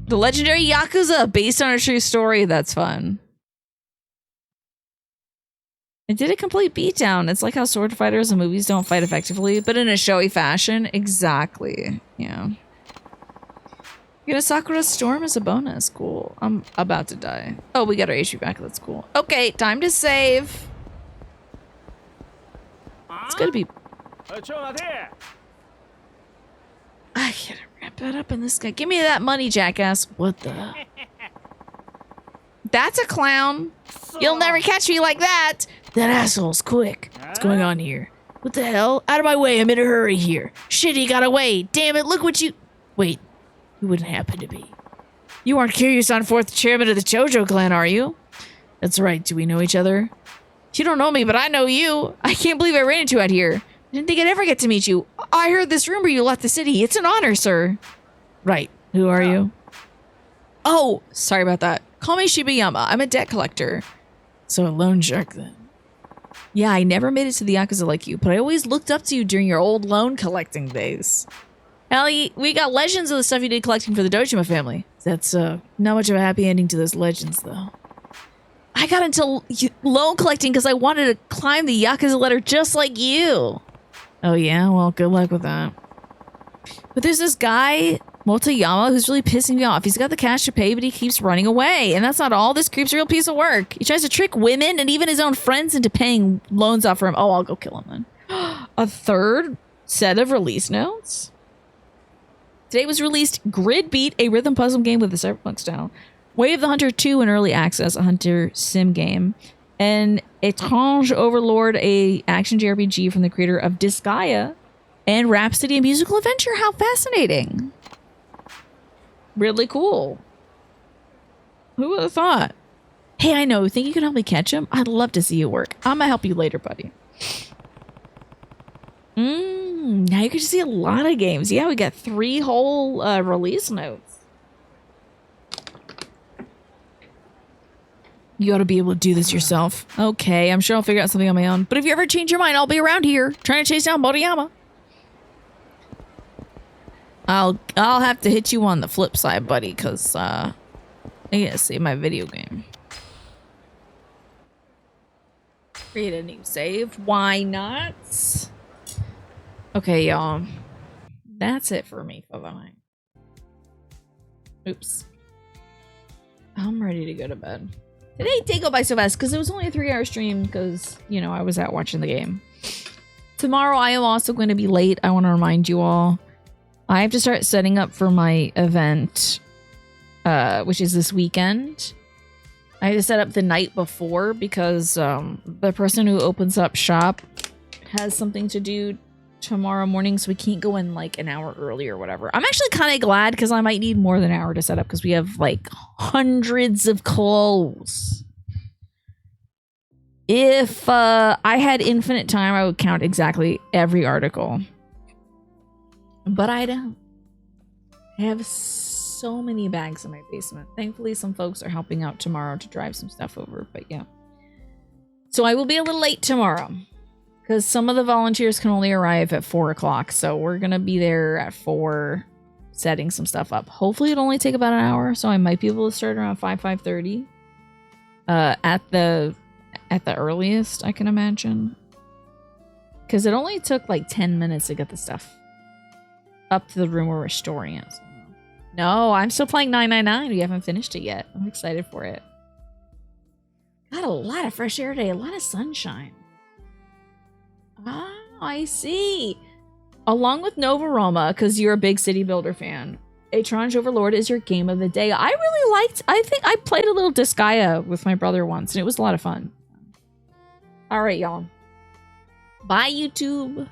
The legendary Yakuza, based on a true story. That's fun. It did a complete beatdown. It's like how sword fighters in movies don't fight effectively, but in a showy fashion. Exactly. Yeah. Get a Sakura Storm as a bonus. Cool. I'm about to die. Oh, we got our HP back. That's cool. Okay, time to save. It's gonna be... I gotta wrap that up in this guy. Give me that money, jackass. What the... That's a clown. You'll never catch me like that. That asshole's quick. What's going on here? What the hell? Out of my way. I'm in a hurry here. Shit, he got away. Damn it. Look what you... Wait. You wouldn't happen to be. You aren't Kiryu-san, fourth chairman of the Chojo clan, are you? That's right. Do we know each other? You don't know me, but I know you. I can't believe I ran into you out here. I didn't think I'd ever get to meet you. I heard this rumor you left the city. It's an honor, sir. Right. Who are you? Oh, sorry about that. Call me Shibayama. I'm a debt collector. So a loan shark, then. Yeah, I never made it to the Yakuza like you, but I always looked up to you during your old loan collecting days. Ellie, we got legends of the stuff you did collecting for the Dojima family. That's not much of a happy ending to those legends, though. I got into loan collecting because I wanted to climb the Yakuza ladder just like you. Oh yeah? Well, good luck with that. But there's this guy, Motoyama, who's really pissing me off. He's got the cash to pay, but he keeps running away. And that's not all. This creep's a real piece of work. He tries to trick women and even his own friends into paying loans off for him. Oh, I'll go kill him then. A third set of release notes? Today was released Grid Beat, a rhythm puzzle game with a cyberpunk style. Way of the Hunter 2 in early access, a hunter sim game. And Étrange Overlord, a action JRPG from the creator of Disgaea. And Rhapsody, a musical adventure. How fascinating. Really cool. Who would have thought? Hey, I know. Think you can help me catch him? I'd love to see you work. I'm gonna help you later, buddy. Now you can see a lot of games. Yeah, we got 3 whole release notes. You ought to be able to do this yourself. Okay, I'm sure I'll figure out something on my own. But if you ever change your mind, I'll be around here trying to chase down Moriyama. I'll have to hit you on the flip side, buddy, because I gotta save my video game. Create a new save. Why not? Okay, y'all. That's it for me for the night. Oops. I'm ready to go to bed. Today did go by so fast because it was only a 3-hour stream because, you know, I was out watching the game. Tomorrow I am also going to be late. I want to remind you all. I have to start setting up for my event, which is this weekend. I have to set up the night before because the person who opens up shop has something to do tomorrow morning, so we can't go in like an hour early or whatever. I'm actually kind of glad because I might need more than an hour to set up because we have like hundreds of calls. If I had infinite time, I would count exactly every article. But I don't. I have so many bags in my basement. Thankfully, some folks are helping out tomorrow to drive some stuff over, but yeah. So I will be a little late tomorrow because some of the volunteers can only arrive at 4 o'clock. So we're going to be there at 4 setting some stuff up. Hopefully it'll only take about an hour. So I might be able to start around 5:30 at the earliest, I can imagine. Because it only took like 10 minutes to get the stuff up to the room where we're storing it. So. No, I'm still playing 999. We haven't finished it yet. I'm excited for it. Got a lot of fresh air today, a lot of sunshine. Ah, I see. Along with Nova Roma, because you're a big City Builder fan, Atronge Overlord is your game of the day. I think I played a little Disgaea with my brother once, and it was a lot of fun. All right, y'all. Bye, YouTube.